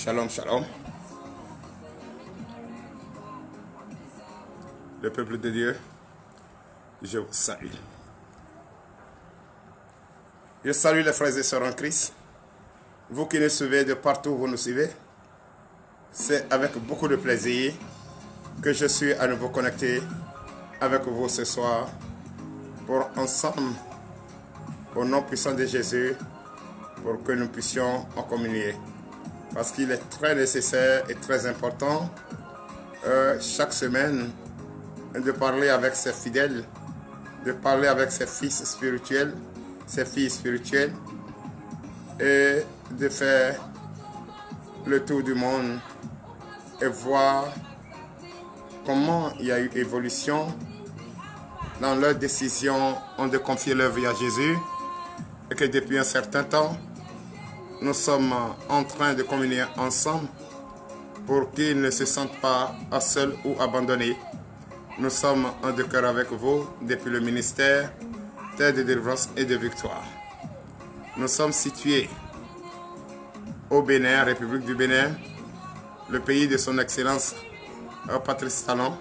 Shalom, shalom. Le peuple de Dieu, je vous salue. Je salue les frères et sœurs en Christ. Vous qui nous suivez de partout où vous nous suivez, c'est avec beaucoup de plaisir que je suis à nouveau connecté avec vous ce soir pour ensemble, au nom puissant de Jésus, pour que nous puissions en communier. Parce qu'il est très nécessaire et très important chaque semaine de parler avec ses fidèles, de parler avec ses fils spirituels, ses filles spirituelles et de faire le tour du monde et voir comment il y a eu évolution dans leur décision de confier leur vie à Jésus et que depuis un certain temps, nous sommes en train de communier ensemble pour qu'ils ne se sentent pas seuls ou abandonnés. Nous sommes en de cœur avec vous depuis le ministère Terre de délivrance et de victoire. Nous sommes situés au Bénin, République du Bénin, le pays de son Excellence Patrice Talon,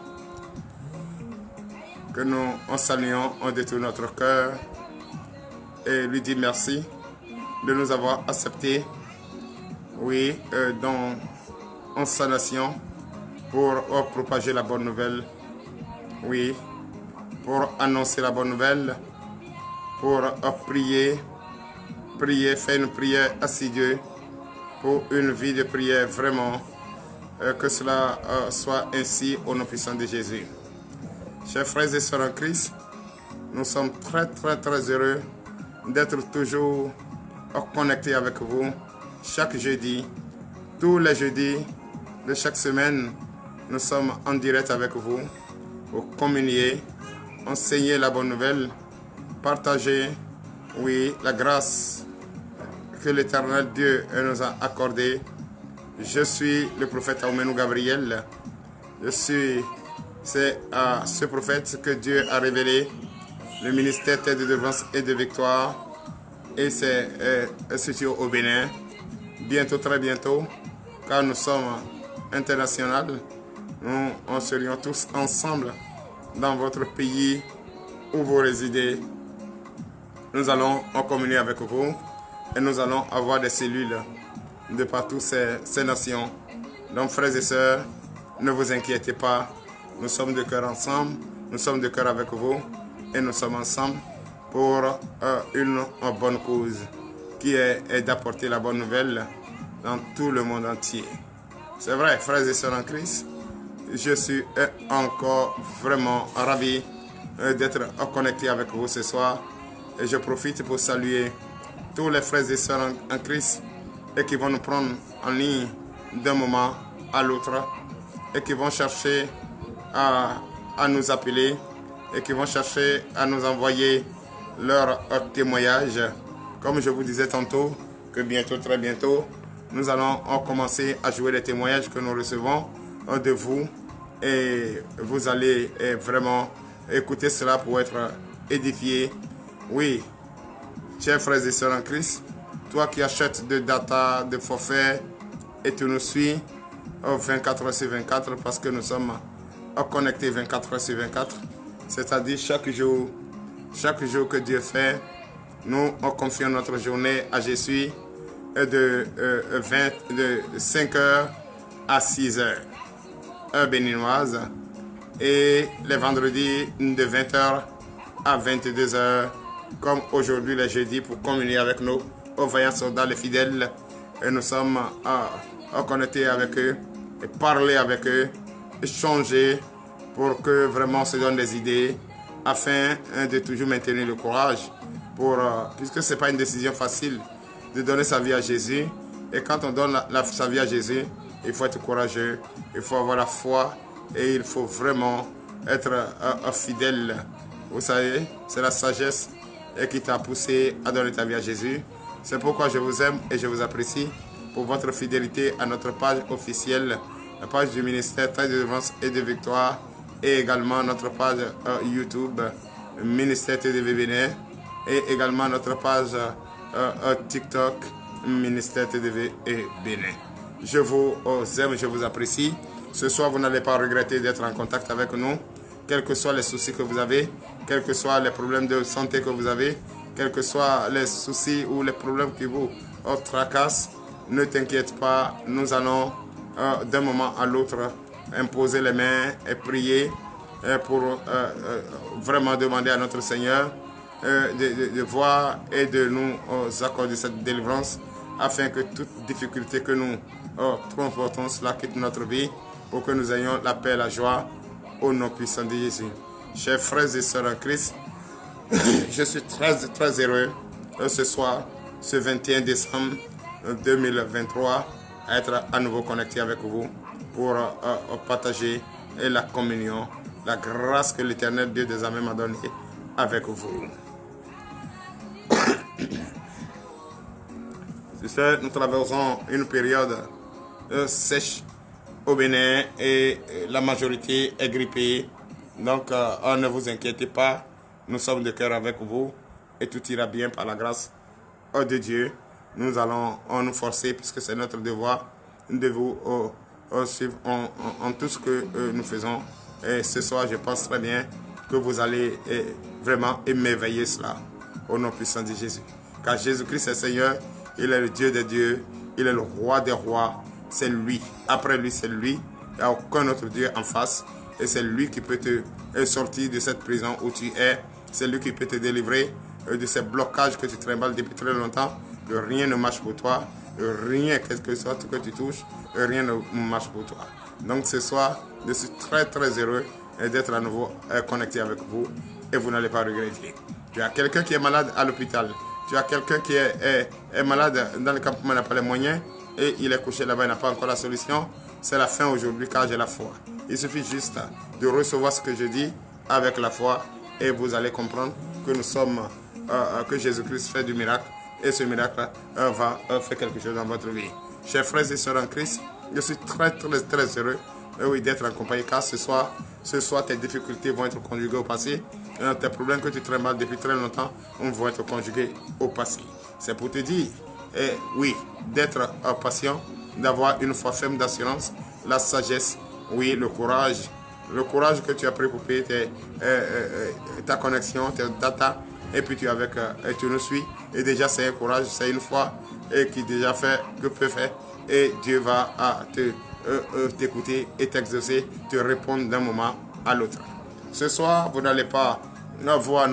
que nous saluons de tout notre cœur et lui dit merci de nous avoir acceptés, oui, dans sa nation pour propager la bonne nouvelle, oui, pour annoncer la bonne nouvelle, pour prier, faire une prière assidue, pour une vie de prière vraiment, que cela soit ainsi au nom puissant de Jésus. Chers frères et sœurs en Christ, nous sommes très heureux d'être toujours connectés avec vous chaque jeudi, tous les jeudis de chaque semaine. Nous sommes en direct avec vous pour communier, enseigner la bonne nouvelle, partager, oui, la grâce que l'Éternel Dieu nous a accordée. Je suis le prophète Aoumenou Gabriel. C'est à ce prophète que Dieu a révélé le ministère Terre de délivrance et de victoire. Et c'est situé au Bénin. Bientôt, très bientôt, car nous sommes internationaux, nous serions tous ensemble dans votre pays où vous résidez. Nous allons en communier avec vous et nous allons avoir des cellules de partout ces nations. Donc, frères et sœurs, ne vous inquiétez pas. Nous sommes de cœur ensemble, nous sommes de cœur avec vous et nous sommes ensemble pour une bonne cause qui est d'apporter la bonne nouvelle dans tout le monde entier. C'est vrai, frères et sœurs en Christ, je suis encore vraiment ravi d'être connecté avec vous ce soir et je profite pour saluer tous les frères et sœurs en Christ et qui vont nous prendre en ligne d'un moment à l'autre et qui vont chercher à nous appeler et qui vont chercher à nous envoyer leur témoignage. Comme je vous disais tantôt, que bientôt, très bientôt, nous allons commencer à jouer les témoignages que nous recevons de vous et vous allez vraiment écouter cela pour être édifié. Oui, chers frères et sœurs en Christ, toi qui achètes de data, de forfait, et tu nous suis 24 heures sur 24 parce que nous sommes connectés 24 heures sur 24, c'est-à-dire chaque jour que Dieu fait, nous confions notre journée à Jésus de 5 heures à 6 heures, heure béninoise, et les vendredis de 20 heures à 22 heures, comme aujourd'hui les jeudis, pour communier avec nos vaillants soldats, les fidèles. Et nous sommes connectés avec eux, et parler avec eux, échanger pour que vraiment on se donne des idées, afin de toujours maintenir le courage, puisque ce n'est pas une décision facile de donner sa vie à Jésus. Et quand on donne sa vie à Jésus, il faut être courageux, il faut avoir la foi et il faut vraiment être fidèle. Vous savez, c'est la sagesse qui t'a poussé à donner ta vie à Jésus. C'est pourquoi je vous aime et je vous apprécie pour votre fidélité à notre page officielle, la page du ministère de délivrance et de victoire, et également notre page YouTube, ministère TDV Bénin, et également notre page TikTok, ministère TDV et Bénin. Je vous aime, je vous apprécie. Ce soir, vous n'allez pas regretter d'être en contact avec nous, quels que soient les soucis que vous avez, quels que soient les problèmes de santé que vous avez, quels que soient les soucis ou les problèmes qui vous tracassent. Ne t'inquiète pas, nous allons d'un moment à l'autre imposer les mains et prier pour vraiment demander à notre Seigneur de voir et de nous accorder cette délivrance, afin que toute difficulté que nous transportons, cela quitte notre vie, pour que nous ayons la paix et la joie au nom puissant de Jésus. Chers frères et sœurs en Christ, je suis très heureux ce soir, ce 21 décembre 2023, à être à nouveau connecté avec vous pour partager la communion, la grâce que l'Éternel Dieu des armées m'a donnée avec vous. Nous traversons une période sèche au Bénin et la majorité est grippée. Donc, ne vous inquiétez pas, nous sommes de cœur avec vous et tout ira bien par la grâce de Dieu. Nous allons nous forcer, puisque c'est notre devoir, de vous suivre en tout ce que nous faisons. Et ce soir, je pense très bien que vous allez vraiment émerveiller cela au nom puissant de Jésus. Car Jésus-Christ est Seigneur, il est le Dieu des dieux, il est le roi des rois, c'est lui. Après lui, c'est lui. Il n'y a aucun autre Dieu en face. Et c'est lui qui peut te sortir de cette prison où tu es. C'est lui qui peut te délivrer de ces blocages que tu trimbales depuis très longtemps. Que rien ne marche pour toi. Rien, quel que soit ce que tu touches, rien ne marche pour toi. Donc ce soir, je suis très heureux d'être à nouveau connecté avec vous. Et vous n'allez pas regretter. Tu as quelqu'un qui est malade à l'hôpital. Tu as quelqu'un qui est malade dans le campement, n'a pas les moyens. Et il est couché là-bas, il n'a pas encore la solution. C'est la fin aujourd'hui car j'ai la foi. Il suffit juste de recevoir ce que je dis avec la foi et vous allez comprendre que nous sommes, que Jésus-Christ fait du miracle et ce miracle va faire quelque chose dans votre vie. Chers frères et sœurs en Christ, je suis très heureux d'être en compagnie car ce soir tes difficultés vont être conjuguées au passé. Tes problèmes que tu trimbales depuis très longtemps vont être conjugués au passé. C'est pour te dire, oui, d'être patient, d'avoir une foi ferme d'assurance, la sagesse, oui, le courage que tu as pris pour payer ta connexion, tes data, et puis tu nous suis, et déjà c'est un courage, c'est une foi, et qui déjà fait, que peut faire, et Dieu va t'écouter et t'exaucer, te répondre d'un moment à l'autre. Ce soir, vous n'allez pas voir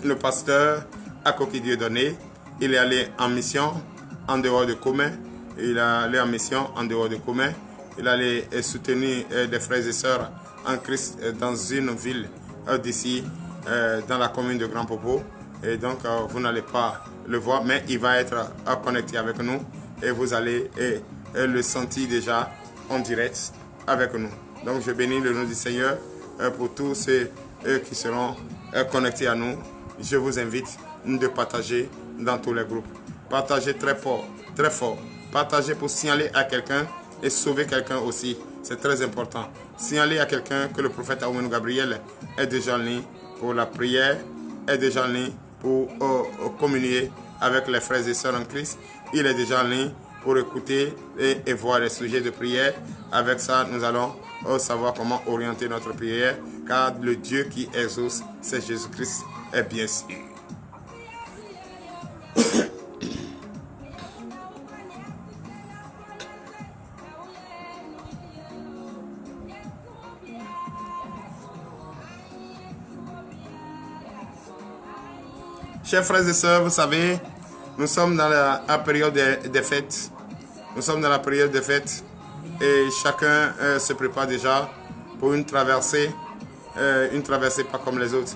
le pasteur à qui Dieu donné. Il est allé en mission en dehors de Commun. Il est allé en mission en dehors de Commun. Il est allé soutenir des frères et sœurs en Christ dans une ville d'ici, dans la commune de Grand Popo. Et donc, vous n'allez pas le voir, mais il va être connecté avec nous. Et vous allez le sentir déjà en direct avec nous. Donc, je bénis le nom du Seigneur pour tous ceux qui seront connectés à nous. Je vous invite de partager dans tous les groupes. Partagez très fort. Partagez pour signaler à quelqu'un et sauver quelqu'un aussi. C'est très important. Signaler à quelqu'un que le prophète Aoumenou Gabriel est déjà en ligne pour la prière, est déjà en ligne pour communier avec les frères et sœurs en Christ. Il est déjà en ligne pour écouter et voir les sujets de prière. Avec ça, nous allons savoir comment orienter notre prière, car le Dieu qui exauce, c'est Jésus-Christ, est bien sûr. Chers frères et sœurs, vous savez, nous sommes dans la période des fêtes. Nous sommes dans la période des fêtes et chacun se prépare déjà pour une traversée pas comme les autres.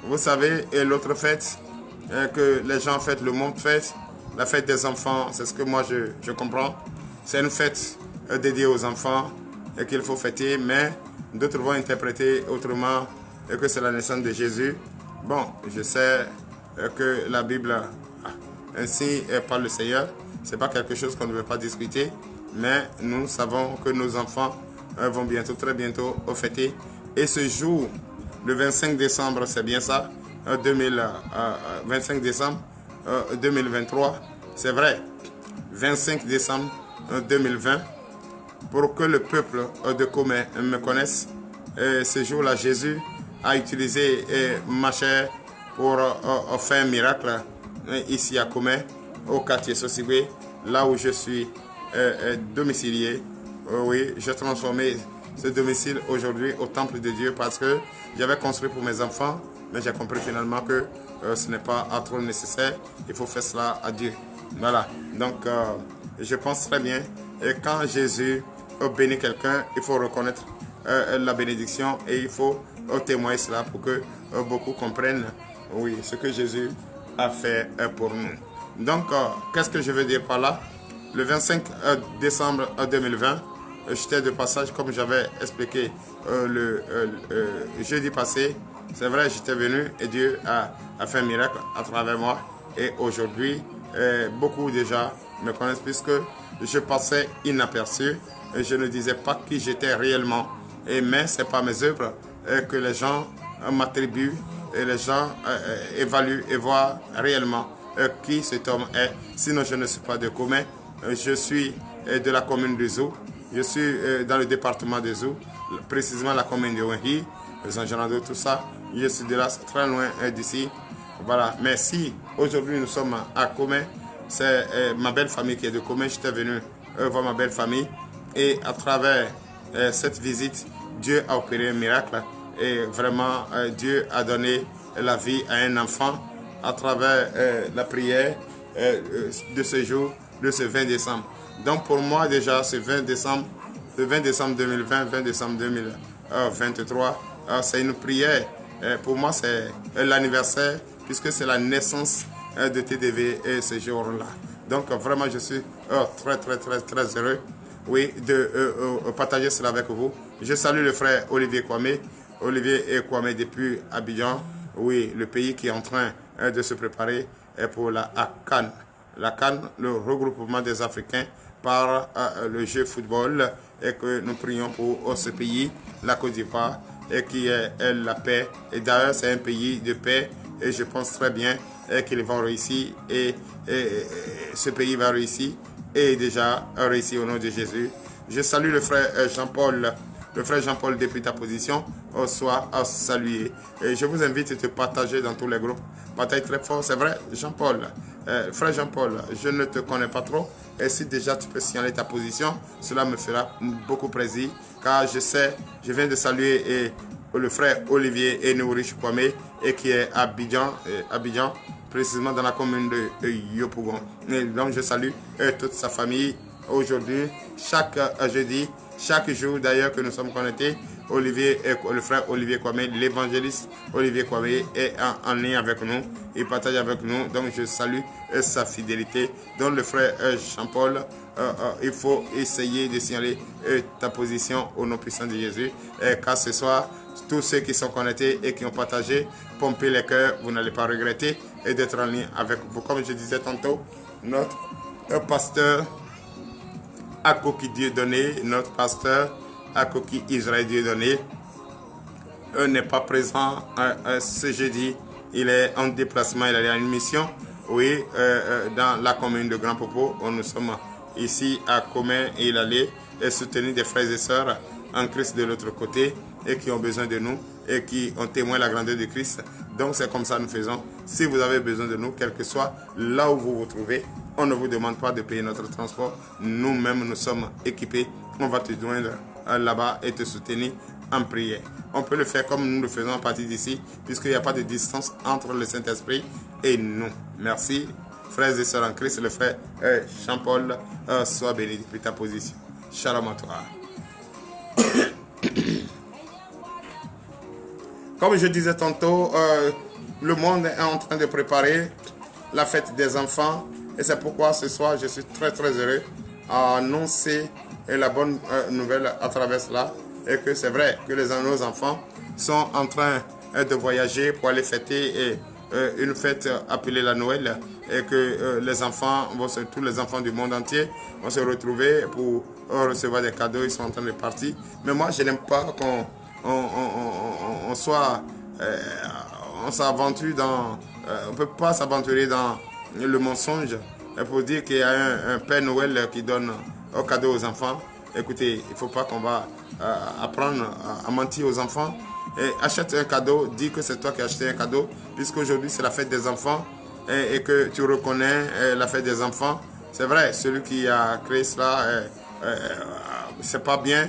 Vous savez, et l'autre fête que les gens fêtent, le monde fête, la fête des enfants, c'est ce que moi je comprends. C'est une fête dédiée aux enfants et qu'il faut fêter, mais d'autres vont interpréter autrement que c'est la naissance de Jésus. Bon, je sais que la Bible ainsi par le Seigneur, c'est pas quelque chose qu'on ne veut pas discuter, mais nous savons que nos enfants vont bientôt, très bientôt, fêter. Et ce jour, le 25 décembre, c'est bien ça, 25 décembre 2023, c'est vrai, 25 décembre 2020, pour que le peuple de Comé me connaisse, ce jour-là, Jésus a utilisé ma chair pour faire un miracle ici à Comé, au quartier Sosibé, là où je suis domicilié. Oui, j'ai transformé ce domicile aujourd'hui au temple de Dieu parce que j'avais construit pour mes enfants, mais j'ai compris finalement que ce n'est pas trop nécessaire. Il faut faire cela à Dieu. Voilà, donc je pense très bien. Et quand Jésus bénit quelqu'un, il faut reconnaître la bénédiction et il faut témoigner cela pour que beaucoup comprennent, oui, ce que Jésus a fait pour nous. Donc, qu'est-ce que je veux dire par là? Le 25 décembre 2020, j'étais de passage, comme j'avais expliqué le jeudi passé. C'est vrai, j'étais venu et Dieu a fait un miracle à travers moi. Et aujourd'hui, beaucoup déjà me connaissent puisque je passais inaperçu. Et je ne disais pas qui j'étais réellement. Mais ce n'est pas mes œuvres que les gens m'attribuent et les gens évaluent et voient réellement qui cet homme est. Sinon, je ne suis pas de Comé. Je suis de la commune de Zou. Je suis dans le département de Zou, précisément la commune de Wengi, les Angelando, tout ça. Je suis de là, très loin d'ici. Voilà. Mais si aujourd'hui nous sommes à Comé, c'est ma belle famille qui est de Comé. J'étais venu voir ma belle famille. Et à travers cette visite, Dieu a opéré un miracle. Et vraiment, Dieu a donné la vie à un enfant à travers la prière de ce jour, de ce 20 décembre. Donc pour moi déjà, ce 20 décembre 2020, 20 décembre 2023, c'est une prière. Pour moi, c'est l'anniversaire, puisque c'est la naissance de TDV ce jour-là. Donc vraiment, je suis très heureux, oui, de partager cela avec vous. Je salue le frère Olivier Kwame. Olivier et Kwame depuis Abidjan, oui, le pays qui est en train de se préparer pour la CAN. La CAN, le regroupement des Africains par le jeu football, et que nous prions pour ce pays, la Côte d'Ivoire, et qui est la paix. Et d'ailleurs, c'est un pays de paix, et je pense très bien qu'ils vont réussir, et ce pays va réussir, et déjà réussir au nom de Jésus. Je salue le frère Jean-Paul. Le frère Jean-Paul, depuis ta position, soit salué. Et je vous invite à te partager dans tous les groupes. Partage très fort, c'est vrai, Jean-Paul. Frère Jean-Paul, je ne te connais pas trop. Et si déjà tu peux signaler ta position, cela me fera beaucoup plaisir. Car je sais, je viens de saluer le frère Olivier Enourich Kwame, et qui est à Abidjan, précisément dans la commune de Yopougon. Et donc je salue toute sa famille aujourd'hui, chaque jeudi. Chaque jour d'ailleurs que nous sommes connectés, le frère Olivier Kwame, l'évangéliste Olivier Kwame est en lien avec nous, il partage avec nous, donc je salue sa fidélité. Donc le frère Jean-Paul, il faut essayer de signaler ta position au nom puissant de Jésus, car ce soir, tous ceux qui sont connectés et qui ont partagé, pompez les cœurs, vous n'allez pas regretter et d'être en lien avec vous. Comme je disais tantôt, notre pasteur à qui Dieu donné, notre pasteur à Coquille Israël Dieu donné, n'est pas présent ce jeudi. Il est en déplacement, il est en une mission. Oui, dans la commune de Grand Popo, nous sommes ici à Commun et il allait soutenir des frères et sœurs en Christ de l'autre côté et qui ont besoin de nous et qui ont témoin la grandeur de Christ. Donc c'est comme ça que nous faisons. Si vous avez besoin de nous, quel que soit là où vous vous trouvez, on ne vous demande pas de payer notre transport. Nous-mêmes, nous sommes équipés. On va te joindre là-bas et te soutenir en prière. On peut le faire comme nous le faisons à partir d'ici, puisqu'il n'y a pas de distance entre le Saint-Esprit et nous. Merci, frères et sœurs en Christ. Le frère Jean-Paul, sois béni depuis ta position. Shalom à toi. Comme je disais tantôt, le monde est en train de préparer la fête des enfants. Et c'est pourquoi ce soir, je suis très heureux à annoncer la bonne nouvelle à travers cela. Et que c'est vrai que nos enfants sont en train de voyager pour aller fêter une fête appelée la Noël. Et que les enfants, tous les enfants du monde entier vont se retrouver pour recevoir des cadeaux. Ils sont en train de partir. Mais moi, je n'aime pas qu'on on s'aventure dans... on ne peut pas s'aventurer dans le mensonge pour dire qu'il y a un Père Noël qui donne un cadeau aux enfants. Écoutez, il ne faut pas qu'on va apprendre à mentir aux enfants. Et achète un cadeau, dis que c'est toi qui as acheté un cadeau, puisqu'aujourd'hui c'est la fête des enfants et que tu reconnais la fête des enfants. C'est vrai, celui qui a créé cela, c'est pas bien,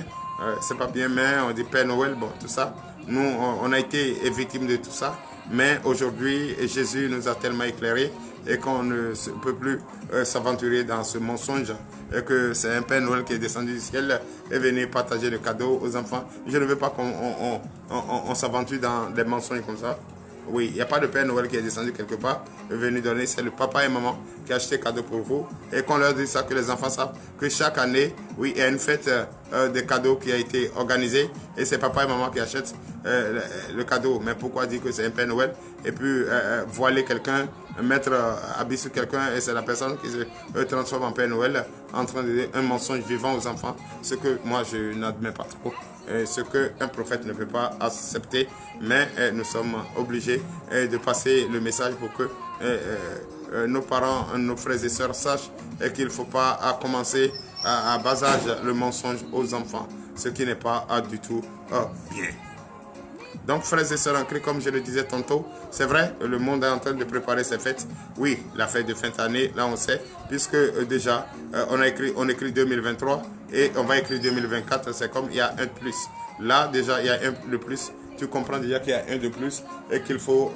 mais on dit Père Noël, bon, tout ça. Nous, on a été victimes de tout ça, mais aujourd'hui, Jésus nous a tellement éclairés et qu'on ne peut plus s'aventurer dans ce mensonge et que c'est un Père Noël qui est descendu du ciel et venu partager le cadeau aux enfants. Je ne veux pas qu'on s'aventure dans des mensonges comme ça. Oui, il n'y a pas de Père Noël qui est descendu quelque part, est venu donner, c'est le papa et maman qui a acheté cadeau pour vous. Et qu'on leur dit ça, que les enfants savent que chaque année, oui, il y a une fête de cadeaux qui a été organisée et c'est papa et maman qui achètent le cadeau. Mais pourquoi dire que c'est un Père Noël et puis voiler quelqu'un, mettre habit sur quelqu'un et c'est la personne qui se transforme en Père Noël en train de dire un mensonge vivant aux enfants, ce que moi je n'admets pas trop. Ce qu'un prophète ne peut pas accepter, mais nous sommes obligés de passer le message pour que nos parents, nos frères et sœurs sachent qu'il ne faut pas commencer à bas âge le mensonge aux enfants, ce qui n'est pas du tout bien. Donc, frères et sœurs en Christ, comme je le disais tantôt, c'est vrai, le monde est en train de préparer ses fêtes. Oui, la fête de fin d'année, là on sait, puisque déjà, on écrit 2023 et on va écrire 2024, c'est comme il y a un de plus. Là, déjà, il y a un de plus. Tu comprends déjà qu'il y a un de plus et qu'il faut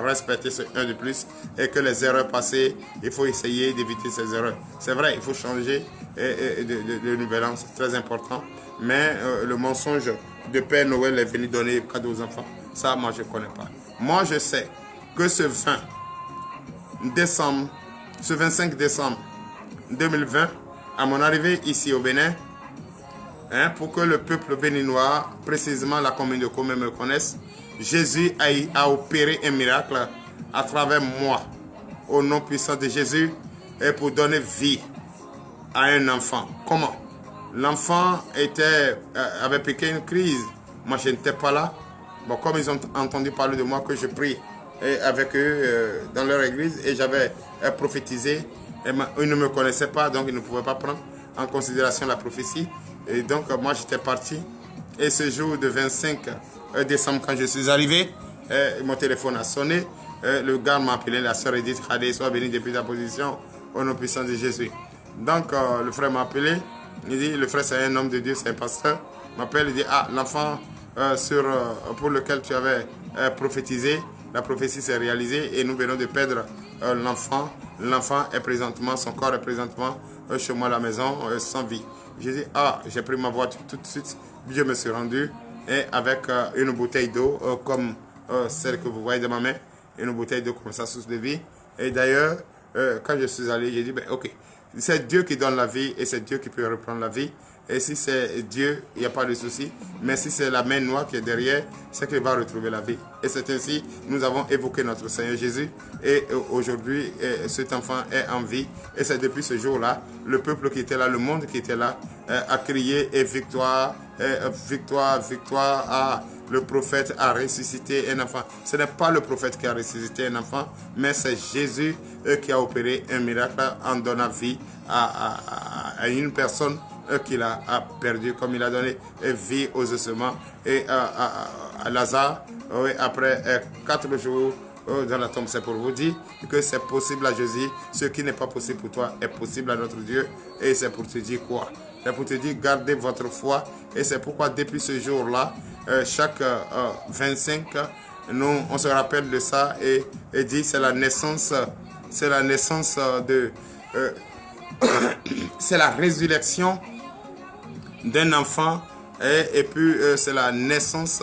respecter ce un de plus et que les erreurs passées, il faut essayer d'éviter ces erreurs. C'est vrai, il faut changer de nouvel an, c'est très important. Mais le mensonge de Père Noël est venu donner cadeau aux enfants, ça, moi, je ne connais pas. Moi, je sais que ce 25 décembre 2020, à mon arrivée ici au Bénin, pour que le peuple béninois, précisément la commune de Comé, me connaisse, Jésus a opéré un miracle à travers moi, au nom puissant de Jésus, et pour donner vie à un enfant. Comment? L'enfant avait piqué une crise. Moi, je n'étais pas là. Bon, comme ils ont entendu parler de moi, que je prie avec eux dans leur église, et j'avais prophétisé, ils ne me connaissaient pas, donc ils ne pouvaient pas prendre en considération la prophétie. Et donc, moi, j'étais parti. Et ce jour de 25 décembre, quand je suis arrivé, mon téléphone a sonné. Le gars m'a appelé, la sœur Edith Khadé, soit béni depuis ta position, au nom puissant de Jésus. Donc, le frère m'a appelé. Il dit, le frère, c'est un homme de Dieu, c'est un pasteur. Il m'appelle, il dit, ah, l'enfant pour lequel tu avais prophétisé, la prophétie s'est réalisée et nous venons de perdre l'enfant. L'enfant est présentement, son corps est présentement chez moi à la maison, sans vie. J'ai dit, ah, j'ai pris ma voiture tout de suite, je me suis rendu et avec une bouteille d'eau comme celle que vous voyez de ma main, une bouteille d'eau comme ça, source de vie. Et d'ailleurs, quand je suis allé, j'ai dit, ben, ok, c'est Dieu qui donne la vie et c'est Dieu qui peut reprendre la vie. Et si c'est Dieu, il n'y a pas de souci. Mais si c'est la main noire qui est derrière, c'est qu'il va retrouver la vie. Et c'est ainsi, nous avons évoqué notre Seigneur Jésus. Et aujourd'hui, cet enfant est en vie. Et c'est depuis ce jour-là, le peuple qui était là, le monde qui était là, a crié et victoire, victoire, victoire. Ah, le prophète a ressuscité un enfant. Ce n'est pas le prophète qui a ressuscité un enfant, mais c'est Jésus qui a opéré un miracle en donnant vie à une personne qu'il a perdu, comme il a donné vie aux ossements. Et à Lazare, après 4 jours dans la tombe, c'est pour vous dire que c'est possible à Jésus. Ce qui n'est pas possible pour toi est possible à notre Dieu. Et c'est pour te dire quoi? C'est pour te dire, gardez votre foi. Et c'est pourquoi depuis ce jour-là, chaque 25, nous, on se rappelle de ça et dit, c'est la naissance de... c'est la résurrection d'un enfant et puis c'est la naissance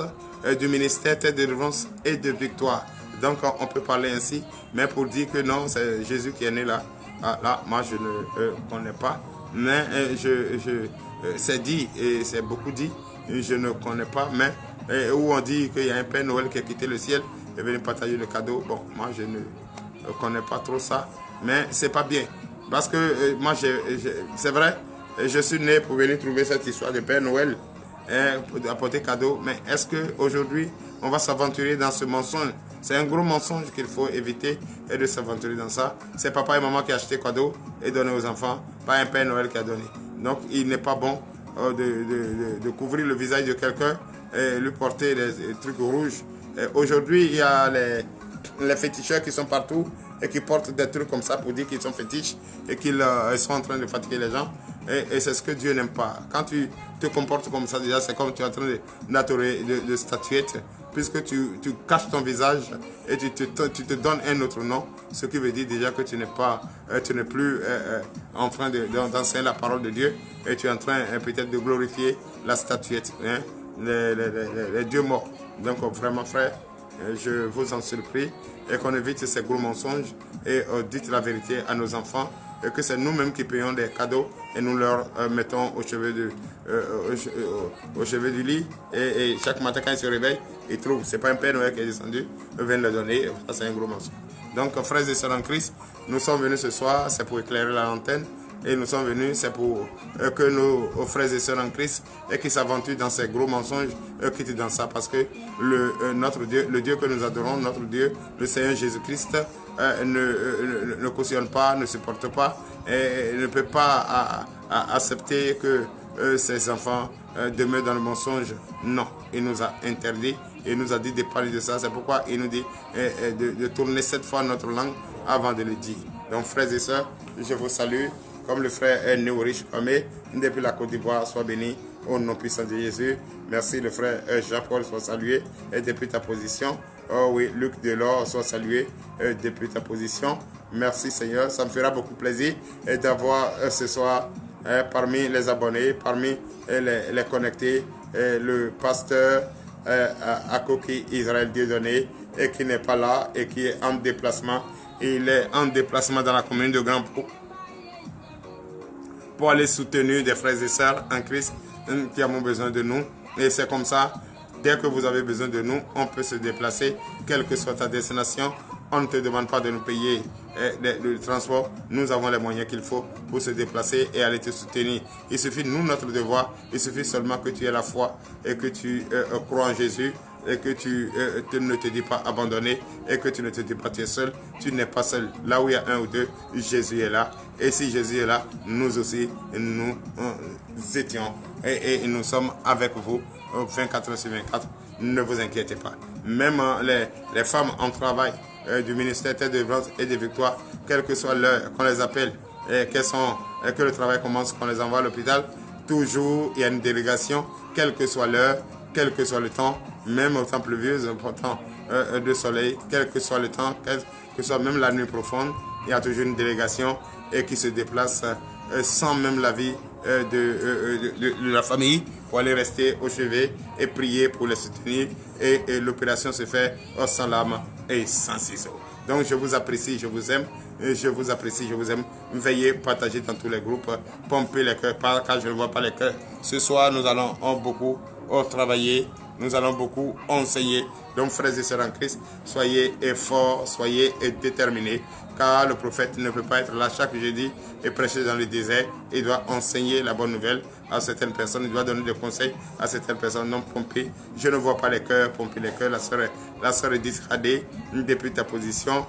du ministère de délivrance et de victoire. Donc on peut parler ainsi, mais pour dire que non, c'est Jésus qui est né là. Ah, là, moi je ne connais pas, mais c'est dit, et c'est beaucoup dit, je ne connais pas, mais où on dit qu'il y a un Père Noël qui a quitté le ciel et est venu partager le cadeau. Bon, moi je ne connais pas trop ça, mais c'est pas bien. Parce que moi, c'est vrai, je suis né pour venir trouver cette histoire de Père Noël, pour apporter cadeau. Mais est-ce qu'aujourd'hui, on va s'aventurer dans ce mensonge? C'est un gros mensonge qu'il faut éviter et de s'aventurer dans ça. C'est papa et maman qui ont acheté cadeau et donné aux enfants, pas un Père Noël qui a donné. Donc, il n'est pas bon de couvrir le visage de quelqu'un et lui porter des trucs rouges. Aujourd'hui, il y a les féticheurs qui sont partout et qui portent des trucs comme ça pour dire qu'ils sont fétiches et qu'ils sont en train de fatiguer les gens. Et c'est ce que Dieu n'aime pas. Quand tu te comportes comme ça, déjà, c'est comme tu es en train d'adorer de statuettes, puisque tu caches ton visage et tu te donnes un autre nom, ce qui veut dire déjà que tu n'es plus en train d'enseigner la parole de Dieu et tu es en train peut-être de glorifier la statuette, hein, les dieux morts. Donc vraiment, frère, je vous en supplie et qu'on évite ces gros mensonges et dites la vérité à nos enfants et que c'est nous-mêmes qui payons des cadeaux et nous leur mettons au chevet du lit et chaque matin quand ils se réveillent, ils trouvent, c'est pas un Père Noël qui est descendu, ils viennent le donner, ça c'est un gros mensonge. Donc frères et sœurs en Christ, nous sommes venus ce soir, c'est pour éclairer la lanterne. Et nous sommes venus, c'est pour que nos frères et sœurs en Christ et qui s'aventurent dans ces gros mensonges, quittent dans ça. Parce que notre Dieu, le Dieu que nous adorons, notre Dieu, le Seigneur Jésus-Christ, ne cautionne pas, ne supporte pas et ne peut pas accepter que ces enfants demeurent dans le mensonge. Non, il nous a interdit, il nous a dit de parler de ça. C'est pourquoi il nous dit de tourner 7 fois notre langue avant de le dire. Donc frères et sœurs, je vous salue. Comme le frère Néoriche Kwame, depuis la Côte d'Ivoire, soit béni au nom puissant de Jésus. Merci le frère Jean-Paul, soit salué et depuis ta position. Oh oui, Luc Delors, soit salué depuis ta position. Merci Seigneur, ça me fera beaucoup plaisir d'avoir ce soir parmi les abonnés, parmi les connectés, le pasteur Akoki Israël Dieudonné et qui n'est pas là et qui est en déplacement. Il est en déplacement dans la commune de Grand Pau pour aller soutenir des frères et sœurs en Christ qui ont besoin de nous. Et c'est comme ça, dès que vous avez besoin de nous, on peut se déplacer, quelle que soit ta destination. On ne te demande pas de nous payer le transport. Nous avons les moyens qu'il faut pour se déplacer et aller te soutenir. Il suffit, nous, notre devoir, il suffit seulement que tu aies la foi et que tu crois en Jésus et que tu ne te dis pas abandonné et que tu ne te dis pas tu es seul. Tu n'es pas seul. Là où il y a un ou deux, Jésus est là. Et si Jésus est là, nous aussi, nous étions et nous sommes avec vous 24 heures sur 24. Ne vous inquiétez pas. Même les femmes en travail du ministère de délivrance et de victoire, quelle que soit l'heure qu'on les appelle et que le travail commence, qu'on les envoie à l'hôpital, toujours il y a une délégation, quelle que soit l'heure, quel que soit le temps, même au temps pluvieux, au temps de soleil, quel que soit le temps, quel que soit même la nuit profonde, il y a toujours une délégation et qui se déplace sans même l'avis de la famille pour aller rester au chevet et prier pour les soutenir. Et l'opération se fait sans larmes et sans ciseaux. Donc je vous apprécie, je vous aime. Je vous apprécie, je vous aime. Veuillez partager dans tous les groupes, pomper les cœurs, car je ne vois pas les cœurs. Ce soir, nous allons beaucoup travailler, nous allons beaucoup enseigner. Donc, frères et sœurs en Christ, soyez forts, soyez déterminés, car le prophète ne peut pas être là chaque jeudi et prêcher dans le désert. Il doit enseigner la bonne nouvelle à certaines personnes, il doit donner des conseils à certaines personnes. Non, pomper, je ne vois pas les cœurs, pomper les cœurs. La sœur Edith Radé, depuis ta position.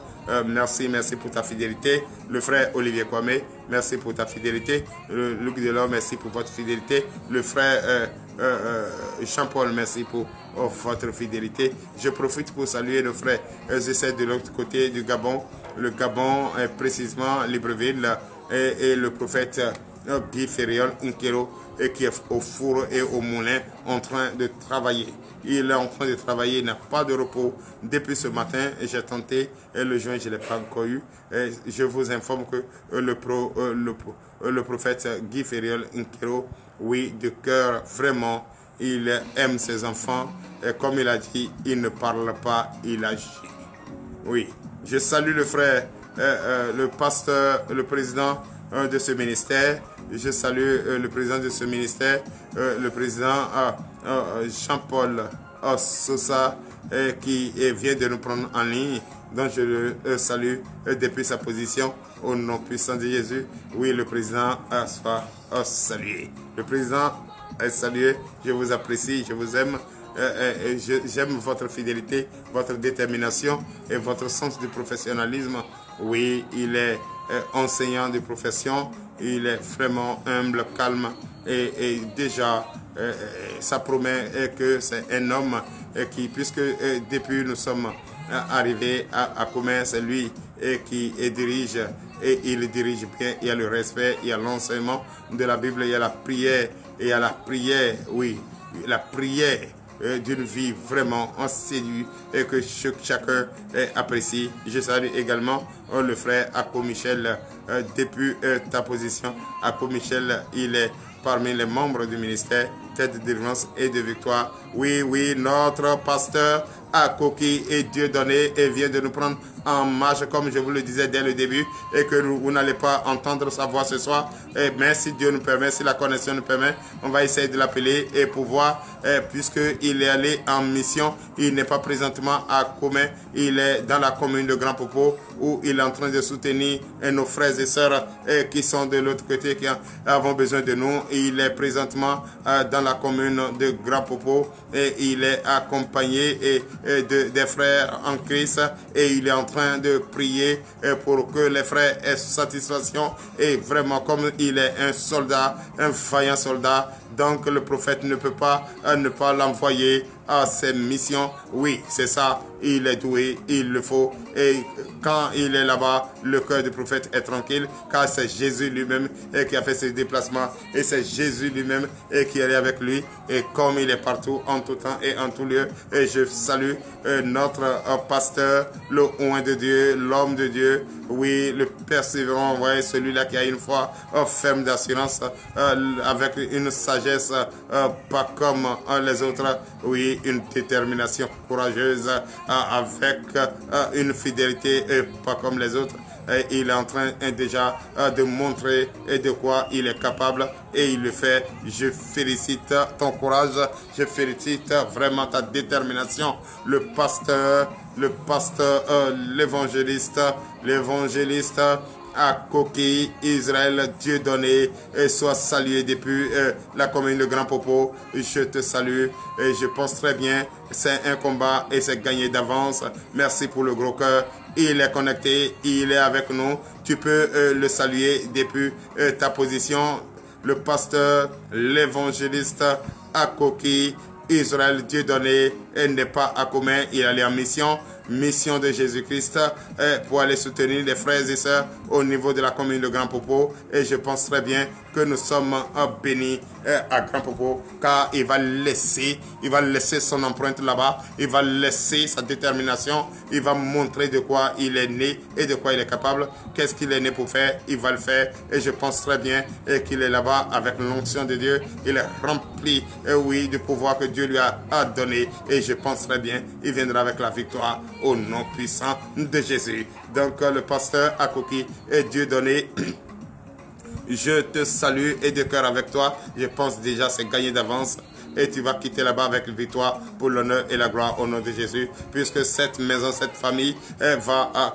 Merci pour ta fidélité. Le frère Olivier Kwame, merci pour ta fidélité. Luc Delors, merci pour votre fidélité. Le frère Jean-Paul, merci pour votre fidélité. Je profite pour saluer nos frères j'essaie de l'autre côté du Gabon. Le Gabon est précisément Libreville et le prophète Guy Ferriol Nkero qui est au four et au moulin en train de travailler. Il est en train de travailler, il n'a pas de repos. Depuis ce matin, j'ai tenté et le joint, je ne l'ai pas encore eu. Et je vous informe que le prophète Guy Ferriol Nkero, oui, de cœur, vraiment, il aime ses enfants. Et comme il a dit, il ne parle pas, il agit. Oui, je salue le frère, le pasteur, le président de ce ministère. Je salue le président de ce ministère, le président Jean-Paul Sosa, qui vient de nous prendre en ligne. Donc je le salue depuis sa position au nom puissant de Jésus. Oui, le président soit salué. Le président est salué. Je vous apprécie, je vous aime. J'aime votre fidélité, votre détermination et votre sens du professionnalisme. Oui, il est enseignant de profession, il est vraiment humble, calme et déjà ça promet que c'est un homme qui, puisque depuis nous sommes arrivés à commun, c'est lui qui dirige et il dirige bien. Il y a le respect, il y a l'enseignement de la Bible, il y a la prière, et il y a la prière, oui, la prière d'une vie vraiment séduit et que chacun apprécie. Je salue également le frère Ako Michel depuis ta position. Ako Michel, il est parmi les membres du ministère tête de délivrance et de victoire. Oui, notre pasteur Ako qui est Dieu donné et vient de nous prendre en marche, comme je vous le disais dès le début, et que vous n'allez pas entendre sa voix ce soir. Mais si Dieu nous permet, si la connexion nous permet, on va essayer de l'appeler et pouvoir, puisqu'il est allé en mission, il n'est pas présentement à Commun, il est dans la commune de Grand Popo, où il est en train de soutenir nos frères et sœurs qui sont de l'autre côté, qui avons besoin de nous. Il est présentement dans la commune de Grand Popo et il est accompagné des frères en Christ et il est en train de prier pour que les frères aient satisfaction. Et vraiment, comme il est un soldat, un vaillant soldat, donc le prophète ne peut pas ne pas l'envoyer à ses missions. Oui, c'est ça, il est doué, il le faut. Et quand il est là-bas, le cœur du prophète est tranquille, car c'est Jésus lui-même qui a fait ce déplacement. Et c'est Jésus lui-même qui est avec lui. Et comme il est partout, en tout temps et en tout lieu, et je salue notre pasteur, le oint de Dieu, l'homme de Dieu, oui, le persévérant, ouais, celui-là qui a une foi ferme d'assurance, avec une sagesse pas comme les autres, oui, une détermination courageuse, avec une fidélité pas comme les autres. Et il est en train déjà de montrer de quoi il est capable et il le fait. Je félicite ton courage, je félicite vraiment ta détermination. Le pasteur, l'évangéliste à Koki, Israël, Dieu donné, soit salué depuis la commune de Grand Popo. Je te salue et je pense très bien, c'est un combat et c'est gagné d'avance. Merci pour le gros cœur. Il est connecté, il est avec nous. Tu peux le saluer depuis ta position. Le pasteur, l'évangéliste à Koki, Israël, Dieu donné, n'est pas à commun, il allait en mission. Mission de Jésus-Christ pour aller soutenir les frères et sœurs au niveau de la commune de Grand Popo. Et je pense très bien que nous sommes bénis à Grand Popo, car il va laisser son empreinte là-bas, il va laisser sa détermination, il va montrer de quoi il est né et de quoi il est capable. Qu'est-ce qu'il est né pour faire, il va le faire. Et je pense très bien qu'il est là-bas avec l'onction de Dieu. Il est rempli, oui, du pouvoir que Dieu lui a donné. Et je pense très bien, il viendra avec la victoire au nom puissant de Jésus. Donc le pasteur Akoki et Dieu donné, je te salue et de cœur avec toi. Je pense déjà c'est gagné d'avance. Et tu vas quitter là-bas avec une victoire pour l'honneur et la gloire au nom de Jésus. Puisque cette maison, cette famille,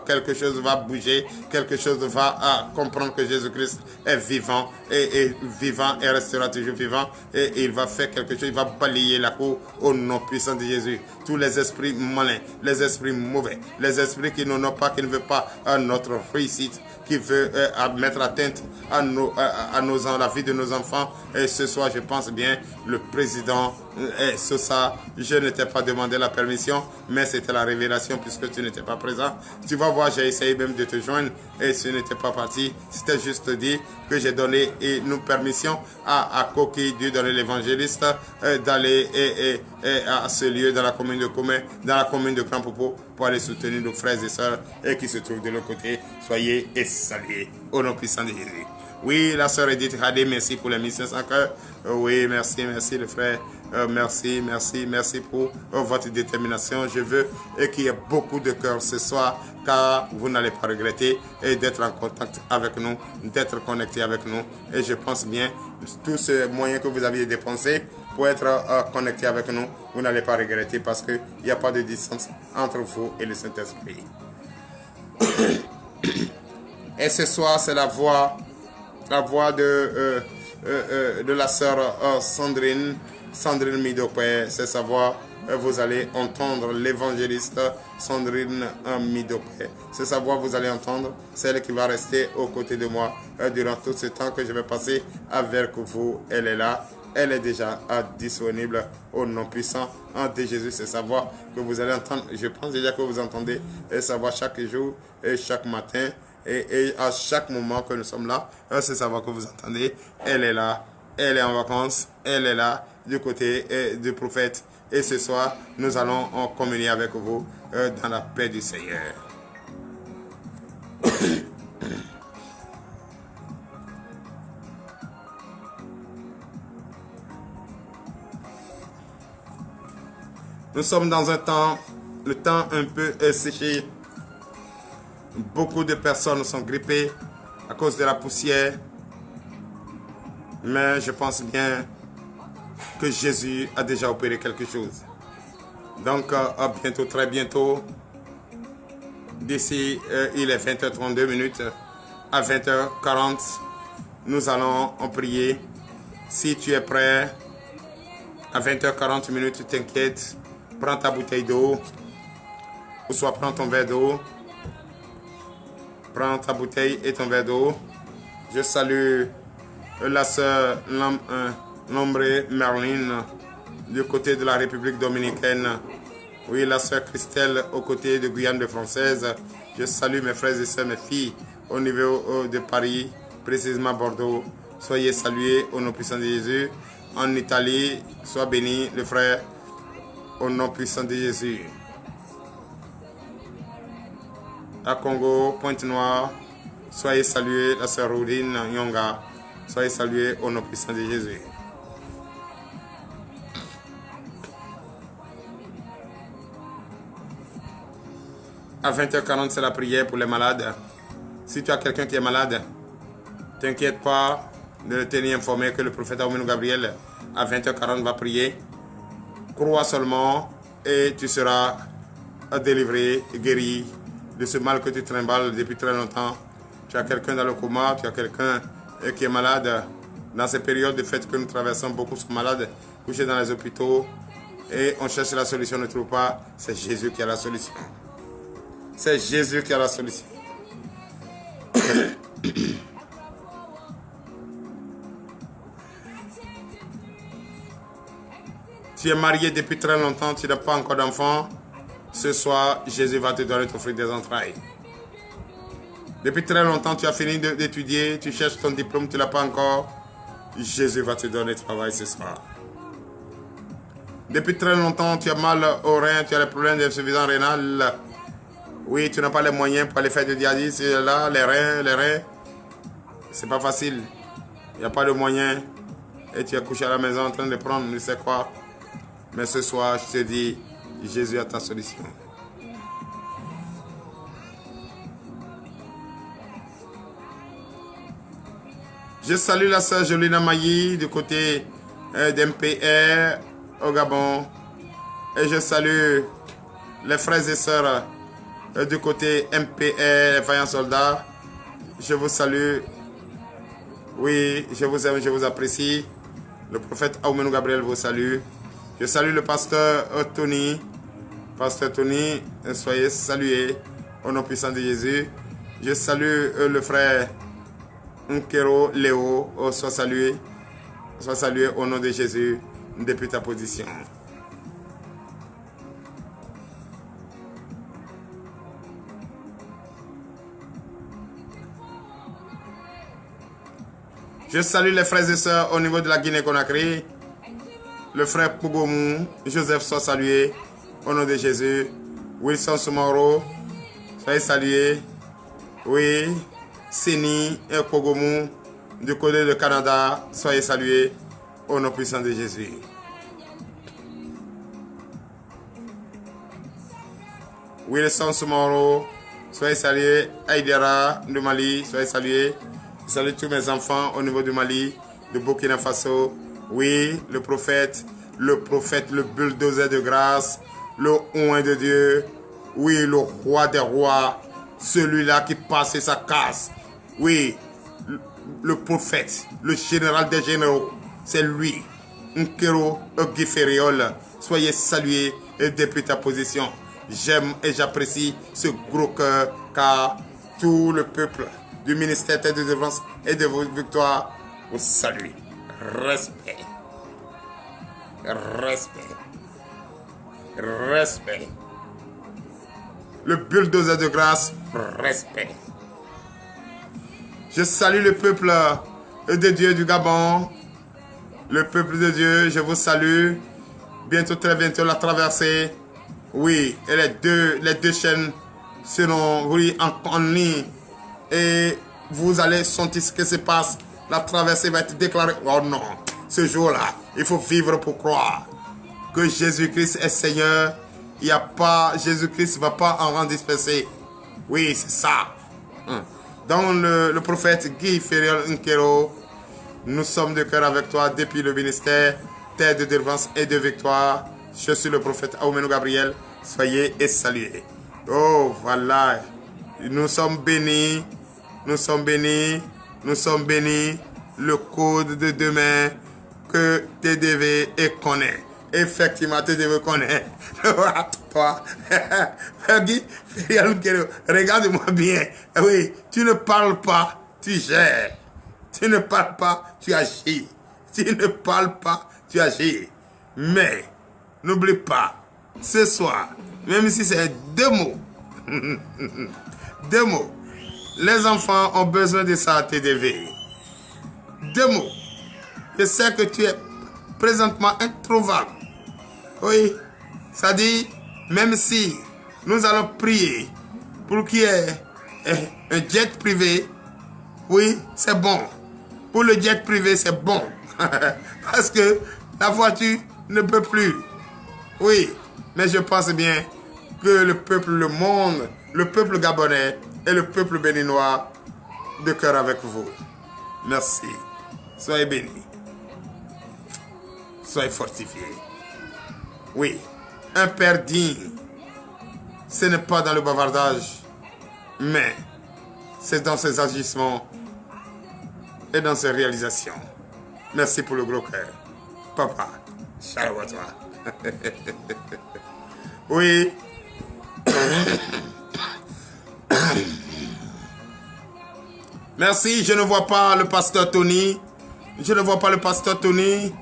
quelque chose va bouger, quelque chose va comprendre que Jésus-Christ est vivant et vivant et restera toujours vivant. Et il va faire quelque chose, il va balayer la cour au nom puissant de Jésus. Tous les esprits malins, les esprits mauvais, les esprits qui n'ont pas, qui ne veulent pas notre réussite, qui veut mettre atteinte à la vie de nos enfants. Et ce soir, je pense bien, le président Sosa, je ne t'ai pas demandé la permission, mais c'était la révélation puisque tu n'étais pas présent. Tu vas voir, j'ai essayé même de te joindre et tu n'étais pas parti. C'était juste dit que j'ai donné une permission à Koki, Dieu donner l'évangéliste, d'aller à ce lieu dans la commune de Comé, dans la commune de Grand Popo, pour aller soutenir nos frères et sœurs et qui se trouvent de l'autre côté. Soyez et salués au nom puissant de Jésus. Oui, la sœur Edith Hadé, merci pour les missions sans cœur. Oui, merci le frère. Merci pour votre détermination. Je veux qu'il y ait beaucoup de cœur ce soir, car vous n'allez pas regretter et d'être en contact avec nous, d'être connecté avec nous. Et je pense bien, tous ces moyens que vous aviez dépensés pour être connecté avec nous, vous n'allez pas regretter parce qu'il n'y a pas de distance entre vous et le Saint-Esprit. Et ce soir, c'est la voix de la sœur Sandrine Midopé. C'est sa voix. Vous allez entendre l'évangéliste Sandrine Midopé. C'est sa voix vous allez entendre. Celle qui va rester aux côtés de moi durant tout ce temps que je vais passer avec vous. Elle est là. Elle est déjà disponible au nom puissant de Jésus. C'est sa voix que vous allez entendre. Je pense déjà que vous entendez sa voix chaque jour et chaque matin. Et à chaque moment que nous sommes là, c'est sa voix que vous entendez. Elle est là, elle est en vacances, elle est là du côté du prophète. Et ce soir, nous allons communier avec vous dans la paix du Seigneur. Nous sommes dans un temps, le temps un peu séché. Beaucoup de personnes sont grippées à cause de la poussière. Mais je pense bien que Jésus a déjà opéré quelque chose. Donc, à bientôt, très bientôt. D'ici, il est 20h32 minutes. À 20h40, nous allons en prier. Si tu es prêt, à 20h40 minutes, t'inquiète. Prends ta bouteille d'eau. Ou soit prends ton verre d'eau. Prends ta bouteille et ton verre d'eau. Je salue la sœur Lombré Merlin du côté de la République dominicaine. Oui, la sœur Christelle au côté de Guyane de Française. Je salue mes frères et sœurs, mes filles au niveau de Paris, précisément Bordeaux. Soyez salués au nom puissant de Jésus. En Italie, sois béni le frère au nom puissant de Jésus. À Congo, Pointe-Noire, soyez salués, la sœur Roudine Nyonga, soyez salués au nom puissant de Jésus. À 20h40, c'est la prière pour les malades. Si tu as quelqu'un qui est malade, t'inquiète pas de le tenir informé que le prophète Aoumenou Gabriel, à 20h40, va prier. Crois seulement et tu seras délivré, guéri de ce mal que tu trimbales depuis très longtemps. Tu as quelqu'un dans le coma, tu as quelqu'un qui est malade. Dans ces périodes de fête que nous traversons, beaucoup sont malades, couchés dans les hôpitaux. Et on cherche la solution, on ne trouve pas. C'est Jésus qui a la solution. C'est Jésus qui a la solution. Tu es marié depuis très longtemps, tu n'as pas encore d'enfant. Ce soir, Jésus va te donner ton fruit des entrailles. Depuis très longtemps, tu as fini d'étudier, tu cherches ton diplôme, tu ne l'as pas encore. Jésus va te donner travail ce soir. Depuis très longtemps, tu as mal au rein, tu as des problèmes d'insuffisance rénale. Oui, tu n'as pas les moyens pour aller faire de dialyse. Là, les reins, c'est pas facile. Il n'y a pas de moyens. Et tu es couché à la maison en train de prendre, ne sais quoi. Mais ce soir, je te dis, Jésus a ta solution. Je salue la sœur Jolina Mailly du côté d'MPR au Gabon. Et je salue les frères et sœurs du côté MPR, les vaillants soldats. Je vous salue. Oui, je vous aime, je vous apprécie. Le prophète Aoumenou Gabriel vous salue. Je salue le pasteur Tony. Pasteur Tony, soyez salué au nom puissant de Jésus. Je salue le frère Nkero Léo. Sois salué au nom de Jésus depuis ta position. Je salue les frères et sœurs au niveau de la Guinée-Conakry. Le frère Pougomou, Joseph, soit salué au nom de Jésus. Wilson Soumoro, soyez salué. Oui, Séni et Pougomou du côté du Canada, soyez salués au nom puissant de Jésus. Wilson Soumoro, soyez salués. Aïdera du Mali, soyez salués. Je salue tous mes enfants au niveau du Mali, de Burkina Faso. Oui, le prophète, le bulldozer de grâce, le oint de Dieu. Oui, le roi des rois, celui-là qui passe et ça casse. Oui, le prophète, le général des généraux, c'est lui. Nkero Ogiferiol, soyez salués et depuis ta position. J'aime et j'apprécie ce gros cœur car tout le peuple du ministère de délivrance et de vos victoires vous salue. Respect. Respect. Respect. Le bulldozer de grâce, respect. Je salue le peuple de Dieu du Gabon. Le peuple de Dieu, je vous salue. Bientôt, très bientôt, la traversée. Oui, et les deux chaînes seront oui, en ligne. Et vous allez sentir ce qui se passe. La traversée va être déclarée. Oh non, ce jour-là, il faut vivre pour croire que Jésus-Christ est Seigneur. Il n'y a pas, Jésus-Christ ne va pas en rendre dispersé. Oui, c'est ça. Dans le prophète Guy Ferriol Nkero, nous sommes de cœur avec toi depuis le ministère, terre de délivrance et de victoire. Je suis le prophète Aoumenou Gabriel. Soyez et salués. Oh, voilà. Nous sommes bénis. Nous sommes bénis. Nous sommes bénis. Le code de demain que TDV et connaît. Effectivement, TDV connaît. Toi, regarde-moi bien. Oui, tu ne parles pas, tu gères. Tu ne parles pas, tu agis. Tu ne parles pas, tu agis. Mais, n'oublie pas, ce soir, même si c'est 2 mots, 2 mots, les enfants ont besoin de ça à TDV. 2 mots. Je sais que tu es présentement introuvable. Oui, ça dit, même si nous allons prier pour qu'il y ait un jet privé, oui, c'est bon. Pour le jet privé, c'est bon. Parce que la voiture ne peut plus. Oui, mais je pense bien que le peuple, le monde, le peuple gabonais et le peuple béninois de cœur avec vous. Merci. Soyez bénis. Soyez fortifiés. Oui, un père digne, ce n'est pas dans le bavardage, mais c'est dans ses agissements et dans ses réalisations. Merci pour le gros cœur. Papa, shalom à toi. Oui. Merci, je ne vois pas le pasteur Tony. Je ne vois pas le pasteur Tony.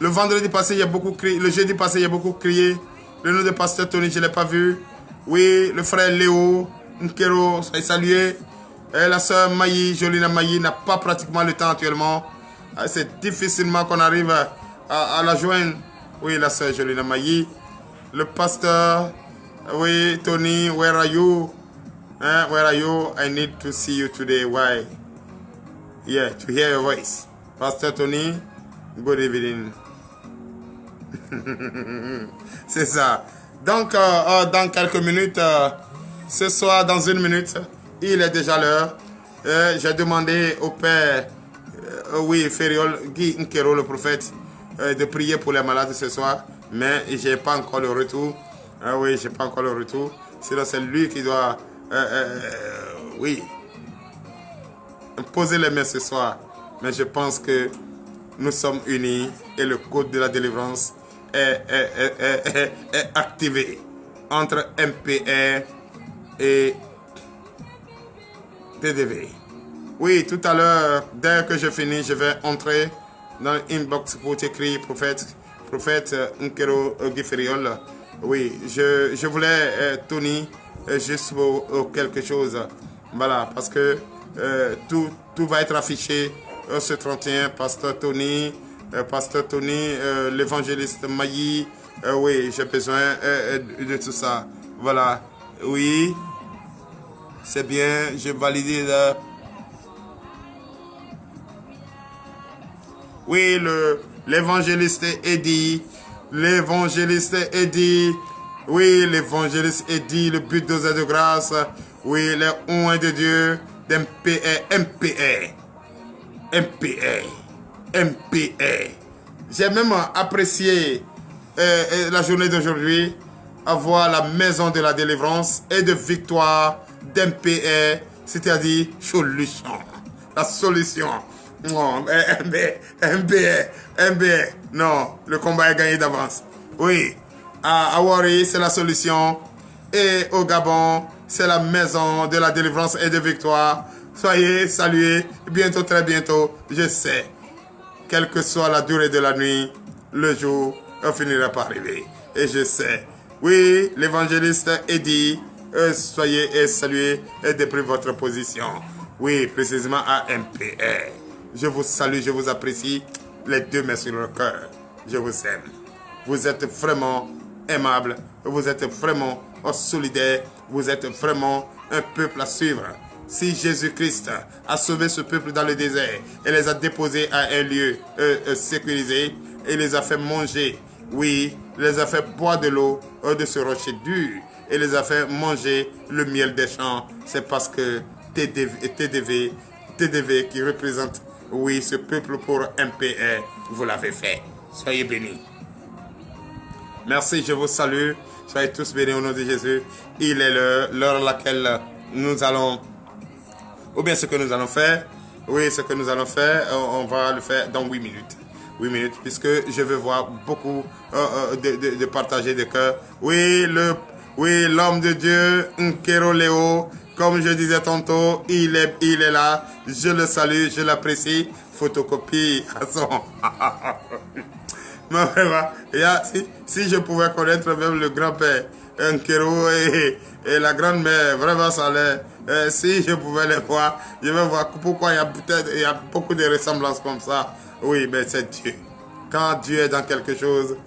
Le vendredi passé, il y a beaucoup crié. Le jeudi passé, il y a beaucoup crié. Le nom de pasteur Tony, je ne l'ai pas vu. Oui, le frère Léo Nkero, soyez salué. Et la sœur Maï, Jolina Maï, n'a pas pratiquement le temps actuellement. C'est difficilement qu'on arrive à la joindre. Oui, la sœur Jolina Maï. Le pasteur, oui, Tony, where are you? Where are you? I need to see you today. Why? Yeah, to hear your voice. Pasteur Tony, good evening. C'est ça. Donc, dans quelques minutes, ce soir, dans une minute, il est déjà l'heure. J'ai demandé au père, oui, Fériol, Guy Nkero, le prophète, de prier pour les malades ce soir, mais je n'ai pas encore le retour. Oui, je n'ai pas encore le retour. Sinon, c'est lui qui doit, oui, poser les mains ce soir. Mais je pense que nous sommes unis et le code de la délivrance est activé entre MPR et TDV. Oui, tout à l'heure, dès que je finis, je vais entrer dans l'inbox pour t'écrire, prophète Nkero Guiferiol. Oui, je voulais, Tony, juste pour quelque chose. Voilà, parce que tout va être affiché ce 31, Pasteur Tony, l'évangéliste Maï. Oui, j'ai besoin de tout ça. Voilà, oui, c'est bien, j'ai validé là. Oui, l'évangéliste Eddie, oui, l'évangéliste Eddie, le but d'osée de grâce, oui, les oins de Dieu, MPR. J'ai même apprécié la journée d'aujourd'hui, avoir la maison de la délivrance et de victoire d'MPR, c'est-à-dire solution, la solution. Non, MBA, non, le combat est gagné d'avance. Oui, à Awari, c'est la solution. Et au Gabon, c'est la maison de la délivrance et de victoire. Soyez salués, bientôt, très bientôt, je sais. Quelle que soit la durée de la nuit, le jour finira par arriver. Et je sais. Oui, l'évangéliste Eddie, soyez salués et depuis votre position. Oui, précisément à MPR. Je vous salue, je vous apprécie. Les deux mains sur le cœur. Je vous aime. Vous êtes vraiment aimable. Vous êtes vraiment solidaire. Vous êtes vraiment un peuple à suivre. Si Jésus-Christ a sauvé ce peuple dans le désert et les a déposés à un lieu sécurisé et les a fait manger, oui, les a fait boire de l'eau de ce rocher dur et les a fait manger le miel des champs, c'est parce que TDV qui représente, oui, ce peuple pour MPR, vous l'avez fait. Soyez bénis. Merci, je vous salue. Soyez tous bénis au nom de Jésus. Il est l'heure à laquelle nous allons, ou bien ce que nous allons faire. Oui, ce que nous allons faire, on va le faire dans 8 minutes. 8 minutes, puisque je veux voir beaucoup de partager de cœur. Oui, l'homme de Dieu, Nkero Léo, comme je disais tantôt, il est là. Je le salue, je l'apprécie. Photocopie à son... Mais vraiment, si je pouvais connaître même le grand-père Nkero et la grand-mère, vraiment ça allait. Si je pouvais les voir, je vais voir pourquoi il y a beaucoup de ressemblances comme ça. Oui, mais c'est Dieu. Quand Dieu est dans quelque chose,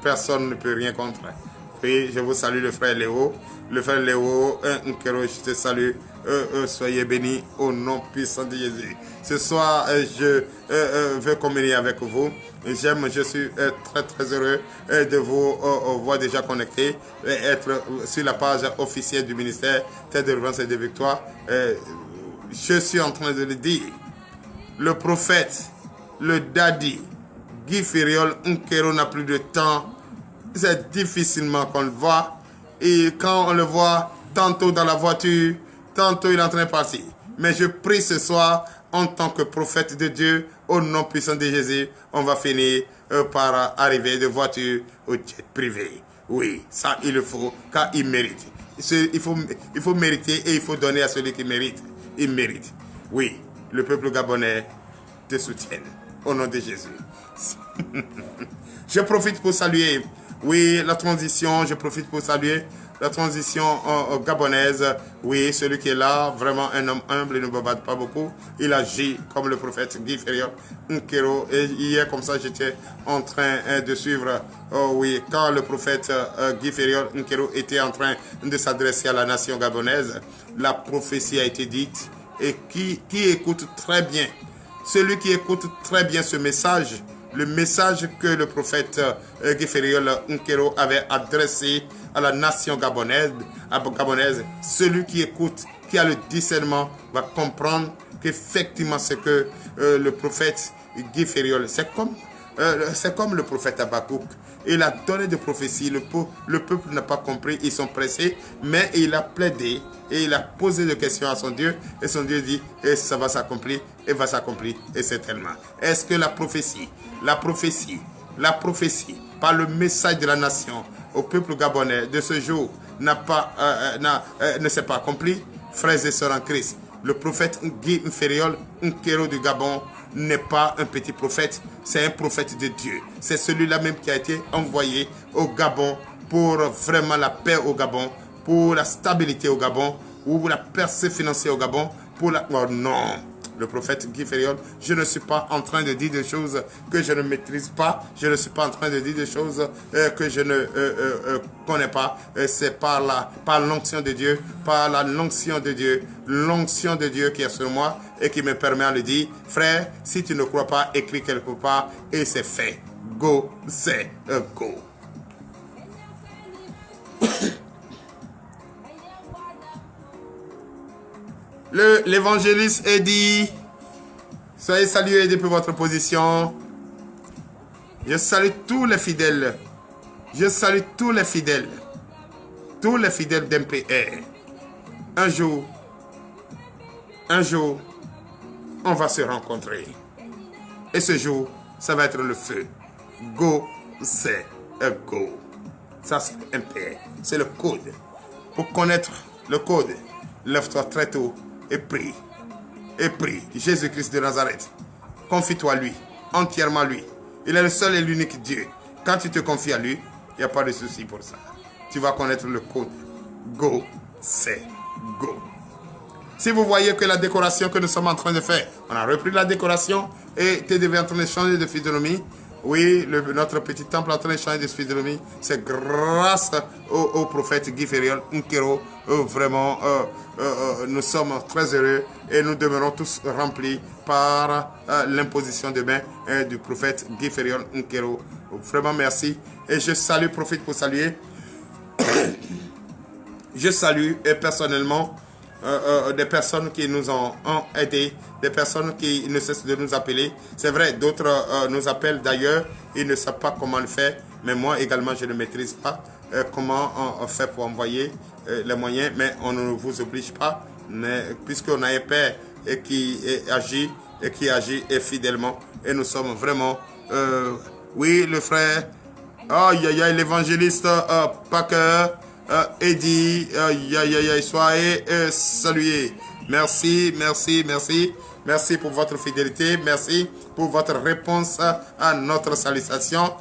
personne ne peut rien contre. Oui, je vous salue le frère Léo. Le frère Léo, Nkero, je te salue. Soyez bénis au nom puissant de Jésus. Ce soir, je veux communier avec vous. Je suis très très heureux de vous voir déjà connectés et être sur la page officielle du ministère de délivrance et de victoire. Je suis en train de le dire. Le prophète, le daddy, Guy Fériol Nkero n'a plus de temps. C'est difficilement qu'on le voit. Et quand on le voit, tantôt dans la voiture, tantôt il est en train de partir. Mais je prie ce soir, en tant que prophète de Dieu, au nom puissant de Jésus, on va finir par arriver de voiture au jet privé. Oui, ça il le faut, car il mérite. Il faut mériter et il faut donner à celui qui mérite. Il mérite. Oui, le peuple gabonais te soutient. Au nom de Jésus. Je profite pour saluer, oui, la transition, je profite pour saluer la transition gabonaise. Oui, celui qui est là, vraiment un homme humble, il ne bavarde pas beaucoup. Il agit comme le prophète Guy Fériol Nkero. Et hier, comme ça, j'étais en train de suivre, oui, quand le prophète Guy Fériol Nkero était en train de s'adresser à la nation gabonaise, la prophétie a été dite. Et qui écoute très bien, celui qui écoute très bien ce message, le message que le prophète Guy Fériol Nkero avait adressé à la nation gabonaise, celui qui écoute, qui a le discernement, va comprendre qu'effectivement c'est que le prophète Guy Fériol, c'est comme le prophète Habakkuk. Il a donné des prophéties, le peuple n'a pas compris, ils sont pressés, mais il a plaidé et il a posé des questions à son Dieu, et son Dieu dit, et ça va s'accomplir, et va s'accomplir, et c'est tellement. Est-ce que la prophétie, par le message de la nation au peuple gabonais de ce jour ne s'est pas accompli? Frères et sœurs en Christ, le prophète Guy Fériol Nkero du Gabon n'est pas un petit prophète, c'est un prophète de Dieu. C'est celui-là même qui a été envoyé au Gabon pour vraiment la paix au Gabon, pour la stabilité au Gabon, ou pour la percée financière au Gabon, pour la... Oh non, le prophète Guy Fériol, je ne suis pas en train de dire des choses que je ne maîtrise pas, je ne suis pas en train de dire des choses que je ne connais pas. C'est par l'onction de Dieu, par l'onction de Dieu qui est sur moi et qui me permet de le dire. Frère, si tu ne crois pas, écris quelque part et c'est fait. Go, c'est go. L'évangéliste est dit, soyez salués depuis votre position. Je salue tous les fidèles. Je salue tous les fidèles d'MPR. Un jour, on va se rencontrer. Et ce jour, ça va être le feu. Go, c'est go. Ça, c'est MPR. C'est le code. Pour connaître le code, lève-toi très tôt et prie. Et prie. Jésus-Christ de Nazareth. Confie-toi à lui. Entièrement à lui. Il est le seul et l'unique Dieu. Quand tu te confies à lui, il n'y a pas de souci pour ça. Tu vas connaître le code. Go, c'est go. Si vous voyez que la décoration que nous sommes en train de faire, on a repris la décoration et tu es en train de changer de physionomie. Oui, notre petit temple est en train de changer de physionomie. C'est grâce au prophète Guy Fériol Nkero. Vraiment, nous sommes très heureux et nous demeurons tous remplis par l'imposition de main du prophète Guy Fériol Nkero. Vraiment, merci. Et je salue, profite pour saluer. Je salue personnellement des personnes qui nous ont aidés, des personnes qui ne cessent de nous appeler. C'est vrai, d'autres nous appellent d'ailleurs, ils ne savent pas comment le faire, mais moi également je ne maîtrise pas comment on fait pour envoyer les moyens, mais on ne vous oblige pas, mais puisqu'on a un Père qui agit fidèlement, et nous sommes vraiment, oui, le frère, l'évangéliste Packer, Eddie, soyez salués. Merci, merci, merci. Merci pour votre fidélité. Merci pour votre réponse à notre salutation.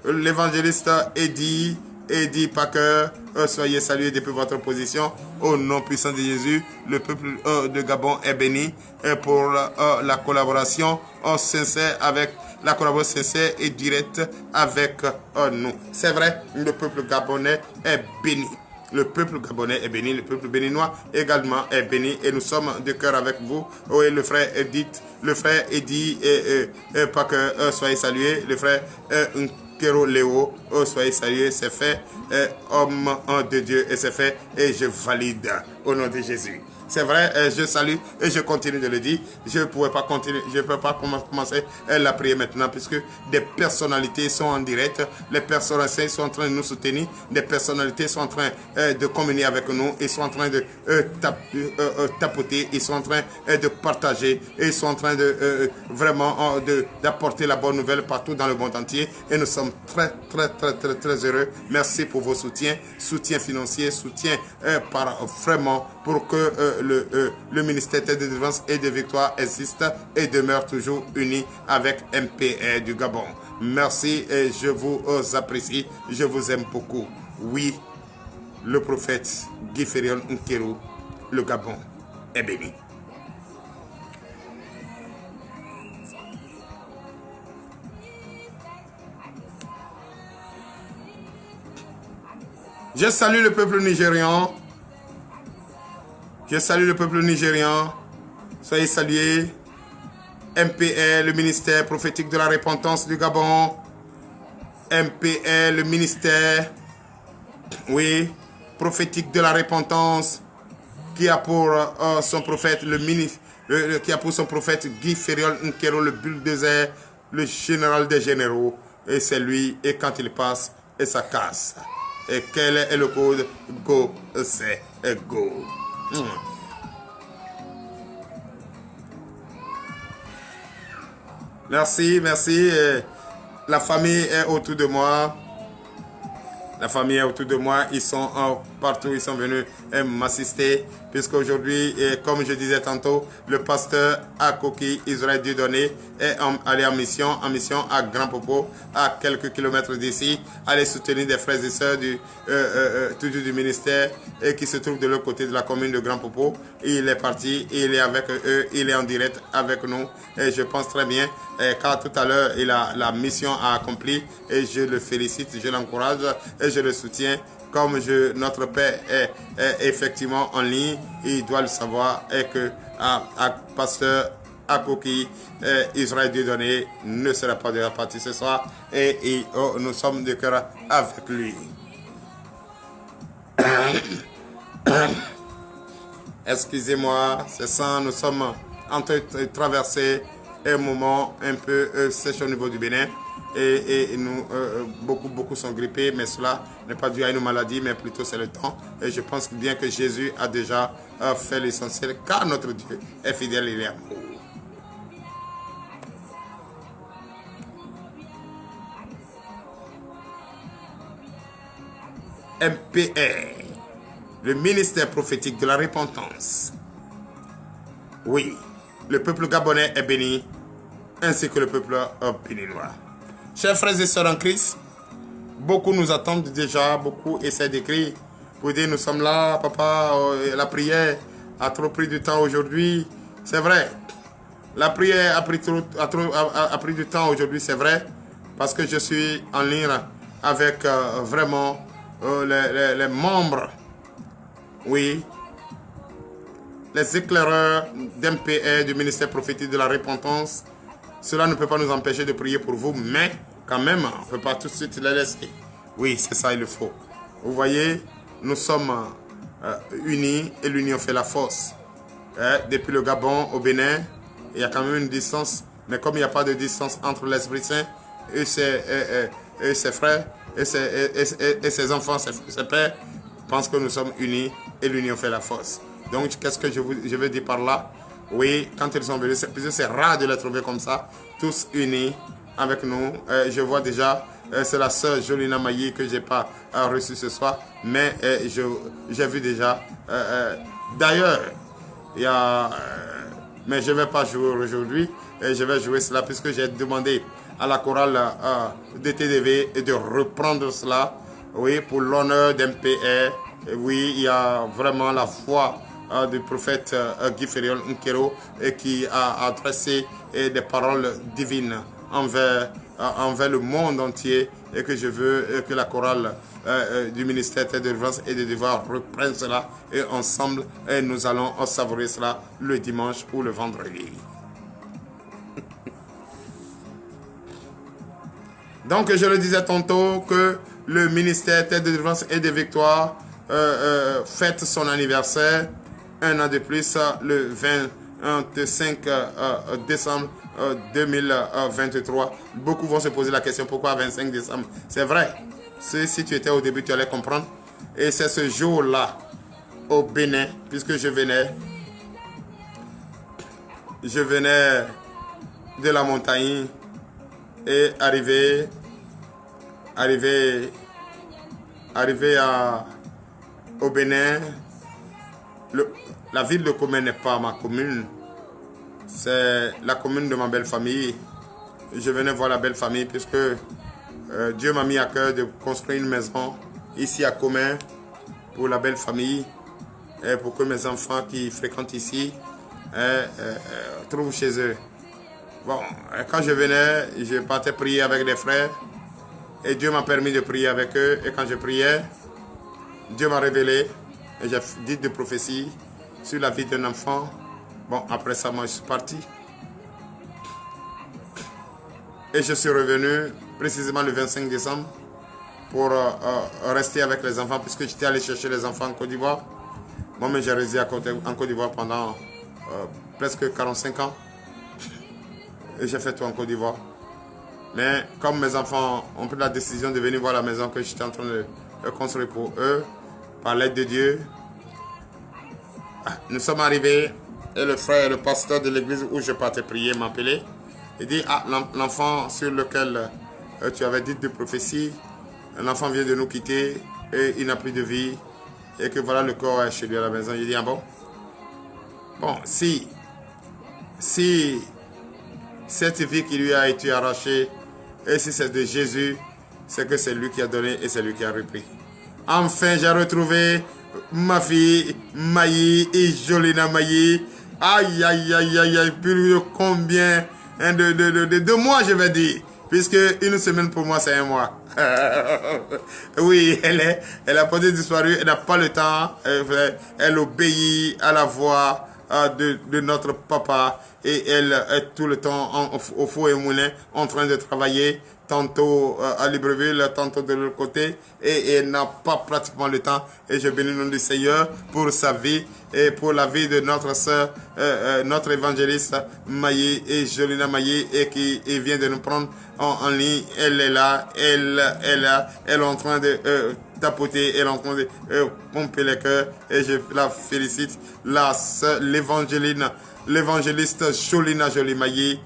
L'évangéliste Eddie Packer, soyez salués depuis votre position. Au nom puissant de Jésus, le peuple de Gabon est béni pour la collaboration sincère avec la collaboration sincère et directe avec nous. C'est vrai, le peuple gabonais est béni. Le peuple gabonais est béni, le peuple béninois également est béni et nous sommes de cœur avec vous. Oui, le frère Eddie et pas que soyez salués. Le frère Nkero Léo, soyez salués, c'est fait. Homme de Dieu et c'est fait et je valide au nom de Jésus. C'est vrai, je salue et je continue de le dire. Je ne peux pas commencer la prière maintenant puisque des personnalités sont en direct. Les personnalités sont en train de nous soutenir. Des personnalités sont en train de communier avec nous. Ils sont en train de tapoter. Ils sont en train de partager. Ils sont en train de vraiment d'apporter la bonne nouvelle partout dans le monde entier. Et nous sommes très très heureux. Merci pour vos soutiens, soutien financier, soutien vraiment pour que le ministère de délivrance et de victoire existe et demeure toujours uni avec MPR du Gabon. Merci et je vous apprécie, je vous aime beaucoup. Oui, le prophète Guy Fériol Nkero, le Gabon est béni. Je salue le peuple nigérian. Je salue le peuple nigérian. Soyez salués. MPR, le ministère prophétique de la repentance du Gabon. MPR, le ministère, oui, prophétique de la repentance, qui a pour son prophète, qui a pour son prophète Guy Fériol Nkero, le bulldozer, le général des généraux. Et c'est lui, et quand il passe, et ça casse. Et quel est le code? Go, c'est go. Merci, merci. La famille est autour de moi. La famille est autour de moi. Ils sont partout. Ils sont venus m'assister. Puisqu'aujourd'hui, comme je disais tantôt, le pasteur Akoki Israël Dieudonné est allé en mission à Grand Popo, à quelques kilomètres d'ici, aller soutenir des frères et sœurs toujours du ministère et qui se trouvent de l'autre côté de la commune de Grand Popo. Il est parti, il est avec eux, il est en direct avec nous. Et je pense très bien, car tout à l'heure, la mission a accompli et je le félicite, je l'encourage et je le soutiens. Comme notre Père est effectivement en ligne, il doit le savoir et que pasteur Akoki Israël Dieudonné ne sera pas de la partie ce soir et nous sommes de cœur avec lui. Excusez-moi, c'est ça, nous sommes en train de traverser un moment un peu sèche au niveau du Bénin. Et nous, beaucoup sont grippés, mais cela n'est pas dû à une maladie, mais plutôt c'est le temps. Et je pense bien que Jésus a déjà fait l'essentiel, car notre Dieu est fidèle, il est amour. MPR, le ministère prophétique de la repentance. Oui, le peuple gabonais est béni, ainsi que le peuple béninois. Chers frères et sœurs en Christ, beaucoup nous attendent déjà, beaucoup essaient d'écrire pour dire nous sommes là, papa, la prière a trop pris du temps aujourd'hui. C'est vrai, la prière a pris du temps aujourd'hui, c'est vrai, parce que je suis en ligne avec vraiment les membres, oui, les éclaireurs d'MPR, du ministère prophétique de la repentance. Cela ne peut pas nous empêcher de prier pour vous, mais quand même, on ne peut pas tout de suite les laisser. Oui, c'est ça, il le faut. Vous voyez, nous sommes unis et l'union fait la force. Depuis le Gabon au Bénin, il y a quand même une distance, mais comme il n'y a pas de distance entre l'Esprit Saint et ses frères, et ses enfants, ses pères, je pense que nous sommes unis et l'union fait la force. Donc, qu'est-ce que je veux dire par là? Oui, quand ils sont venus, c'est rare de les trouver comme ça, tous unis avec nous. Je vois déjà, c'est la sœur Jolina Mailly que je n'ai pas reçue ce soir, mais j'ai vu déjà. D'ailleurs, il y a... mais je ne vais pas jouer aujourd'hui, je vais jouer cela puisque j'ai demandé à la chorale de TDV de reprendre cela, oui, pour l'honneur d'MPR. Oui, il y a vraiment la foi du prophète Guy Fériol Nkero qui a adressé des paroles divines envers le monde entier et que je veux que la chorale du ministère de délivrance et de devoir reprenne cela et ensemble nous allons savourer cela le dimanche ou le vendredi. Donc je le disais tantôt que le ministère de délivrance et de victoire fête son anniversaire un an de plus le 25 décembre 2023. Beaucoup vont se poser la question pourquoi 25 décembre. C'est vrai, si tu étais au début tu allais comprendre. Et c'est ce jour-là au Bénin, puisque je venais de la montagne et arrivé arrivé, arrivé au Bénin, la ville de Comé n'est pas ma commune, c'est la commune de ma belle famille. Je venais voir la belle famille puisque Dieu m'a mis à cœur de construire une maison ici à Comé pour la belle famille et pour que mes enfants qui fréquentent ici trouvent chez eux. Bon, quand je venais, je partais prier avec des frères et Dieu m'a permis de prier avec eux. Et quand je priais, Dieu m'a révélé et j'ai dit des prophéties sur la vie d'un enfant. Bon, après ça, moi, je suis parti. Et je suis revenu précisément le 25 décembre pour rester avec les enfants puisque j'étais allé chercher les enfants en Côte d'Ivoire. Moi-même, j'ai résidé en Côte d'Ivoire pendant presque 45 ans. Et j'ai fait tout en Côte d'Ivoire. Mais comme mes enfants ont pris la décision de venir voir la maison que j'étais en train de construire pour eux, par l'aide de Dieu, nous sommes arrivés et le frère, le pasteur de l'église où je partais prier m'a appelé. Il dit, ah, l'enfant sur lequel tu avais dit de prophétie, l'enfant vient de nous quitter et il n'a plus de vie et que voilà le corps est chez lui à la maison. Il dit, ah bon? Bon, si cette vie qui lui a été arrachée, et si c'est de Jésus, c'est que c'est lui qui a donné et c'est lui qui a repris. Enfin, j'ai retrouvé ma fille, Maï, et Jolina Maï. Aïe, aïe, aïe, aïe, aïe, plus de combien de mois, je vais dire. Puisque une semaine pour moi, c'est un mois. Oui, elle a peut-être disparu, elle n'a pas le temps. Elle obéit à la voix de notre papa. Et elle est tout le temps au four et moulin en train de travailler, tantôt à Libreville, tantôt de l'autre côté, et elle n'a pas pratiquement le temps. Et je bénis le nom du Seigneur pour sa vie et pour la vie de notre sœur, notre évangéliste Maïe et Jolina Maïe, et qui vient de nous prendre en ligne. Elle est là, elle est en train de tapoter, elle est en train de pomper les cœurs, et je la félicite, la sœur, l'évangéliste Jolina Jolimaye.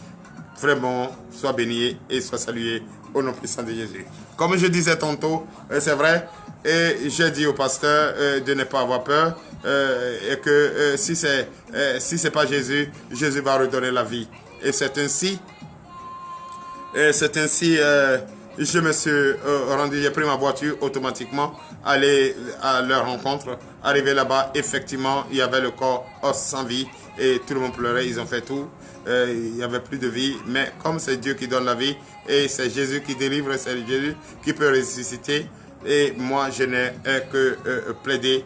Vraiment, sois béni et sois salué au nom puissant de Jésus. Comme je disais tantôt, c'est vrai, et j'ai dit au pasteur de ne pas avoir peur, et que si c'est pas Jésus, Jésus va redonner la vie. Et c'est ainsi, je me suis rendu, j'ai pris ma voiture automatiquement, aller à leur rencontre, arrivé là-bas, effectivement, il y avait le corps sans vie, et tout le monde pleurait, ils ont fait tout. Il n'y avait plus de vie, mais comme c'est Dieu qui donne la vie, et c'est Jésus qui délivre, c'est Jésus qui peut ressusciter, et moi je n'ai que plaider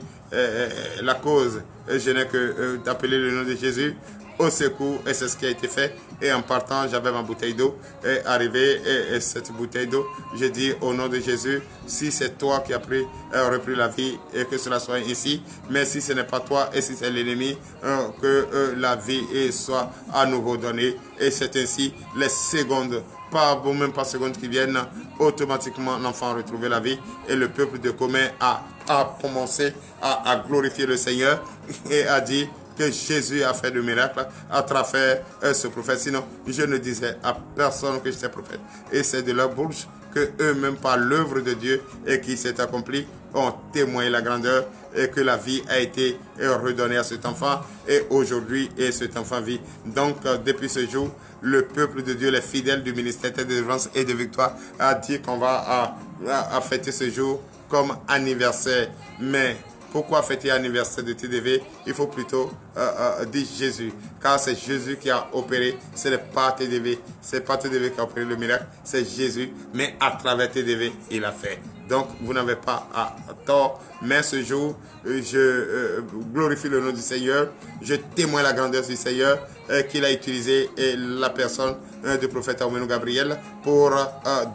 la cause, je n'ai que d'appeler le nom de Jésus au secours, et c'est ce qui a été fait. Et en partant, j'avais ma bouteille d'eau, et arrivé, et cette bouteille d'eau, j'ai dit au nom de Jésus, si c'est toi qui as repris la vie, et que cela soit ici, mais si ce n'est pas toi, et si c'est l'ennemi, que la vie soit à nouveau donnée. Et c'est ainsi, les secondes, même pas secondes qui viennent, automatiquement l'enfant a retrouvé la vie, et le peuple de Comé a commencé à glorifier le Seigneur, et a dit que Jésus a fait de miracles à travers ce prophète. Sinon, je ne disais à personne que j'étais prophète. Et c'est de leur bouche que eux-mêmes, par l'œuvre de Dieu et qui s'est accomplie, ont témoigné la grandeur et que la vie a été redonnée à cet enfant. Et aujourd'hui, cet enfant vit. Donc, depuis ce jour, le peuple de Dieu, les fidèles du ministère de délivrance et de victoire, a dit qu'on va à fêter ce jour comme anniversaire. Mais pourquoi fêter l'anniversaire de TDV? Il faut plutôt dire Jésus. Car c'est Jésus qui a opéré. Ce n'est pas TDV. Ce n'est pas TDV qui a opéré le miracle. C'est Jésus. Mais à travers TDV, il a fait. Donc, vous n'avez pas tort. Mais ce jour, je glorifie le nom du Seigneur. Je témoigne la grandeur du Seigneur qu'il a utilisé et la personne du prophète Aoumenou Gabriel pour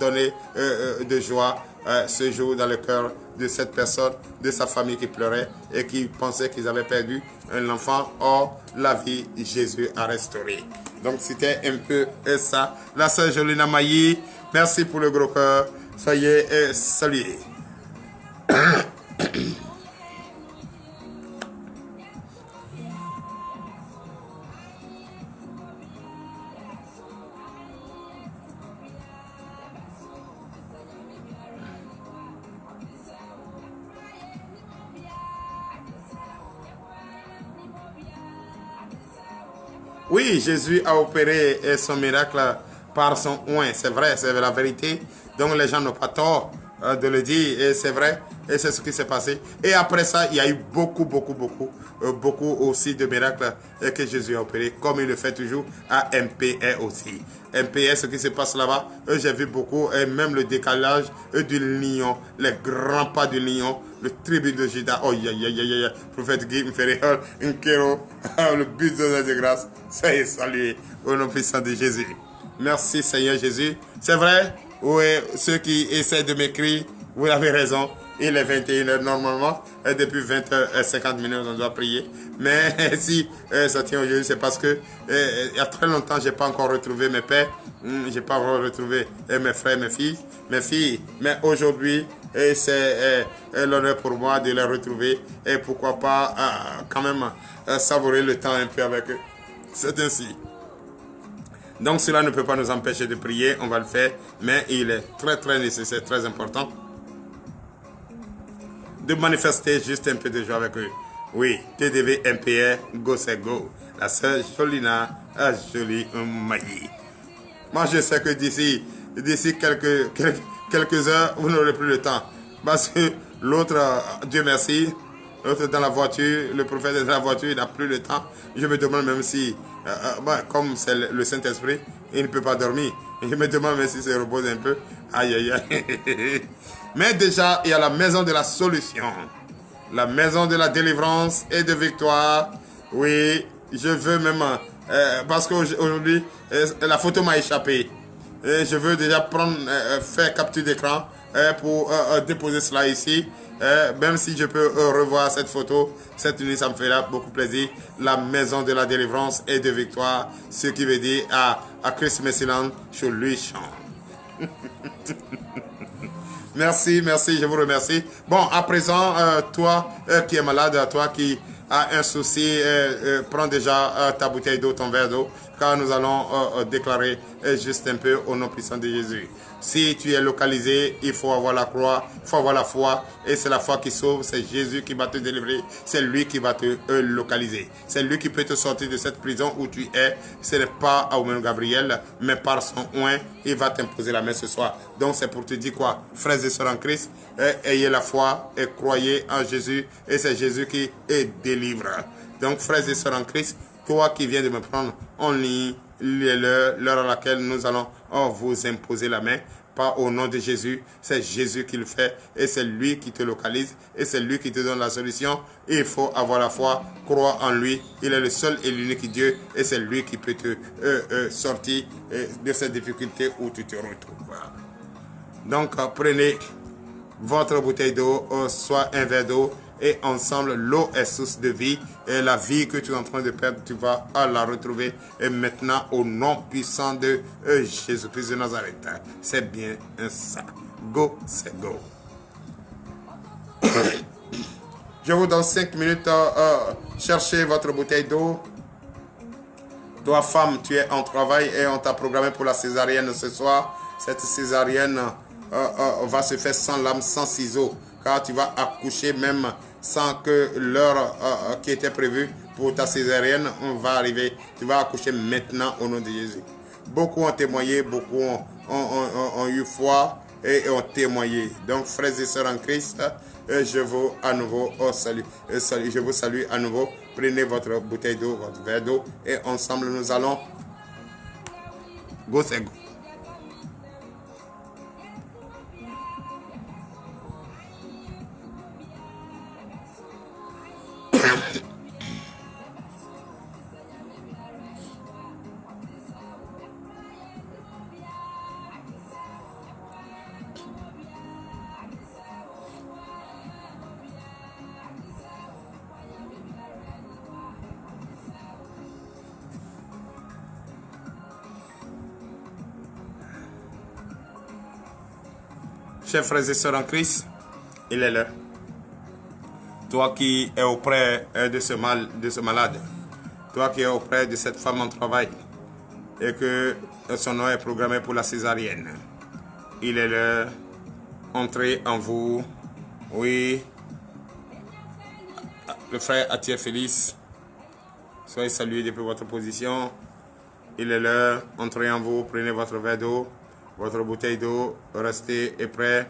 donner de joie ce jour dans le cœur de cette personne, de sa famille qui pleurait et qui pensait qu'ils avaient perdu un enfant. Or, la vie, Jésus a restauré. Donc, c'était un peu ça. La sœur Jolina Maï, merci pour le gros cœur. Soyez salués. Oui, Jésus a opéré son miracle par son oint. C'est vrai, c'est la vérité. Donc les gens n'ont pas tort de le dire. Et c'est vrai. Et c'est ce qui s'est passé. Et après ça, il y a eu beaucoup aussi de miracles que Jésus a opéré, comme il le fait toujours à MPR aussi. MPR, ce qui se passe là-bas, j'ai vu beaucoup, et même le décalage du lion, les grands pas du lion, le tribut de Judas. Oh, prophète Guy me fait un kéro, le but de grâce. Ça y est, salué au nom puissant de Jésus. Merci Seigneur Jésus. C'est vrai, oui, ceux qui essaient de m'écrire, vous avez raison. Il est 21h normalement. Et depuis 20h50 minutes, on doit prier. Mais si ça tient aujourd'hui, c'est parce que il y a très longtemps, je n'ai pas encore retrouvé mes pères. Je n'ai pas encore retrouvé mes frères, mes filles. Mais aujourd'hui, c'est l'honneur pour moi de les retrouver. Et pourquoi pas quand même savourer le temps un peu avec eux. C'est ainsi. Donc cela ne peut pas nous empêcher de prier, on va le faire, mais il est très nécessaire, très important de manifester juste un peu de joie avec eux. Oui, TDV MPR, go c'est go. La sœur Jolina a joli maillet. Moi je sais que d'ici quelques heures, vous n'aurez plus le temps. Parce que l'autre, Dieu merci, l'autre dans la voiture, le prophète est dans la voiture, il n'a plus le temps. Je me demande même si, comme c'est le Saint-Esprit, il ne peut pas dormir. Je me demande même si se repose un peu. Aïe, aïe, aïe. Mais déjà, il y a la maison de la solution. La maison de la délivrance et de victoire. Oui, je veux même, parce qu'aujourd'hui, la photo m'a échappé. Et je veux déjà prendre, faire capture d'écran pour déposer cela ici. Même si je peux revoir cette photo, cette nuit, ça me fera beaucoup plaisir. La maison de la délivrance et de victoire, ce qui veut dire à Christ Messiland, je lui chante. Merci, je vous remercie. Bon, à présent, toi qui es malade, toi qui as un souci, prends déjà ta bouteille d'eau, ton verre d'eau, car nous allons déclarer juste un peu au nom puissant de Jésus. Si tu es localisé, il faut avoir la croix, il faut avoir la foi, et c'est la foi qui sauve, c'est Jésus qui va te délivrer, c'est lui qui va te localiser. C'est lui qui peut te sortir de cette prison où tu es. Ce n'est pas Aumène Gabriel, mais par son oint, il va t'imposer la main ce soir. Donc c'est pour te dire quoi, frères et sœurs en Christ, ayez la foi et croyez en Jésus, et c'est Jésus qui délivre. Donc frères et sœurs en Christ, toi qui viens de me prendre en ligne, l'heure à laquelle nous allons vous imposer la main, pas au nom de Jésus, c'est Jésus qui le fait et c'est lui qui te localise et c'est lui qui te donne la solution. Il faut avoir la foi, croire en lui, il est le seul et l'unique Dieu et c'est lui qui peut te sortir de cette difficulté où tu te retrouves. Donc prenez votre bouteille d'eau, soit un verre d'eau, et ensemble, l'eau est source de vie. Et la vie que tu es en train de perdre, tu vas la retrouver. Et maintenant, au nom puissant de Jésus-Christ de Nazareth. C'est bien ça. Go, c'est go. Je vous donne 5 minutes. Cherchez votre bouteille d'eau. Toi, femme, tu es en travail et on t'a programmé pour la césarienne ce soir. Cette césarienne va se faire sans lame, sans ciseaux. Car tu vas accoucher même sans que l'heure qui était prévue pour ta césarienne va arriver. Tu vas accoucher maintenant au nom de Jésus. Beaucoup ont témoigné, beaucoup ont eu foi et ont témoigné. Donc, frères et sœurs en Christ, je vous à nouveau salue. Je vous salue à nouveau. Prenez votre bouteille d'eau, votre verre d'eau et ensemble nous allons go c'est go. Chers frères et sœurs en Christ, il est là. Toi qui es auprès de ce malade, toi qui es auprès de cette femme en travail et que son nom est programmé pour la césarienne, il est là. Entrez en vous. Oui, le frère Atier Félix, Soyez salués depuis votre position. Il est l'heure. Entrez en vous. Prenez votre verre d'eau, votre bouteille d'eau. Restez prêts.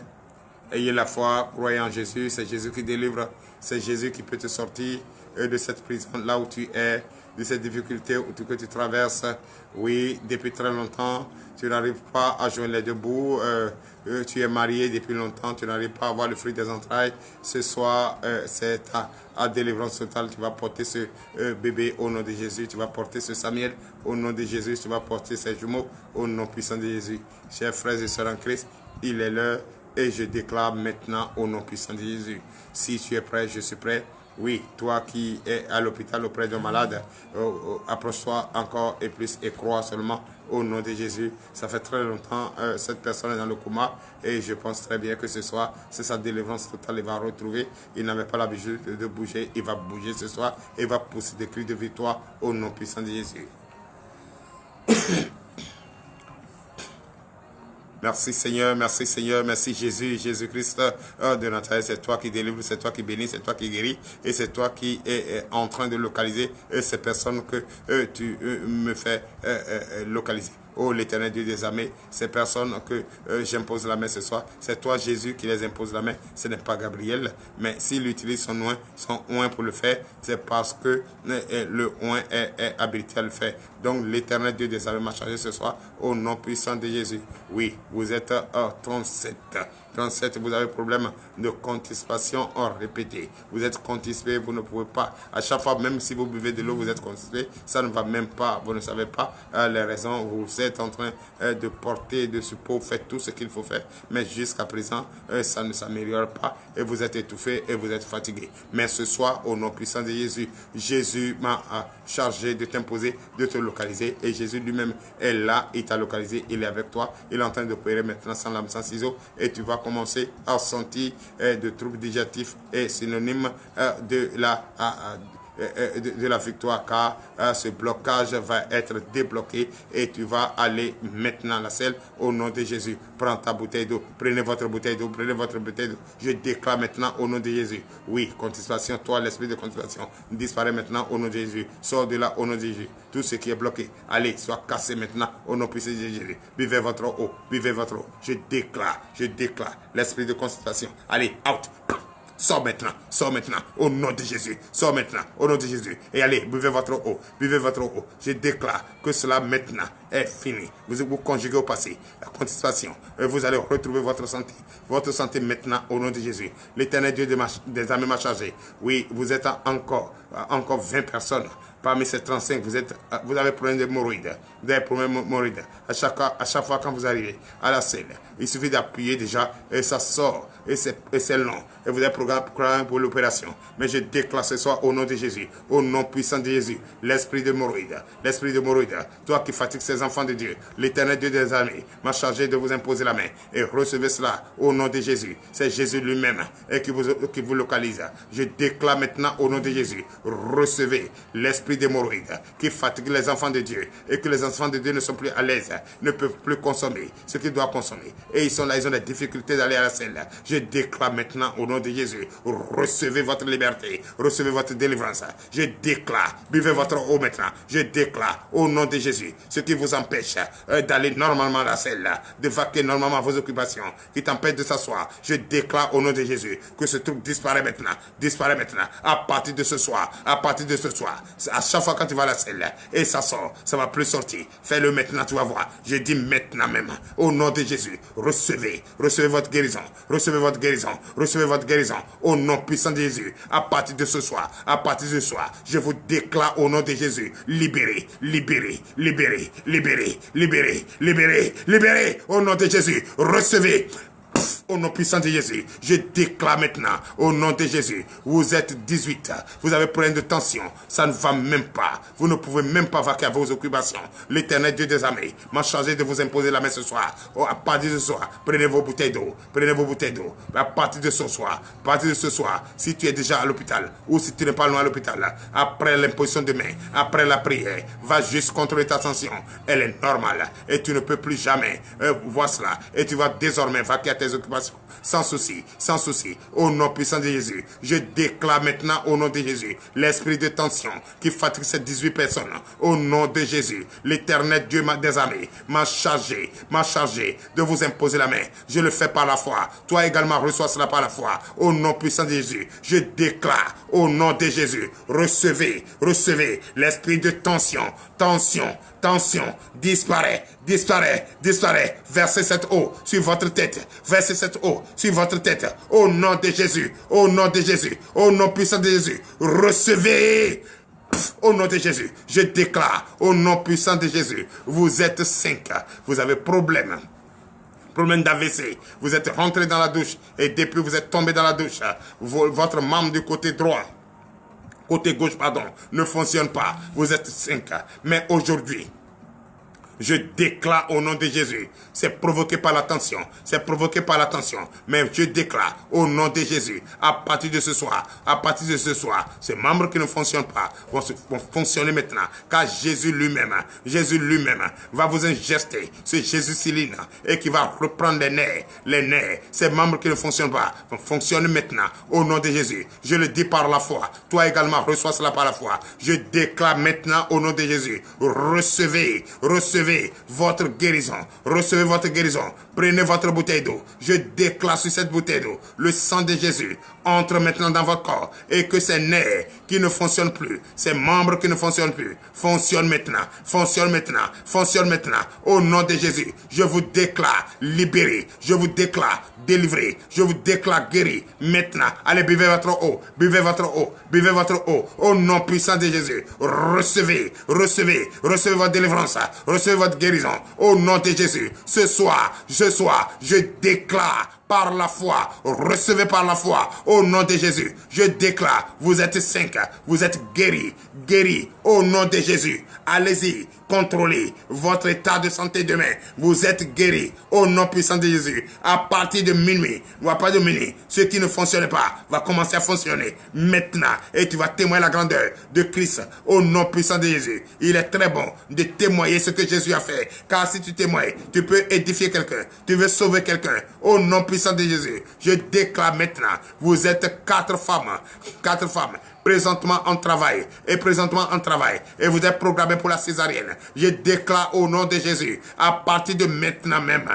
Ayez la foi. Croyez en Jésus. C'est Jésus qui délivre. C'est Jésus qui peut te sortir de cette prison, là où tu es, de cette difficulté que tu traverses. Oui, depuis très longtemps, tu n'arrives pas à joindre les deux bouts. Tu es marié depuis longtemps, tu n'arrives pas à avoir le fruit des entrailles. Ce soir, c'est ta délivrance totale. Tu vas porter ce bébé au nom de Jésus. Tu vas porter ce Samuel au nom de Jésus. Tu vas porter ces jumeaux au nom puissant de Jésus. Chers frères et sœurs en Christ, il est l'heure et je déclare maintenant au nom puissant de Jésus. Si tu es prêt, je suis prêt. Oui, toi qui es à l'hôpital auprès d'un malade, approche-toi encore et plus et crois seulement au nom de Jésus. Ça fait très longtemps, cette personne est dans le coma et je pense très bien que ce soir, c'est sa délivrance totale. Il va retrouver. Il n'avait pas l'habitude de bouger. Il va bouger ce soir et va pousser des cris de victoire au nom puissant de Jésus. Merci Seigneur, merci Jésus, Jésus-Christ de Nazareth. C'est toi qui délivres, c'est toi qui bénis, c'est toi qui guéris et c'est toi qui es en train de localiser ces personnes que tu me fais localiser. Oh l'Éternel Dieu des armées, ces personnes que j'impose la main ce soir, c'est toi Jésus qui les impose la main, ce n'est pas Gabriel, mais s'il utilise son oint pour le faire, c'est parce que le oint est habilité à le faire. Donc l'Éternel Dieu des armées m'a chargé ce soir au nom puissant de Jésus. Oui, vous êtes 37. 37, vous avez problème de constipation répétée. Vous êtes constipé, vous ne pouvez pas. À chaque fois, même si vous buvez de l'eau, vous êtes constipé. Ça ne va même pas. Vous ne savez pas les raisons. Vous êtes en train de porter de ce pot. Faites tout ce qu'il faut faire. Mais jusqu'à présent, ça ne s'améliore pas. Et vous êtes étouffé et vous êtes fatigué. Mais ce soir, au nom puissant de Jésus, Jésus m'a chargé de t'imposer, de te localiser. Et Jésus lui-même est là. Il t'a localisé. Il est avec toi. Il est en train d'opérer maintenant sans lame, sans ciseaux. Et tu vas commencer à sentir de troubles digestifs et synonyme de la victoire, car ce blocage va être débloqué et tu vas aller maintenant à la selle au nom de Jésus. Prends ta bouteille d'eau, prenez votre bouteille d'eau, prenez votre bouteille d'eau. Je déclare maintenant au nom de Jésus. Oui, constipation, toi l'esprit de constipation disparaît maintenant au nom de Jésus. Sors de là au nom de Jésus. Tout ce qui est bloqué, allez, soit cassé maintenant au nom puissant de Jésus. Buvez votre eau, buvez votre eau. Je déclare l'esprit de constipation. Allez, out. Sors maintenant, au nom de Jésus. Sors maintenant, au nom de Jésus. Et allez, buvez votre eau, buvez votre eau. Je déclare que cela maintenant est fini. Vous conjuguez au passé, la constipation. Et vous allez retrouver votre santé maintenant au nom de Jésus. L'Éternel Dieu des armées m'a chargé. Oui, vous êtes encore 20 personnes. Parmi ces 35, vous avez problème d'hémorroïdes. Vous avez problème d'hémorroïdes. À chaque fois quand vous arrivez à la selle, il suffit d'appuyer déjà et ça sort. Et c'est long. Et vous avez programme pour l'opération. Mais je déclare ce soir au nom de Jésus, au nom puissant de Jésus, l'esprit d'hémorroïdes, toi qui fatigues ces enfants de Dieu, l'Éternel Dieu des armées m'a chargé de vous imposer la main. Et recevez cela au nom de Jésus. C'est Jésus lui-même qui vous localise. Je déclare maintenant au nom de Jésus, recevez l'esprit d'hémorroïdes qui fatigue les enfants de Dieu et que les enfants de Dieu ne sont plus à l'aise, ne peuvent plus consommer ce qu'ils doivent consommer. Et ils sont là, ils ont des difficultés d'aller à la selle. Je déclare maintenant au nom de Jésus, recevez votre liberté, recevez votre délivrance. Je déclare, buvez votre eau maintenant. Je déclare au nom de Jésus, ce qui vous empêche d'aller normalement à la selle, de vaquer normalement à vos occupations, qui t'empêche de s'asseoir. Je déclare au nom de Jésus que ce truc disparaît maintenant, à partir de ce soir, à chaque fois quand tu vas à la selle et ça sort, ça va plus sortir. Fais-le maintenant, tu vas voir. Je dis maintenant même, au nom de Jésus, recevez votre guérison, recevez votre guérison, au nom puissant de Jésus. À partir de ce soir, je vous déclare au nom de Jésus, libérez, au nom de Jésus, recevez. Au nom puissant de Jésus, je déclare maintenant, au nom de Jésus, vous êtes 18, vous avez problème de tension, ça ne va même pas, vous ne pouvez même pas vaquer à vos occupations. L'Éternel Dieu des armées m'a chargé de vous imposer la main ce soir. À partir de ce soir, prenez vos bouteilles d'eau, à partir de ce soir, si tu es déjà à l'hôpital, ou si tu n'es pas loin à l'hôpital, après l'imposition de main, après la prière, va juste contrôler ta tension, elle est normale, et tu ne peux plus jamais voir cela, et tu vas désormais vaquer à tes occupations préoccupation. Sans souci, sans souci. Au nom puissant de Jésus, je déclare maintenant au nom de Jésus l'esprit de tension qui fatigue ces 18 personnes. Au nom de Jésus, l'Éternel Dieu des armées m'a chargé de vous imposer la main. Je le fais par la foi. Toi également reçois cela par la foi. Au nom puissant de Jésus, je déclare au nom de Jésus, recevez l'esprit de tension, disparaît. Versez cette eau sur votre tête. Au nom de Jésus, au nom puissant de Jésus, recevez. Au nom de Jésus, je déclare, au nom puissant de Jésus, vous êtes 5, vous avez problème d'AVC, vous êtes rentré dans la douche et depuis vous êtes tombé dans la douche, votre membre du côté droit, côté gauche, pardon, ne fonctionne pas, vous êtes 5, mais aujourd'hui, je déclare au nom de Jésus, c'est provoqué par la tension, mais je déclare au nom de Jésus, à partir de ce soir, ces membres qui ne fonctionnent pas vont fonctionner maintenant, car Jésus lui-même va vous ingester ce Jésus-Céline et qui va reprendre les nerfs, ces membres qui ne fonctionnent pas vont fonctionner maintenant au nom de Jésus. Je le dis par la foi, toi également reçois cela par la foi. Je déclare maintenant au nom de Jésus, recevez votre guérison. Prenez votre bouteille d'eau. Je déclare sur cette bouteille d'eau, le sang de Jésus entre maintenant dans votre corps et que ces nerfs qui ne fonctionnent plus, ces membres qui ne fonctionnent plus, fonctionnent maintenant. Au nom de Jésus, je vous déclare libéré, je vous déclare délivré, je vous déclare guéri maintenant. Allez, buvez votre eau. Au nom puissant de Jésus, recevez votre délivrance, recevez votre guérison. Au nom de Jésus, ce soir, je déclare par la foi, recevez par la foi, au nom de Jésus, je déclare, vous êtes 5, vous êtes guéris, au nom de Jésus, allez-y, contrôlez votre état de santé demain, vous êtes guéris, au nom puissant de Jésus, à partir de minuit, ce qui ne fonctionne pas, va commencer à fonctionner, maintenant, et tu vas témoigner la grandeur de Christ, au nom puissant de Jésus, il est très bon de témoigner ce que Jésus a fait, car si tu témoignes, tu peux édifier quelqu'un, tu veux sauver quelqu'un, au nom puissant de Jésus, je déclare maintenant, vous êtes 4 femmes, présentement en travail, et vous êtes programmés pour la césarienne. Je déclare au nom de Jésus, à partir de maintenant même,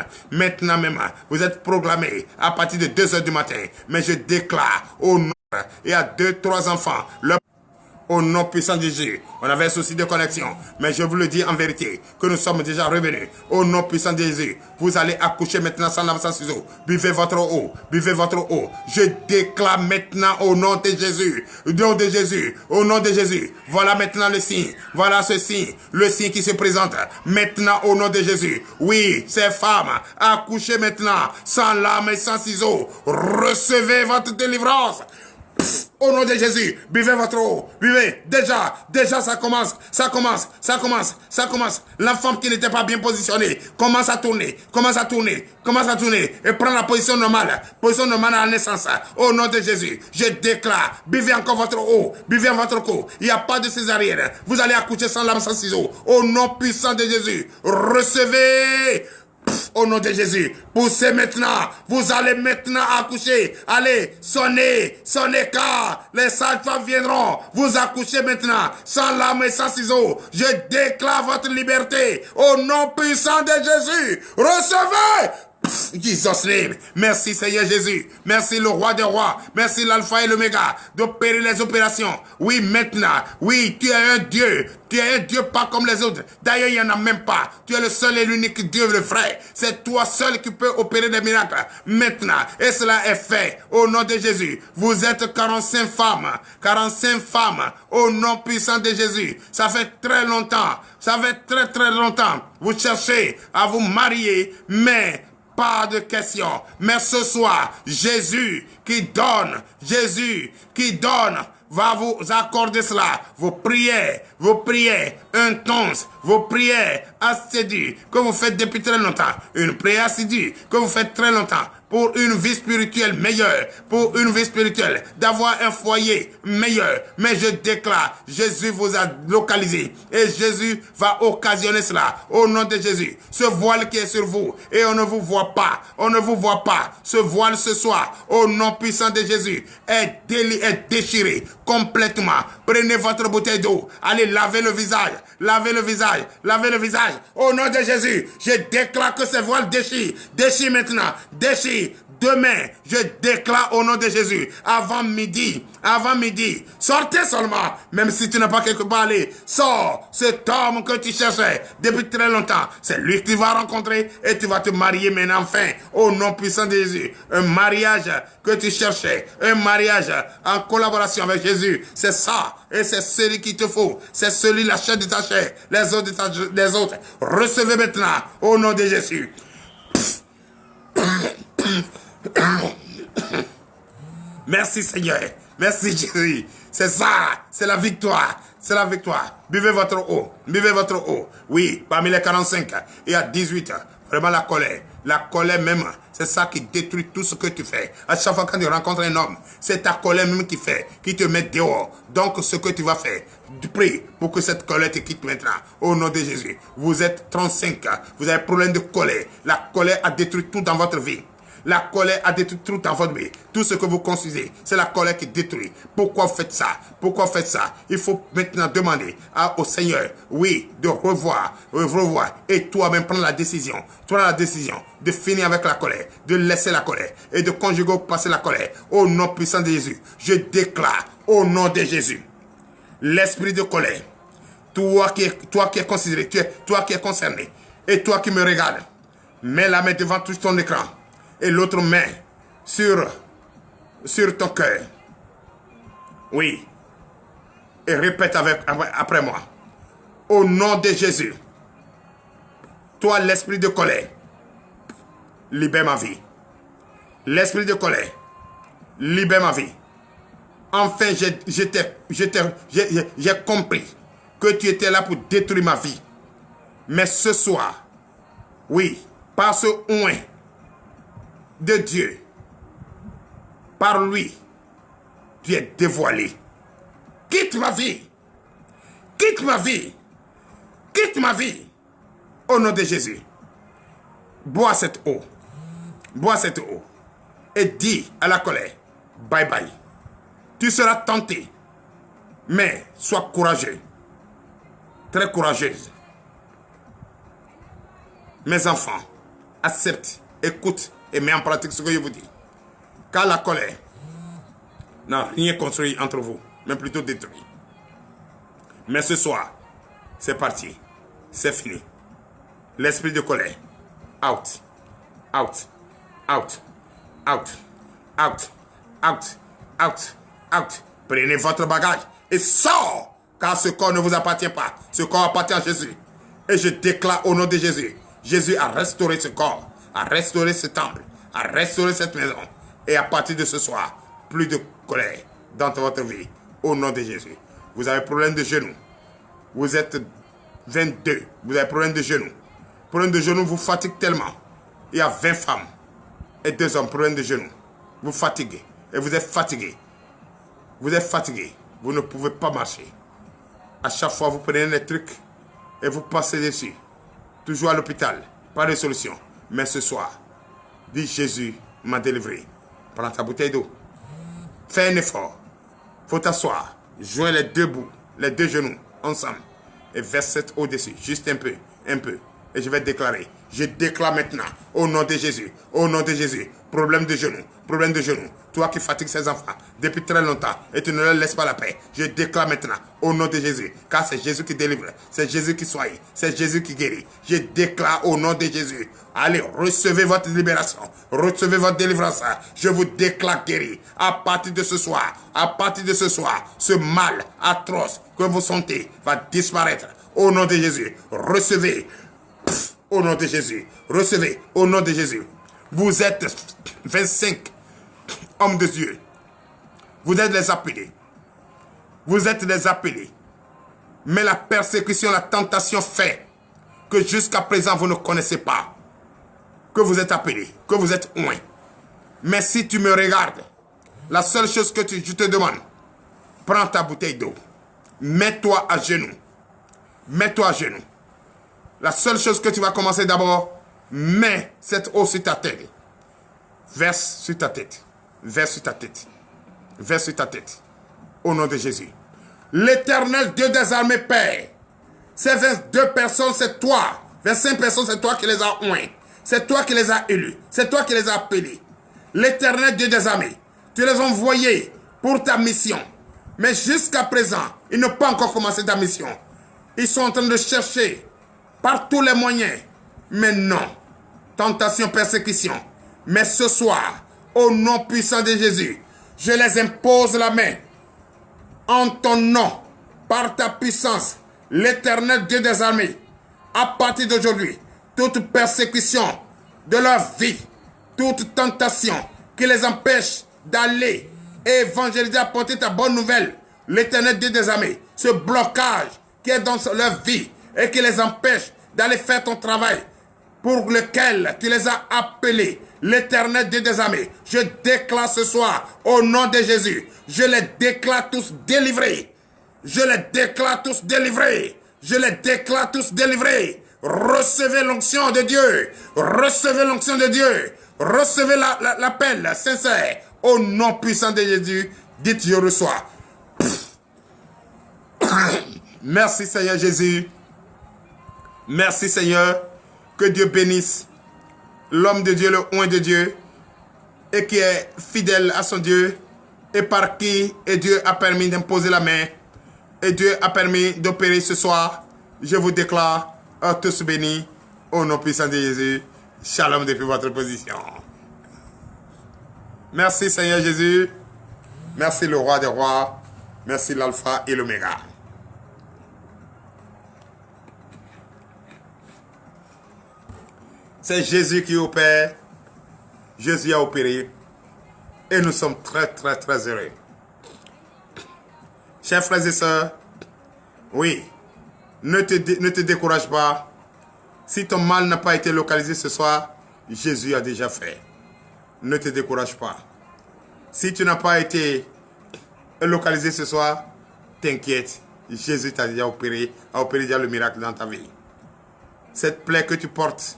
vous êtes programmés à partir de 2 heures du matin, mais je déclare au nom, et à 2-3 enfants, au nom puissant de Jésus, on avait un souci de connexion, mais je vous le dis en vérité, que nous sommes déjà revenus. Au nom puissant de Jésus, vous allez accoucher maintenant sans lame, sans ciseaux. Buvez votre eau. Je déclare maintenant au nom de Jésus, au nom de Jésus. Voilà maintenant le signe, voilà ce signe, le signe qui se présente maintenant au nom de Jésus. Oui, ces femmes, accouchez maintenant sans lame et sans ciseaux. Recevez votre délivrance. Au nom de Jésus, buvez votre eau, buvez, déjà ça commence. La femme qui n'était pas bien positionnée commence à tourner, et prend la position normale à la naissance. Au nom de Jésus, je déclare, buvez encore votre eau, buvez votre eau, il n'y a pas de césarienne, vous allez accoucher sans lame, sans ciseaux. Au nom puissant de Jésus, recevez. Au nom de Jésus, poussez maintenant, vous allez maintenant accoucher, allez, sonnez car les sages-femmes viendront, vous accouchez maintenant, sans lame et sans ciseaux, je déclare votre liberté, au nom puissant de Jésus, recevez. Jesus name. Merci Seigneur Jésus. Merci le roi des rois. Merci l'alpha et l'oméga d'opérer les opérations. Oui, maintenant. Oui, tu es un Dieu. Tu es un Dieu pas comme les autres. D'ailleurs, il n'y en a même pas. Tu es le seul et l'unique Dieu, le vrai. C'est toi seul qui peux opérer des miracles. Maintenant. Et cela est fait. Au nom de Jésus. Vous êtes 45 femmes. 45 femmes. Au nom puissant de Jésus. Ça fait très longtemps. Très longtemps. Vous cherchez à vous marier, mais pas de question. Mais ce soir, Jésus qui donne, va vous accorder cela. Vos prières intenses, vos prières assidues que vous faites depuis très longtemps. Une prière assidue que vous faites très longtemps. pour une vie spirituelle meilleure, pour une vie spirituelle, d'avoir un foyer meilleur. Mais je déclare, Jésus vous a localisé et Jésus va occasionner cela au nom de Jésus. Ce voile qui est sur vous et on ne vous voit pas, on ne vous voit pas. Ce voile ce soir, au nom puissant de Jésus, est déchiré complètement. Prenez votre bouteille d'eau, allez laver le visage, lavez le visage, lavez le visage. Au nom de Jésus, je déclare que ces voiles déchirent, déchirent maintenant, déchirent. Demain, je déclare au nom de Jésus, avant midi, sortez seulement, même si tu n'as pas quelque part aller, sors, cet homme que tu cherchais depuis très longtemps, c'est lui que tu vas rencontrer et tu vas te marier maintenant enfin, au nom puissant de Jésus. Un mariage que tu cherchais, un mariage en collaboration avec Jésus, c'est ça, et c'est celui qu'il te faut, c'est celui, la chair de ta chair, les autres, les autres. Recevez maintenant, au nom de Jésus. Merci Seigneur, merci Jésus, c'est ça, c'est la victoire, c'est la victoire. Buvez votre eau, buvez votre eau. Oui, parmi les 45, il y a 18, vraiment la colère même, c'est ça qui détruit tout ce que tu fais. À chaque fois quand tu rencontres un homme, c'est ta colère même qui te met dehors. Donc ce que tu vas faire, prie pour que cette colère te quitte maintenant, au nom de Jésus. Vous êtes 35, vous avez problème de colère, la colère a détruit tout dans votre vie. La colère a détruit tout dans votre vie. Tout ce que vous construisez, c'est la colère qui détruit. Pourquoi vous faites ça? Pourquoi vous faites ça? Il faut maintenant demander au Seigneur, oui, de revoir. Et toi-même prendre la décision. Prendre la décision de finir avec la colère, de laisser la colère et de conjuguer passer la colère. Au nom puissant de Jésus, je déclare au nom de Jésus, l'esprit de colère, toi qui es considéré, toi qui es concerné, et toi qui me regardes, mets la main devant tout ton écran. Et l'autre main sur ton cœur. Oui. Et répète après moi. Au nom de Jésus. Toi, l'esprit de colère, libère ma vie. L'esprit de colère, libère ma vie. Enfin, j'ai compris que tu étais là pour détruire ma vie. Mais ce soir, oui, par ce oint de Dieu, par lui, tu es dévoilé. Quitte ma vie. Quitte ma vie. Quitte ma vie. Au nom de Jésus. Bois cette eau. Bois cette eau. Et dis à la colère, bye bye. Tu seras tenté. Mais sois courageux. Très courageuse. Mes enfants, accepte, écoute et mets en pratique ce que je vous dis. Car la colère n'a rien construit entre vous, mais plutôt détruit. Mais ce soir, c'est parti. C'est fini. L'esprit de colère. Out. Out. Out. Out. Out. Out. Out. Out. Prenez votre bagage et sort. Car ce corps ne vous appartient pas. Ce corps appartient à Jésus. Et je déclare au nom de Jésus. Jésus a restauré ce corps, a restauré ce temple, a restauré cette maison. Et à partir de ce soir, plus de colère dans votre vie. Au nom de Jésus. Vous avez problème de genoux. Vous êtes 22. Vous avez problème de genoux. Problème de genoux vous fatigue tellement. Il y a 20 femmes et 2 hommes. Problème de genoux. Vous fatiguez. Et vous êtes fatigué. Vous êtes fatigué. Vous ne pouvez pas marcher. À chaque fois, vous prenez les trucs et vous passez dessus. Toujours à l'hôpital. Pas de solution. Mais ce soir, dis Jésus m'a délivré. Prends ta bouteille d'eau. Fais un effort. Faut t'asseoir. Joins les 2 bouts, les 2 genoux ensemble. Et verse cette eau dessus. Juste un peu. Un peu. Et je vais déclarer. Je déclare maintenant, au nom de Jésus, au nom de Jésus, problème de genoux, problème de genoux. Toi qui fatigues ces enfants depuis très longtemps et tu ne leur laisses pas la paix, je déclare maintenant, au nom de Jésus, car c'est Jésus qui délivre, c'est Jésus qui soigne, c'est Jésus qui guérit. Je déclare au nom de Jésus, allez, recevez votre libération, recevez votre délivrance. Je vous déclare guéri. À partir de ce soir, ce mal atroce que vous sentez va disparaître. Au nom de Jésus, recevez. Au nom de Jésus, recevez, au nom de Jésus. Vous êtes 25 hommes de Dieu. Vous êtes les appelés. Vous êtes les appelés. Mais la persécution, la tentation fait que jusqu'à présent, vous ne connaissez pas que vous êtes appelés, que vous êtes oints. Mais si tu me regardes, la seule chose que je te demande, prends ta bouteille d'eau. Mets-toi à genoux. Mets-toi à genoux. La seule chose que tu vas commencer d'abord, mets cette eau sur ta tête. Verse sur ta tête. Verse sur ta tête. Verse sur ta tête. Au nom de Jésus. L'Éternel Dieu des armées, Père. Ces 22 personnes, c'est toi. 25 personnes, c'est toi qui les as oints. C'est toi qui les as élus. C'est toi qui les as appelés. L'Éternel Dieu des armées. Tu les as envoyés pour ta mission. Mais jusqu'à présent, ils n'ont pas encore commencé ta mission. Ils sont en train de chercher par tous les moyens. Mais non. Tentation, persécution. Mais ce soir, au nom puissant de Jésus, je les impose la main. En ton nom, par ta puissance, l'Éternel Dieu des armées, à partir d'aujourd'hui, toute persécution de leur vie, toute tentation qui les empêche d'aller évangéliser, apporter ta bonne nouvelle, l'Éternel Dieu des armées, ce blocage qui est dans leur vie et qui les empêche d'aller faire ton travail pour lequel tu les as appelés, l'Éternel Dieu des armées, je déclare ce soir, au nom de Jésus, je les déclare tous délivrés. Je les déclare tous délivrés. Je les déclare tous délivrés. Recevez l'onction de Dieu. Recevez l'onction de Dieu. Recevez l'appel sincère. Au nom puissant de Jésus, dites je reçois. Merci Seigneur Jésus. Merci Seigneur. Que Dieu bénisse l'homme de Dieu, le oint de Dieu, et qui est fidèle à son Dieu, et par qui et Dieu a permis d'imposer la main, et Dieu a permis d'opérer ce soir. Je vous déclare tous bénis au nom puissant de Jésus. Shalom depuis votre position. Merci Seigneur Jésus. Merci le roi des rois. Merci l'alpha et l'oméga. C'est Jésus qui opère. Jésus a opéré. Et nous sommes très, très, très heureux. Chers frères et sœurs, oui, ne te décourage pas. Si ton mal n'a pas été localisé ce soir, Jésus a déjà fait. Ne te décourage pas. Si tu n'as pas été localisé ce soir, t'inquiète. Jésus t'a déjà opéré, a opéré déjà le miracle dans ta vie. Cette plaie que tu portes,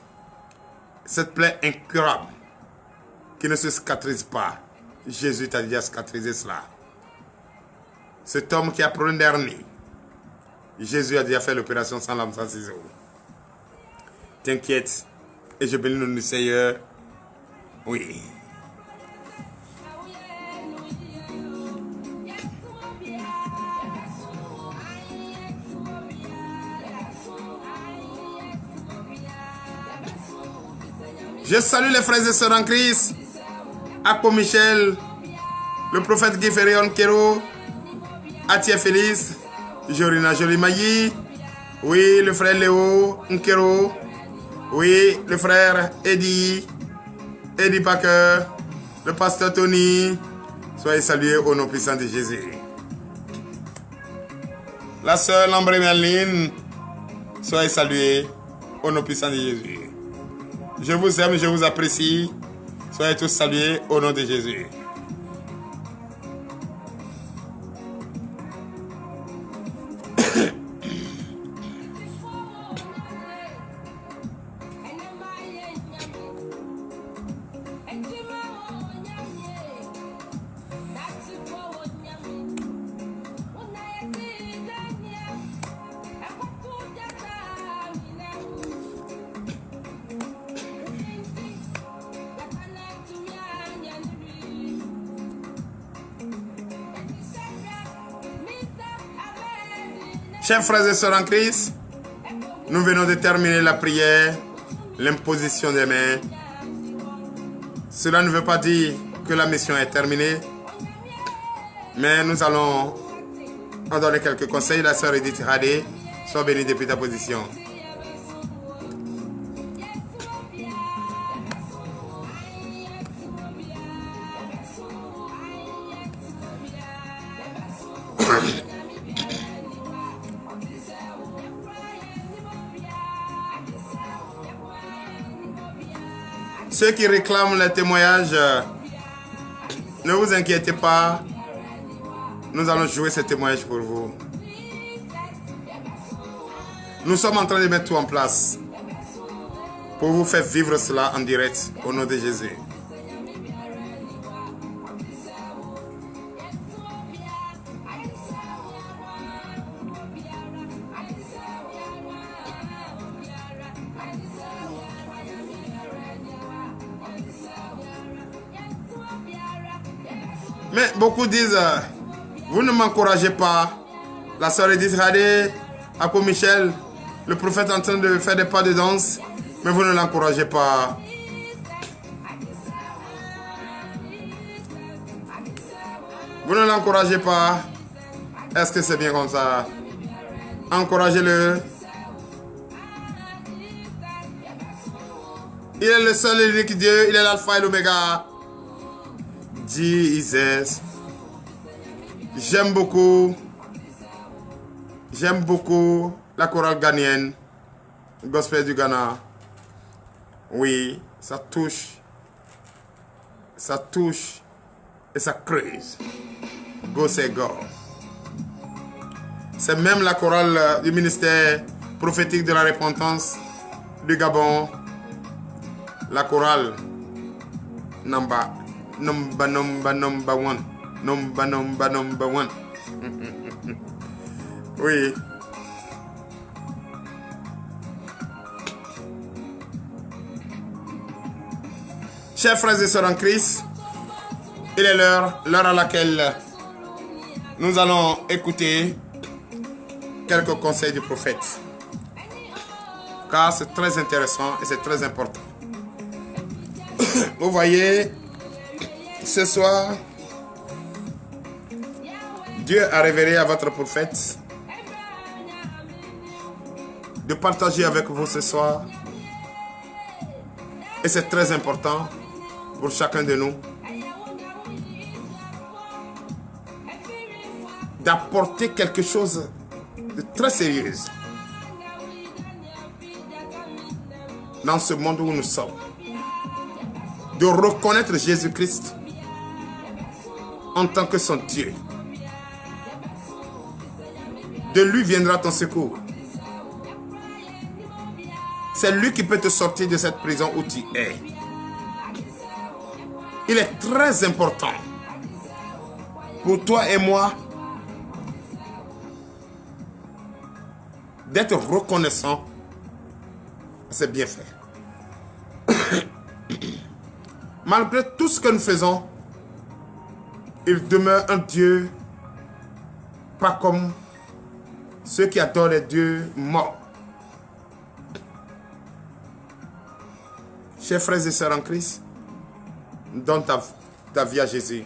cette plaie incurable, qui ne se cicatrise pas, Jésus t'a déjà cicatrisé cela. Cet homme qui a problème d'hernie, Jésus a déjà fait l'opération sans lame, sans ciseaux. T'inquiète, et je bénis le nom du Seigneur. Oui. Je salue les frères et sœurs en Christ, Akpo Michel, le prophète Guy Ferrion Kero, Atia Félix, Jorina Jolimayi, oui, le frère Léo Nkero, oui, le frère Eddie Parker, le pasteur Tony. Soyez salués au nom puissant de Jésus. La sœur Lambré Merline, soyez salués au nom puissant de Jésus. Je vous aime, je vous apprécie. Soyez tous salués au nom de Jésus. Chers frères et sœurs en Christ, nous venons de terminer la prière, l'imposition des mains. Cela ne veut pas dire que la mission est terminée, mais nous allons en donner quelques conseils. La sœur Edith Hadé, sois bénie depuis ta position. Ceux qui réclament le témoignage Ne vous inquiétez pas. Nous allons jouer ce témoignage pour vous. Nous sommes en train de mettre tout en place pour vous faire vivre cela en direct au nom de Jésus. Mais beaucoup disent, vous ne m'encouragez pas. La sœur dit, regardez, Ako Michel, le prophète est en train de faire des pas de danse, mais vous ne l'encouragez pas. Vous ne l'encouragez pas. Est-ce que c'est bien comme ça? Encouragez-le. Il est le seul et unique Dieu, il est l'alpha et l'oméga. Jesus. J'aime beaucoup la chorale ghanéenne, gospel du Ghana. Oui, ça touche et ça creuse. Go say go. C'est même la chorale du ministère prophétique de la repentance du Gabon. La chorale number one. Number one. Oui. Chers frères et sœurs en Christ, il est l'heure à laquelle nous allons écouter quelques conseils du prophète. Car c'est très intéressant et c'est très important. Vous voyez, ce soir, Dieu a révélé à votre prophète de partager avec vous ce soir. Et c'est très important pour chacun de nous d'apporter quelque chose de très sérieux dans ce monde où nous sommes. De reconnaître Jésus-Christ en tant que son Dieu. De lui viendra ton secours. C'est lui qui peut te sortir de cette prison où tu es. Il est très important pour toi et moi d'être reconnaissant à ses bienfaits. Malgré tout ce que nous faisons, il demeure un Dieu pas comme ceux qui adorent les dieux morts. Chers frères et sœurs en Christ, donne ta vie à Jésus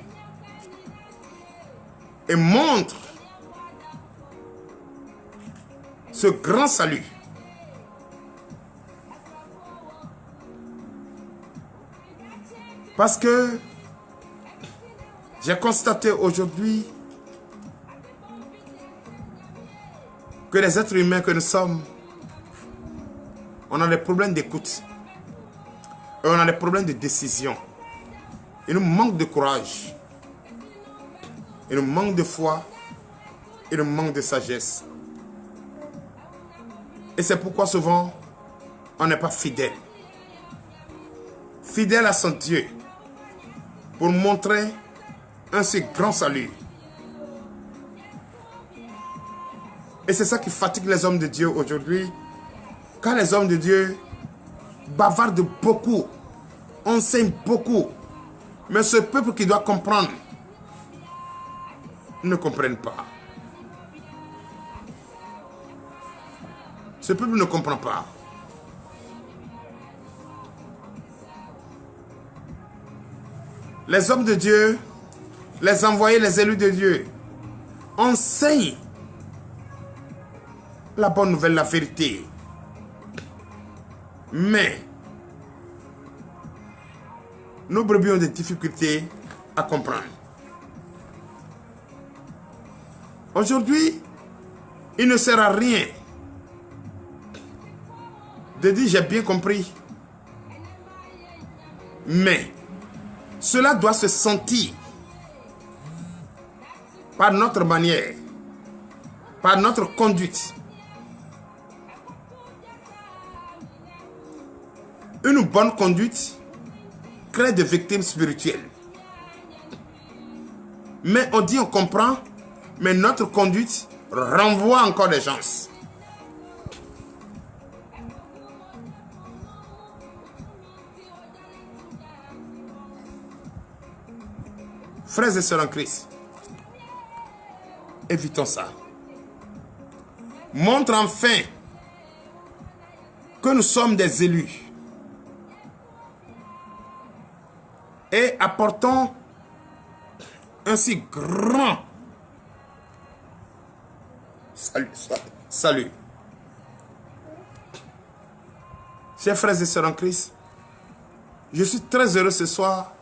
et montre ce grand salut. Parce que j'ai constaté aujourd'hui que les êtres humains que nous sommes, on a des problèmes d'écoute. Et on a des problèmes de décision. Il nous manque de courage. Il nous manque de foi. Il nous manque de sagesse. Et c'est pourquoi souvent, on n'est pas fidèle. Fidèle à son Dieu. Pour montrer un si grand salut. Et c'est ça qui fatigue les hommes de Dieu aujourd'hui. Quand les hommes de Dieu bavardent beaucoup, enseignent beaucoup, mais ce peuple qui doit comprendre ne comprenne pas. Ce peuple ne comprend pas. Les hommes de Dieu, les envoyés, les élus de Dieu, enseignent la bonne nouvelle, la vérité. Mais nos brebis ont des difficultés à comprendre. Aujourd'hui, il ne sert à rien de dire j'ai bien compris. Mais cela doit se sentir par notre manière, par notre conduite. Une bonne conduite crée des victimes spirituelles. Mais on dit, on comprend, mais notre conduite renvoie encore des gens. Frères et sœurs en Christ, évitons ça. Montre enfin que nous sommes des élus. Et apportons un si grand salut. Chers frères et sœurs en Christ, je suis très heureux ce soir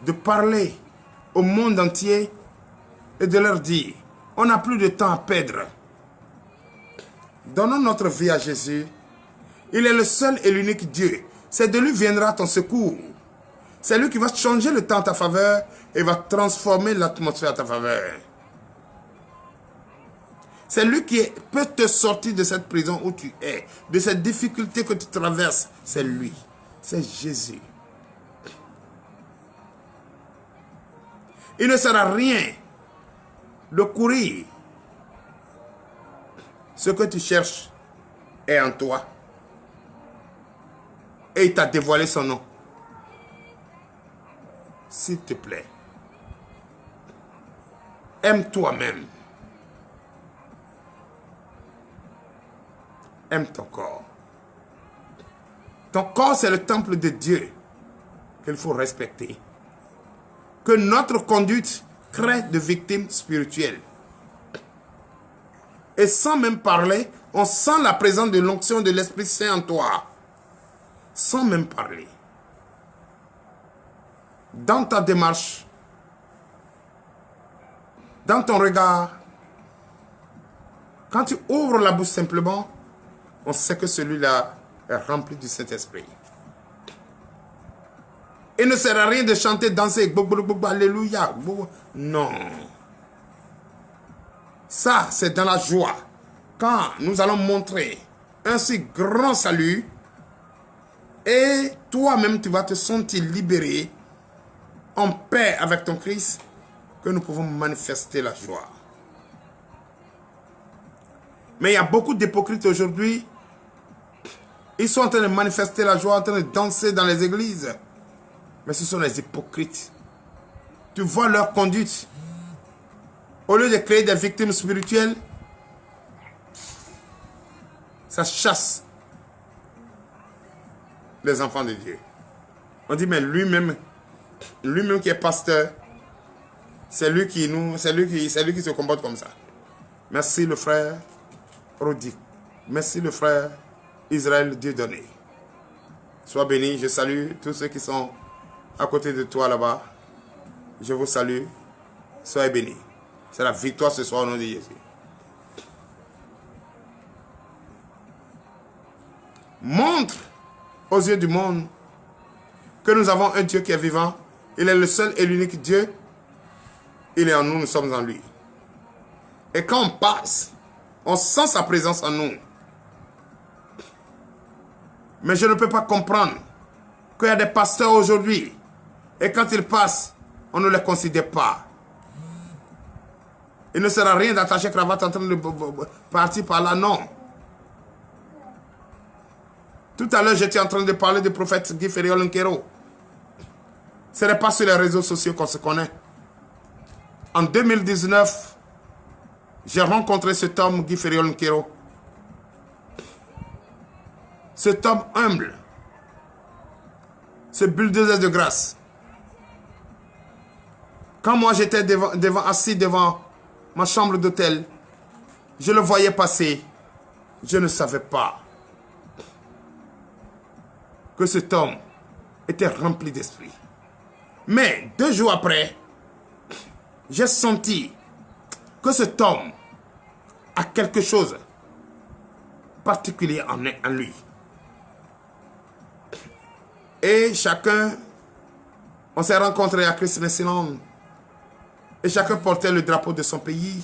de parler au monde entier et de leur dire, on n'a plus de temps à perdre. Donnons notre vie à Jésus. Il est le seul et l'unique Dieu. C'est de lui viendra ton secours. C'est lui qui va changer le temps à ta faveur et va transformer l'atmosphère à ta faveur. C'est lui qui peut te sortir de cette prison où tu es, de cette difficulté que tu traverses. C'est lui. C'est Jésus. Il ne sert à rien de courir. Ce que tu cherches est en toi. Et il t'a dévoilé son nom. S'il te plaît, aime toi-même. Aime ton corps. Ton corps, c'est le temple de Dieu qu'il faut respecter. Que notre conduite crée de victimes spirituelles. Et sans même parler, on sent la présence de l'onction de l'Esprit Saint en toi. Sans même parler. Dans ta démarche, dans ton regard, quand tu ouvres la bouche simplement, on sait que celui-là est rempli du Saint-Esprit. Il ne sert à rien de chanter, danser, alléluia. Non. Ça, c'est dans la joie. Quand nous allons montrer un si grand salut, et toi-même, tu vas te sentir libéré, en paix avec ton Christ, que nous pouvons manifester la joie. Mais il y a beaucoup d'hypocrites aujourd'hui. Ils sont en train de manifester la joie, en train de danser dans les églises. Mais ce sont les hypocrites. Tu vois leur conduite. Au lieu de créer des victimes spirituelles, ça chasse les enfants de Dieu. On dit, mais lui-même qui est pasteur, c'est lui qui se comporte comme ça. Merci le frère Rodi. Merci le frère Israël Dieudonné. Sois béni, je salue tous ceux qui sont à côté de toi là-bas. Je vous salue. Soyez bénis. C'est la victoire ce soir au nom de Jésus. Montre aux yeux du monde que nous avons un Dieu qui est vivant. Il est le seul et l'unique Dieu. Il est en nous, nous sommes en lui. Et quand on passe, on sent sa présence en nous. Mais je ne peux pas comprendre qu'il y a des pasteurs aujourd'hui. Et quand ils passent, on ne les considère pas. Il ne sert à rien d'attacher cravate en train de partir par là, non. Tout à l'heure, j'étais en train de parler du prophète Guy Ferriol-Nkero. Ce n'est pas sur les réseaux sociaux qu'on se connaît. En 2019, j'ai rencontré cet homme, Guy Ferriol-Nkero. Cet homme humble. Ce bulldozer de grâce. Quand moi j'étais assis devant ma chambre d'hôtel, je le voyais passer. Je ne savais pas que cet homme était rempli d'esprit. Mais 2 jours après, j'ai senti que cet homme a quelque chose de particulier en lui. Et chacun, on s'est rencontrés à Christ Messilon. Et chacun portait le drapeau de son pays.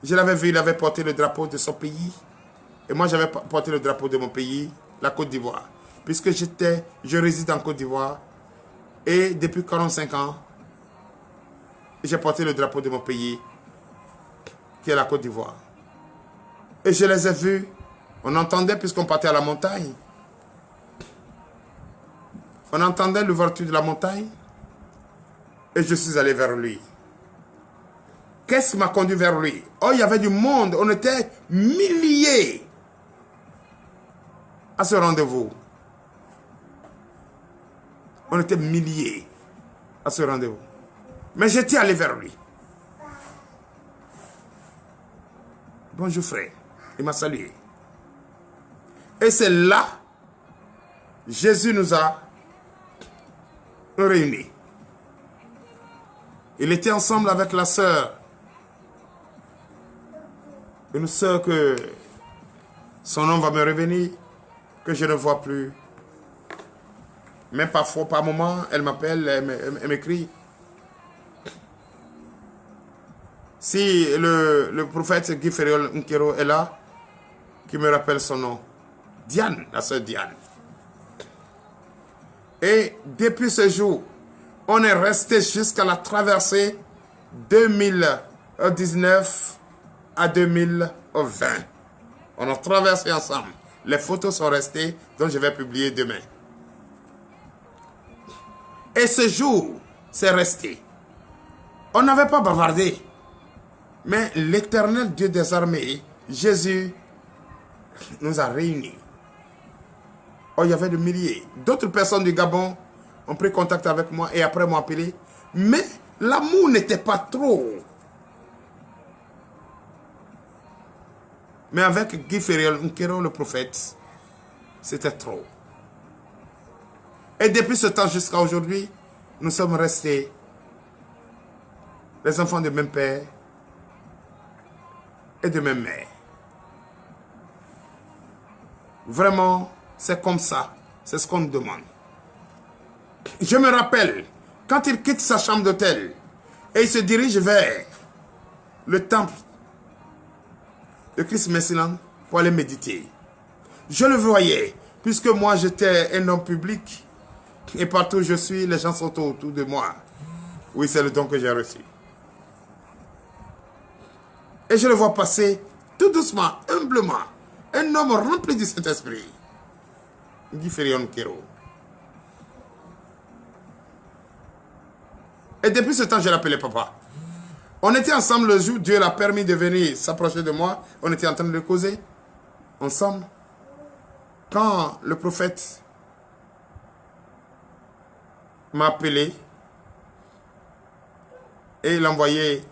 Je l'avais vu, il avait porté le drapeau de son pays. Et moi, j'avais porté le drapeau de mon pays, la Côte d'Ivoire. Puisque je réside en Côte d'Ivoire. Et depuis 45 ans, j'ai porté le drapeau de mon pays, qui est la Côte d'Ivoire. Et je les ai vus. On entendait, puisqu'on partait à la montagne. On entendait l'ouverture de la montagne. Et je suis allé vers lui. Qu'est-ce qui m'a conduit vers lui? Oh, il y avait du monde. On était milliers à ce rendez-vous. On était milliers à ce rendez-vous. Mais j'étais allé vers lui. Bonjour frère. Il m'a salué. Et c'est là, Jésus nous a réunis. Il était ensemble avec la sœur. Une sœur que son nom va me revenir, que je ne vois plus. Mais parfois, par moment, elle m'appelle, elle m'écrit. Si le prophète Guy Ferriol Nkero est là, qui me rappelle son nom. Diane, la sœur Diane. Et depuis ce jour, on est resté jusqu'à la traversée 2019 à 2020. On a traversé ensemble. Les photos sont restées, donc je vais publier demain. Et ce jour, c'est resté. On n'avait pas bavardé. Mais l'Éternel Dieu des armées, Jésus, nous a réunis. Oh, il y avait des milliers. D'autres personnes du Gabon ont pris contact avec moi et après m'ont appelé. Mais l'amour n'était pas trop. Mais avec Guy Ferriol Nkero, le prophète, c'était trop. Et depuis ce temps jusqu'à aujourd'hui, nous sommes restés les enfants de même père et de même mère. Vraiment, c'est comme ça. C'est ce qu'on nous demande. Je me rappelle, quand il quitte sa chambre d'hôtel et il se dirige vers le temple de Christ Messiland pour aller méditer. Je le voyais, puisque moi j'étais un homme public et partout où je suis, les gens sont autour de moi. Oui, c'est le don que j'ai reçu. Et je le vois passer tout doucement, humblement, un homme rempli du Saint-Esprit. Guy Ferriol Nkero. Et depuis ce temps, je l'appelais papa. On était ensemble le jour, Dieu l'a permis de venir s'approcher de moi. On était en train de causer ensemble. Quand le prophète m'a appelé et il a envoyé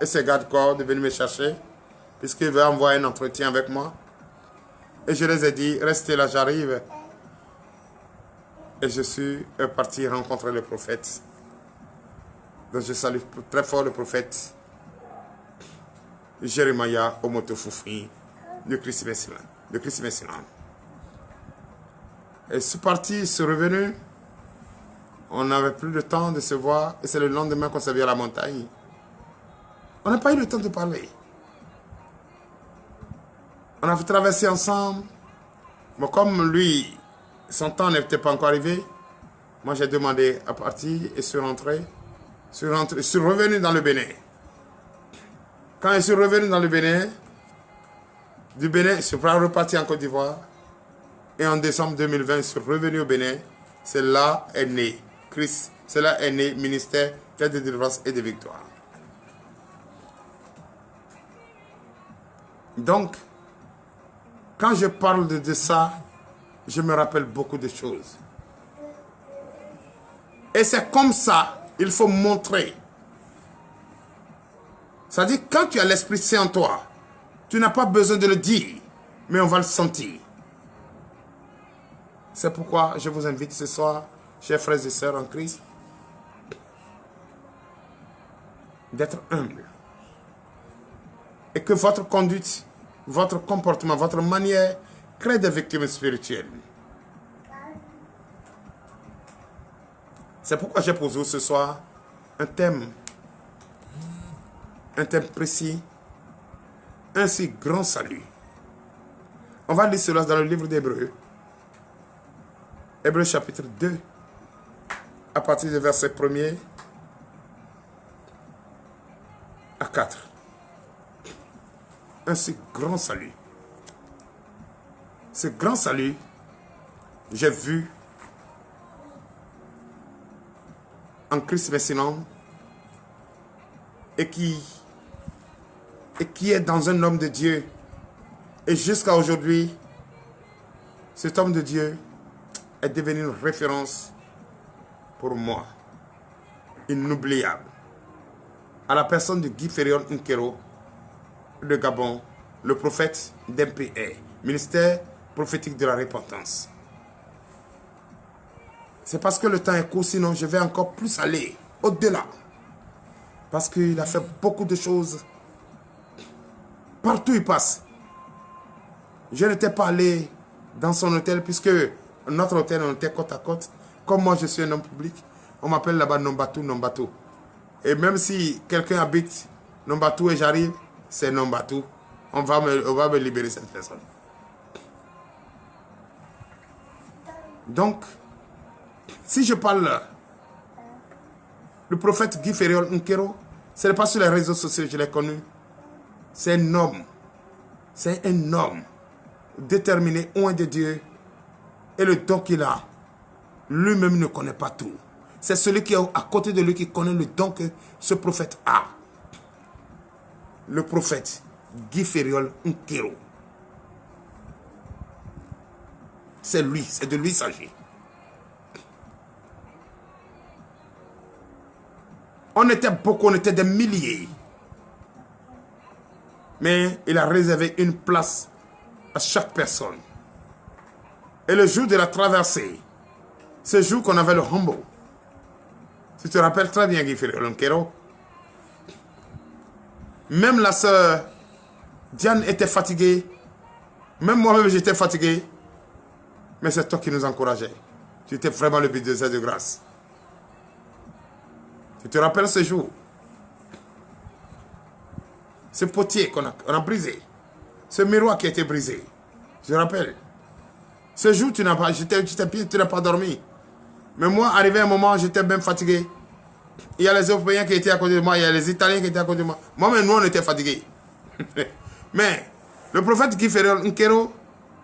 ses gardes-corps de venir me chercher, puisqu'il veut envoyer un entretien avec moi. Et je les ai dit, restez là, j'arrive. Et je suis parti rencontrer le prophète. Donc je salue très fort le prophète Jeremiah Omoto-Fufui de Christ Messiland. Et c'est parti, c'est revenu. On n'avait plus de temps de se voir. Et c'est le lendemain qu'on s'est vu à la montagne. On n'a pas eu le temps de parler. On a traversé ensemble. Mais comme lui, son temps n'était pas encore arrivé, moi j'ai demandé à partir et suis rentré. Je suis revenu dans le Bénin. Quand je suis revenu dans le Bénin, du Bénin, je suis reparti en Côte d'Ivoire. Et en décembre 2020, je suis revenu au Bénin. C'est là est né Christ. C'est là est né ministère de délivrance et de victoire. Donc, quand je parle de ça, je me rappelle beaucoup de choses. Et c'est comme ça. Il faut montrer. C'est-à-dire, quand tu as l'Esprit Saint en toi, tu n'as pas besoin de le dire, mais on va le sentir. C'est pourquoi je vous invite ce soir, chers frères et sœurs en Christ, d'être humble. Et que votre conduite, votre comportement, votre manière crée des victimes spirituelles. C'est pourquoi j'ai posé ce soir un thème un thème précis, un si grand salut. On va lire cela dans le livre d'Hébreux. Hébreux chapitre 2, à partir du verset 1er à 4. Un si grand salut. Ce grand salut, j'ai vu en Christ Messinant et qui est dans un homme de Dieu. Et jusqu'à aujourd'hui, cet homme de Dieu est devenu une référence pour moi, inoubliable. À la personne de Guy Fériol Nkero de Gabon, le prophète d'MPA, ministère prophétique de la repentance. C'est parce que le temps est court, sinon je vais encore plus aller au-delà. Parce qu'il a fait beaucoup de choses. Partout il passe. Je n'étais pas allé dans son hôtel, puisque notre hôtel, on était côte à côte. Comme moi, je suis un homme public, on m'appelle là-bas Nombatou, Nombatou. Et même si quelqu'un habite Nombatou et j'arrive, c'est Nombatou. On va me libérer cette personne. Donc, si je parle le prophète Guy Fériol Nkero, ce n'est pas sur les réseaux sociaux que je l'ai connu. C'est un homme. C'est un homme déterminé, oint de Dieu. Et le don qu'il a, lui-même ne connaît pas tout. C'est celui qui est à côté de lui qui connaît le don que ce prophète a. Le prophète Guy Fériol Nkero. C'est lui, c'est de lui qu'il s'agit. On était beaucoup, on était des milliers. Mais il a réservé une place à chaque personne. Et le jour de la traversée, ce jour qu'on avait le Humbo, si tu te rappelles très bien Guy Fériol Nkero, même la sœur Diane était fatiguée, même moi-même j'étais fatigué, mais c'est toi qui nous encourageais. Tu étais vraiment le bulldozer de grâce. Tu te rappelles ce jour? Ce potier qu'on a brisé, ce miroir qui a été brisé, je te rappelle. Ce jour, tu n'as pas dormi. Mais moi, arrivé un moment, j'étais même fatigué. Il y a les Européens qui étaient à côté de moi, il y a les Italiens qui étaient à côté de moi. Moi-même, nous, on était fatigués. Mais le prophète Guy Fériol Nkero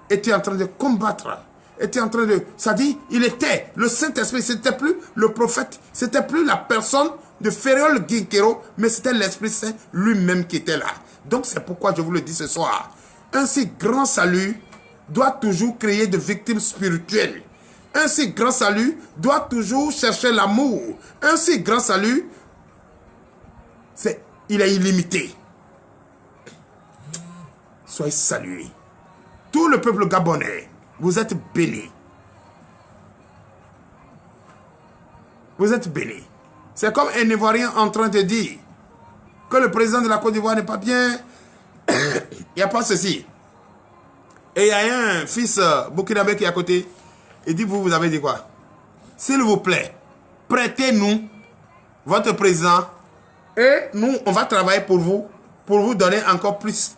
était en train de combattre. Était en train de... Ça dit, il était le Saint-Esprit. C'était plus le prophète, c'était plus la personne de Fériol Guy Nkero, mais c'était l'Esprit Saint lui-même qui était là. Donc c'est pourquoi je vous le dis ce soir. Un si grand salut doit toujours créer de victimes spirituelles. Un si grand salut doit toujours chercher l'amour. Un si grand salut, il est illimité. Soyez salués. Tout le peuple gabonais, vous êtes bénis. Vous êtes bénis. C'est comme un Ivoirien en train de dire que le président de la Côte d'Ivoire n'est pas bien. Il n'y a pas ceci. Et il y a un fils burkinabé qui est à côté. Il dit, vous avez dit quoi? S'il vous plaît, prêtez-nous votre président et nous, on va travailler pour vous donner encore plus.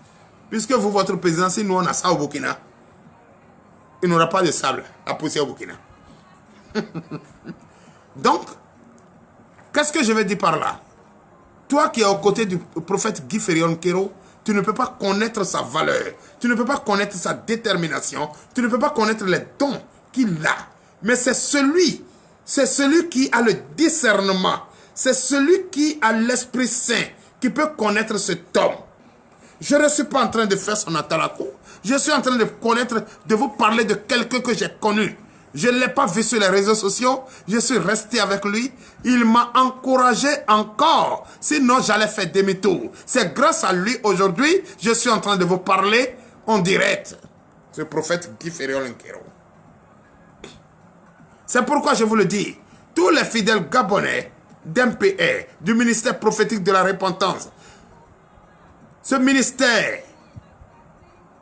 Puisque vous, votre président, si nous, on a ça au Burkina, il n'y aura pas de sable à pousser au Burkina. Donc, qu'est-ce que je vais dire par là? Toi qui es aux côtés du prophète Guy Fériol Nkero, tu ne peux pas connaître sa valeur. Tu ne peux pas connaître sa détermination. Tu ne peux pas connaître les dons qu'il a. Mais c'est celui qui a le discernement. C'est celui qui a l'Esprit Saint qui peut connaître cet homme. Je ne suis pas en train de faire son atalako. Je suis en train de vous parler de quelqu'un que j'ai connu. Je ne l'ai pas vu sur les réseaux sociaux. Je suis resté avec lui. Il m'a encouragé encore. Sinon, j'allais faire demi-tour. C'est grâce à lui aujourd'hui, je suis en train de vous parler en direct. Ce prophète Guy Fériol Nkero. C'est pourquoi je vous le dis. Tous les fidèles gabonais d'MPA, du ministère prophétique de la repentance, ce ministère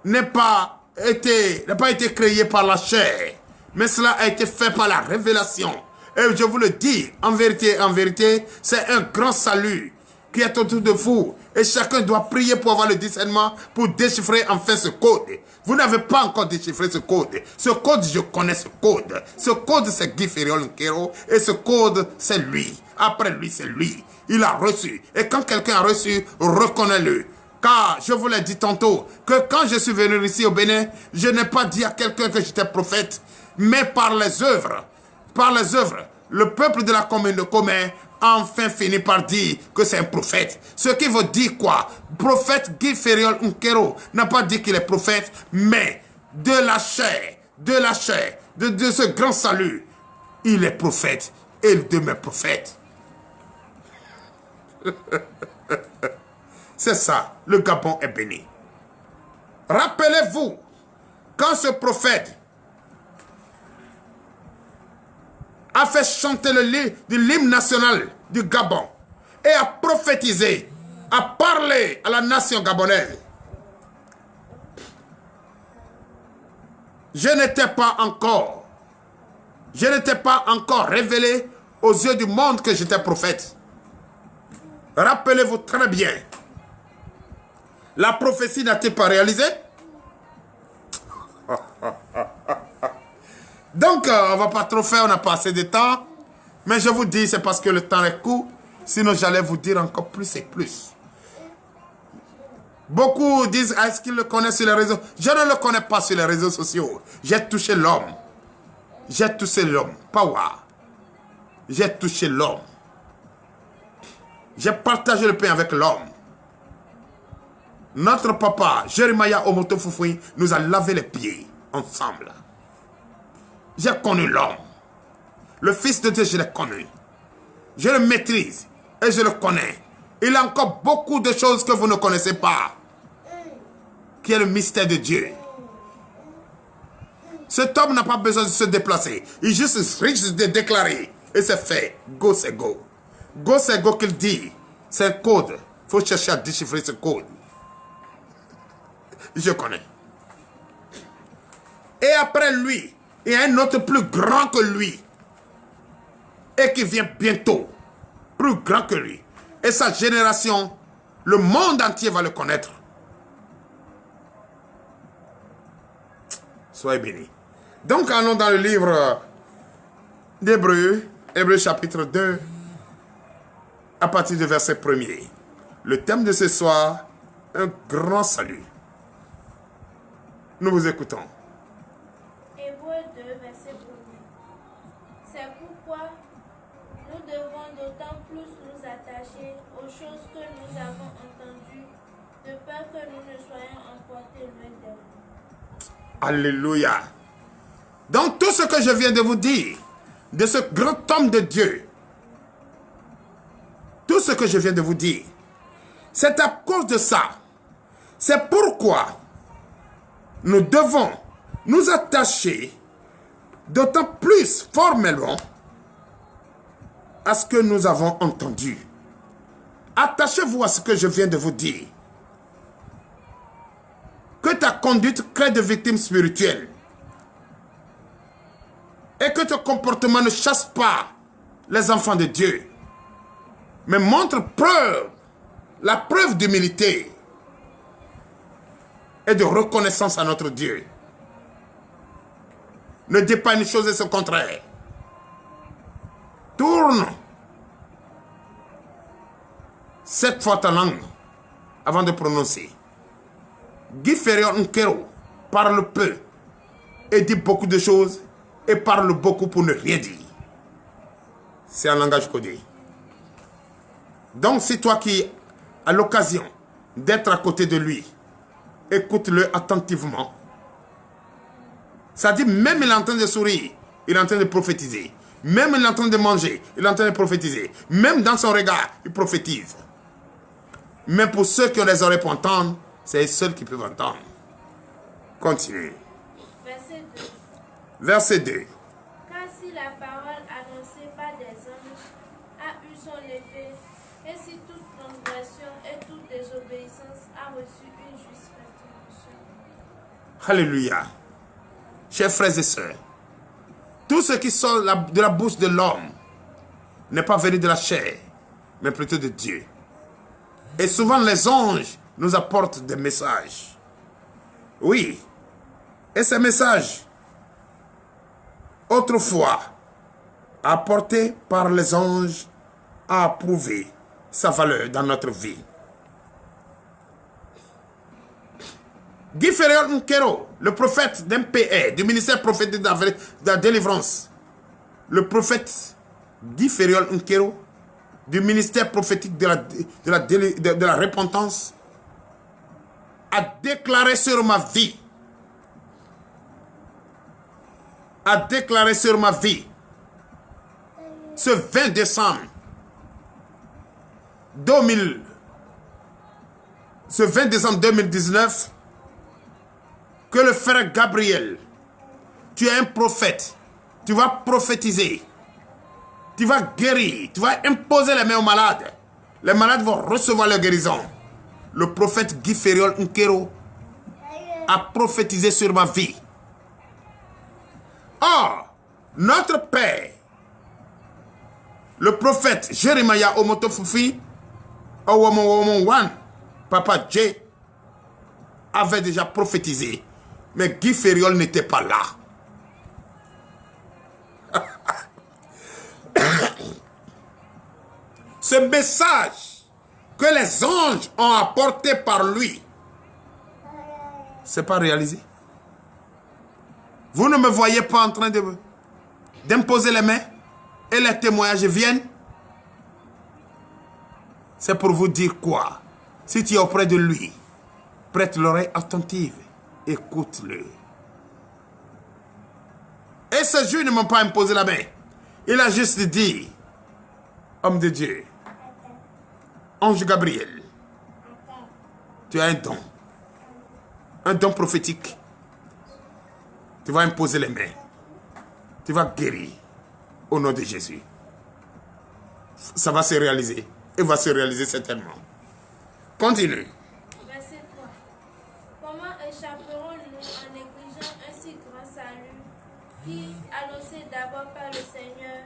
n'a pas été créé par la chair, mais cela a été fait par la révélation. Et je vous le dis, en vérité, c'est un grand salut qui est autour de vous. Et chacun doit prier pour avoir le discernement, pour déchiffrer enfin ce code. Vous n'avez pas encore déchiffré ce code. Ce code, je connais ce code. Ce code, c'est Guy Ferriol-Nkero. Et ce code, c'est lui. Après lui, c'est lui. Il a reçu. Et quand quelqu'un a reçu, reconnais-le. Car je vous l'ai dit tantôt, que quand je suis venu ici au Bénin, je n'ai pas dit à quelqu'un que j'étais prophète, mais par les œuvres, le peuple de la commune de Commun a enfin fini par dire que c'est un prophète. Ce qui veut dire quoi? Prophète Guy Ferriol-Nkero n'a pas dit qu'il est prophète, mais de la chair, de ce grand salut, il est prophète et il demeure prophète. C'est ça, le Gabon est béni. Rappelez-vous, quand ce prophète a fait chanter l'hymne national du Gabon et a prophétisé, a parlé à la nation gabonaise, je n'étais pas encore révélé aux yeux du monde que j'étais prophète. Rappelez-vous très bien. La prophétie n'a-t-elle pas réalisé? Donc, on ne va pas trop faire, on n'a pas assez de temps. Mais je vous dis, c'est parce que le temps est court. Sinon, j'allais vous dire encore plus et plus. Beaucoup disent, est-ce qu'ils le connaissent sur les réseaux? Je ne le connais pas sur les réseaux sociaux. J'ai touché l'homme. J'ai touché l'homme. Power. J'ai touché l'homme. J'ai partagé le pain avec l'homme. Notre papa, Jeremiah Omoto Foufoui, nous a lavé les pieds ensemble. J'ai connu l'homme. Le Fils de Dieu, je l'ai connu. Je le maîtrise et je le connais. Il a encore beaucoup de choses que vous ne connaissez pas, qui est le mystère de Dieu. Cet homme n'a pas besoin de se déplacer. Il juste risque de déclarer. Et c'est fait. Go, c'est go. Go, c'est go qu'il dit. C'est un code. Il faut chercher à déchiffrer ce code. Je connais. Et après lui, il y a un autre plus grand que lui. Et qui vient bientôt. Plus grand que lui. Et sa génération, le monde entier va le connaître. Soyez bénis. Donc, allons dans le livre d'Hébreux, Hébreux chapitre 2, à partir du verset 1er. Le thème de ce soir, un grand salut. Nous vous écoutons. Hébreux 2, verset 1er. C'est pourquoi nous devons d'autant plus nous attacher aux choses que nous avons entendues, de peur que nous ne soyons emportés loin d'elles. Alléluia. Donc tout ce que je viens de vous dire, de ce grand homme de Dieu, tout ce que je viens de vous dire, c'est à cause de ça. C'est pourquoi nous devons nous attacher d'autant plus formellement à ce que nous avons entendu. Attachez-vous à ce que je viens de vous dire. Que ta conduite crée de victimes spirituelles. Et que ton comportement ne chasse pas les enfants de Dieu. Mais montre la preuve d'humilité et de reconnaissance à notre Dieu. Ne dis pas une chose et son contraire. Tourne 7 fois ta langue avant de prononcer. Guy Ferriol-Nkero parle peu et dit beaucoup de choses et parle beaucoup pour ne rien dire. C'est un langage codé. Donc c'est toi qui as l'occasion d'être à côté de lui. Écoute-le attentivement. Ça dit, même il est en train de sourire, il est en train de prophétiser. Même il est en train de manger, il est en train de prophétiser. Même dans son regard, il prophétise. Mais pour ceux qui ont les oreilles pour entendre, c'est les seuls qui peuvent entendre. Continue. Verset 2. Verset 2. Car si la parole annoncée par des hommes a eu son effet, et si toute transgression et toute désobéissance a reçu une juste rétribution. Alléluia. Chers frères et sœurs, tout ce qui sort de la bouche de l'homme n'est pas venu de la chair, mais plutôt de Dieu. Et souvent les anges nous apportent des messages. Oui. Et ces messages, autrefois, apportés par les anges, a prouvé sa valeur dans notre vie. Guy Ferriol Nkero, le prophète d'MPR, du ministère prophétique de la délivrance, le prophète Guy Ferriol Nkero, du ministère prophétique de la repentance, a déclaré sur ma vie, ce 20 décembre 2019, que le frère Gabriel, tu es un prophète, tu vas prophétiser, tu vas guérir, tu vas imposer les mains aux malades. Les malades vont recevoir leur guérison. Le prophète Guy Ferriol Nkero a prophétisé sur ma vie. Or, notre père, le prophète Jeremiah Omotofufi, Papa J, avait déjà prophétisé. Mais Guy Ferriol n'était pas là. Ce message que les anges ont apporté par lui, c'est pas réalisé. Vous ne me voyez pas en train d'imposer les mains et les témoignages viennent. C'est pour vous dire quoi? Si tu es auprès de lui, prête l'oreille attentive, écoute-le. Et ce jour, ils ne m'ont pas imposé la main. Il a juste dit, homme de Dieu, ange Gabriel, tu as un don prophétique. Tu vas imposer les mains. Tu vas guérir au nom de Jésus. Ça va se réaliser. Et va se réaliser certainement. Continue. Verset 3. Comment échapperons-nous en négligeant un si grand salut qui, annoncé d'abord par le Seigneur,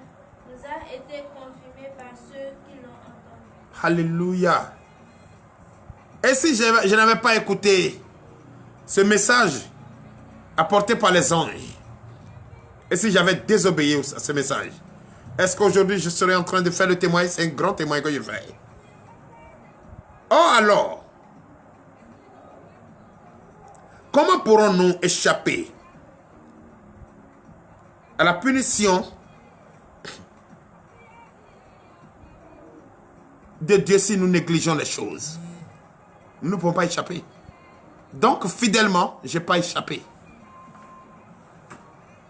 nous a été confirmé par ceux qui l'ont entendu? Alléluia. Et si je n'avais pas écouté ce message apporté par les anges, et si j'avais désobéi à ce message, est-ce qu'aujourd'hui je serais en train de faire le témoignage? C'est un grand témoignage que je fais. Oh alors, comment pourrons-nous échapper à la punition de Dieu si nous négligeons les choses? Nous ne pouvons pas échapper. Donc, fidèlement, je n'ai pas échappé.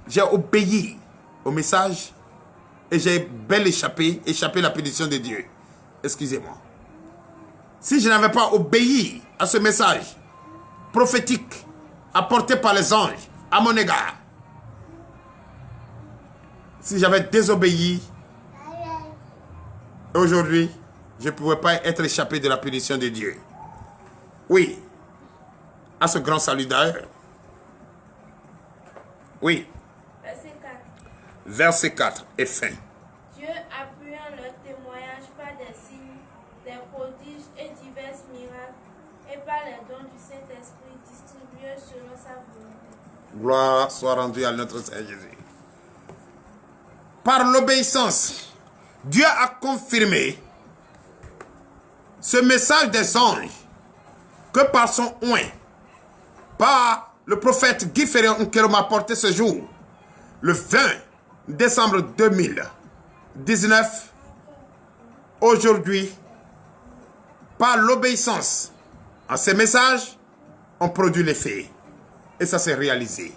J'ai obéi au message et j'ai bel échappé à la punition de Dieu. Excusez-moi. Si je n'avais pas obéi à ce message prophétique apporté par les anges à mon égard, si j'avais désobéi, aujourd'hui, je ne pouvais pas être échappé de la punition de Dieu. Oui, à ce grand salut d'ailleurs. Oui. Verset 4. Verset 4 et fin. Dieu appuyant leur témoignage par des signes, des prodiges et divers miracles, et par les dons du Saint-Esprit distribués selon sa volonté. Gloire soit rendue à notre Seigneur Jésus. Par l'obéissance, Dieu a confirmé ce message des anges que par son oint, par le prophète Guy Ferriol Nkero m'a apporté ce jour, le 20 décembre 2019, aujourd'hui, par l'obéissance à ces messages, on produit l'effet. Et ça s'est réalisé.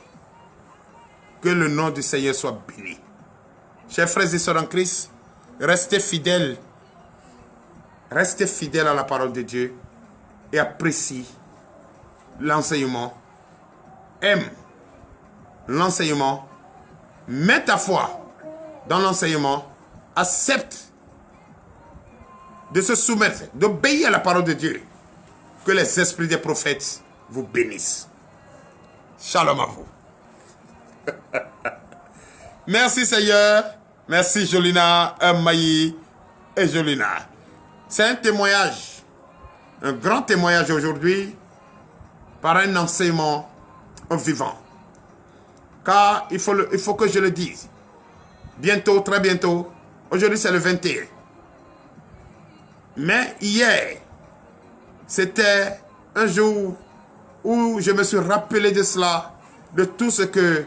Que le nom du Seigneur soit béni. Chers frères et sœurs en Christ, restez fidèles. Restez fidèles à la parole de Dieu et apprécie l'enseignement. Aime l'enseignement. Mets ta foi dans l'enseignement. Accepte de se soumettre, d'obéir à la parole de Dieu. Que les esprits des prophètes vous bénissent. Shalom à vous. Merci Seigneur. Merci Jolina, Maï et Jolina. C'est un témoignage un grand témoignage aujourd'hui par un enseignement vivant. Car il faut que je le dise. Bientôt, très bientôt, aujourd'hui c'est le 21. Mais hier, c'était un jour où je me suis rappelé de cela, de tout ce que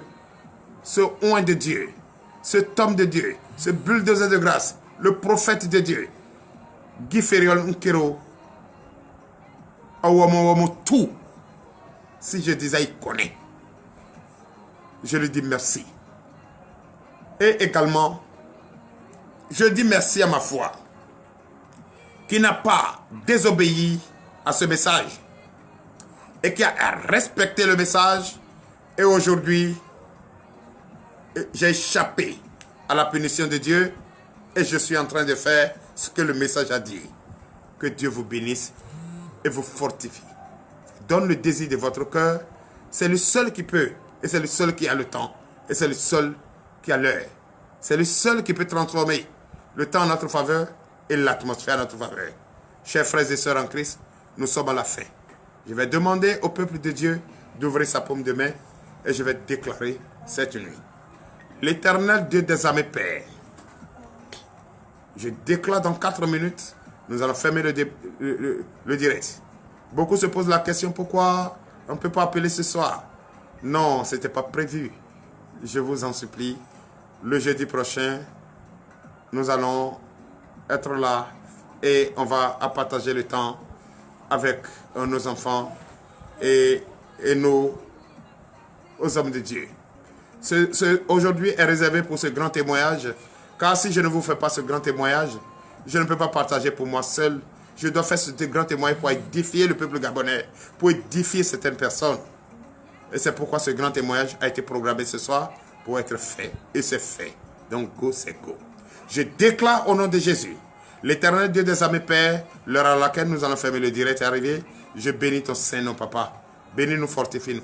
ce oint de Dieu, cet homme de Dieu, ce bulldozer de grâce, le prophète de Dieu, Guy Fériol Nkero, tout, si je disais, il connaît. Je lui dis merci. Et également, je dis merci à ma foi, qui n'a pas désobéi à ce message et qui a respecté le message. Et aujourd'hui, j'ai échappé à la punition de Dieu et je suis en train de faire ce que le message a dit. Que Dieu vous bénisse et vous fortifie. Donne le désir de votre cœur. C'est le seul qui peut et c'est le seul qui a le temps et c'est le seul qui a l'heure. C'est le seul qui peut transformer le temps en notre faveur et l'atmosphère en notre faveur. Chers frères et sœurs en Christ, nous sommes à la fin. Je vais demander au peuple de Dieu d'ouvrir sa paume de main et je vais déclarer cette nuit. L'Éternel Dieu des armées Père, je déclare dans 4 minutes, nous allons fermer le direct. Beaucoup se posent la question, pourquoi on ne peut pas appeler ce soir? Non, ce n'était pas prévu. Je vous en supplie, le jeudi prochain, nous allons être là et on va partager le temps avec nos enfants et nos hommes de Dieu. Aujourd'hui est réservé pour ce grand témoignage, car si je ne vous fais pas ce grand témoignage, je ne peux pas partager pour moi seul. Je dois faire ce grand témoignage pour édifier le peuple gabonais, pour édifier certaines personnes. Et c'est pourquoi ce grand témoignage a été programmé ce soir pour être fait. Et c'est fait. Donc go, c'est go. Je déclare au nom de Jésus, l'Éternel Dieu des armées Père, l'heure à laquelle nous allons fermer le direct est arrivée. Je bénis ton Saint-Nom, Papa. Bénis-nous, fortifie-nous.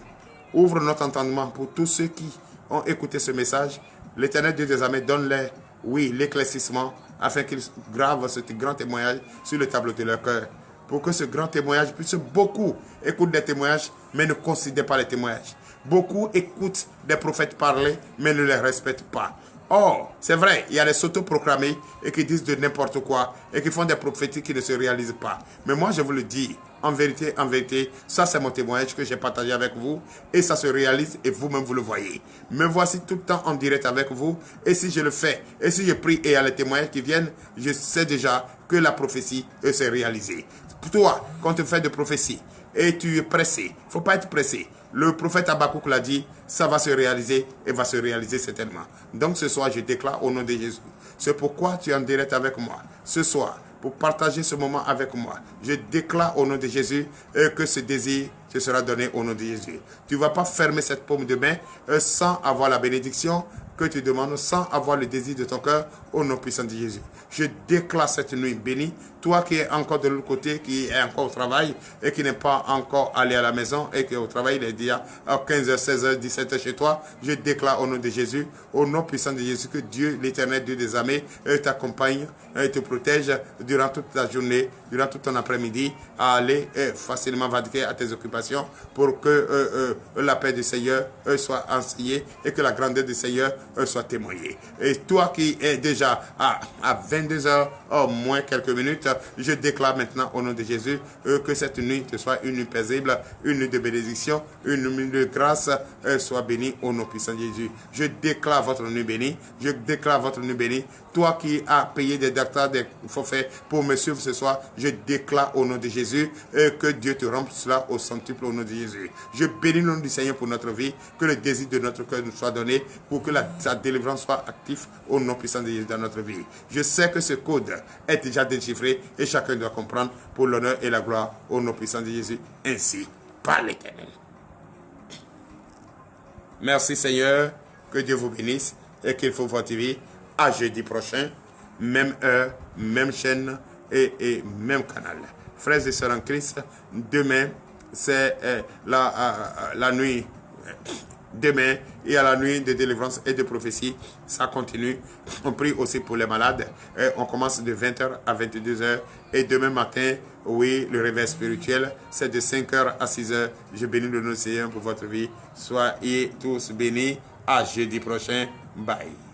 Ouvre notre entendement pour tous ceux qui ont écouté ce message. L'Éternel Dieu des armées donne-les, oui, l'éclaircissement, afin qu'ils gravent ce grand témoignage sur le tableau de leur cœur. Pour que ce grand témoignage, puisque beaucoup écoutent des témoignages, mais ne considèrent pas les témoignages. Beaucoup écoutent des prophètes parler, mais ne les respectent pas. Or, c'est vrai, il y a des autoproclamés et qui disent de n'importe quoi et qui font des prophéties qui ne se réalisent pas. Mais moi, je vous le dis, en vérité, ça c'est mon témoignage que j'ai partagé avec vous et ça se réalise et vous-même vous le voyez. Me voici tout le temps en direct avec vous et si je le fais, et si je prie et il y a les témoignages qui viennent, je sais déjà que la prophétie s'est réalisée. Toi, quand tu fais de prophétie et tu es pressé, il ne faut pas être pressé. Le prophète Habakkuk l'a dit, ça va se réaliser et va se réaliser certainement. Donc ce soir, je déclare au nom de Jésus. C'est pourquoi tu es en direct avec moi. Ce soir, pour partager ce moment avec moi, je déclare au nom de Jésus que ce désir te sera donné au nom de Jésus. Tu ne vas pas fermer cette paume de main sans avoir la bénédiction que tu demandes, sans avoir le désir de ton cœur au nom puissant de Jésus. Je déclare cette nuit bénie. Toi qui es encore de l'autre côté, qui est encore au travail et qui n'est pas encore allé à la maison et qui est au travail, il est déjà à 15h, 16h, 17h chez toi, je déclare au nom de Jésus, au nom puissant de Jésus, que Dieu, l'Éternel Dieu des armées, t'accompagne et te protège durant toute la journée, durant tout ton après-midi, à aller facilement vaquer à tes occupations pour que la paix du Seigneur soit enseignée et que la grandeur du Seigneur soit témoignée. Et toi qui es déjà à 22h moins quelques minutes, je déclare maintenant au nom de Jésus que cette nuit te soit une nuit paisible, une nuit de bénédiction, une nuit de grâce, soit bénie au nom puissant de Jésus. Je déclare votre nuit bénie, je déclare votre nuit bénie. Toi qui as payé des docteurs, des forfaits pour me suivre ce soir, je déclare au nom de Jésus que Dieu te rende cela au centuple au nom de Jésus. Je bénis le nom du Seigneur pour notre vie, que le désir de notre cœur nous soit donné, pour que sa délivrance soit active au nom puissant de Jésus dans notre vie. Je sais que ce code est déjà déchiffré et chacun doit comprendre pour l'honneur et la gloire au nom puissant de Jésus, ainsi par l'Éternel. Merci Seigneur, que Dieu vous bénisse et qu'il faut fortifier. À jeudi prochain, même heure, même chaîne et même canal. Frères et sœurs en Christ, demain, c'est la nuit demain et à la nuit de délivrance et de prophétie. Ça continue. On prie aussi pour les malades. Et on commence de 20h à 22h. Et demain matin, oui, le réveil spirituel, c'est de 5h à 6h. Je bénis le nom du Seigneur pour votre vie. Soyez tous bénis. À jeudi prochain. Bye.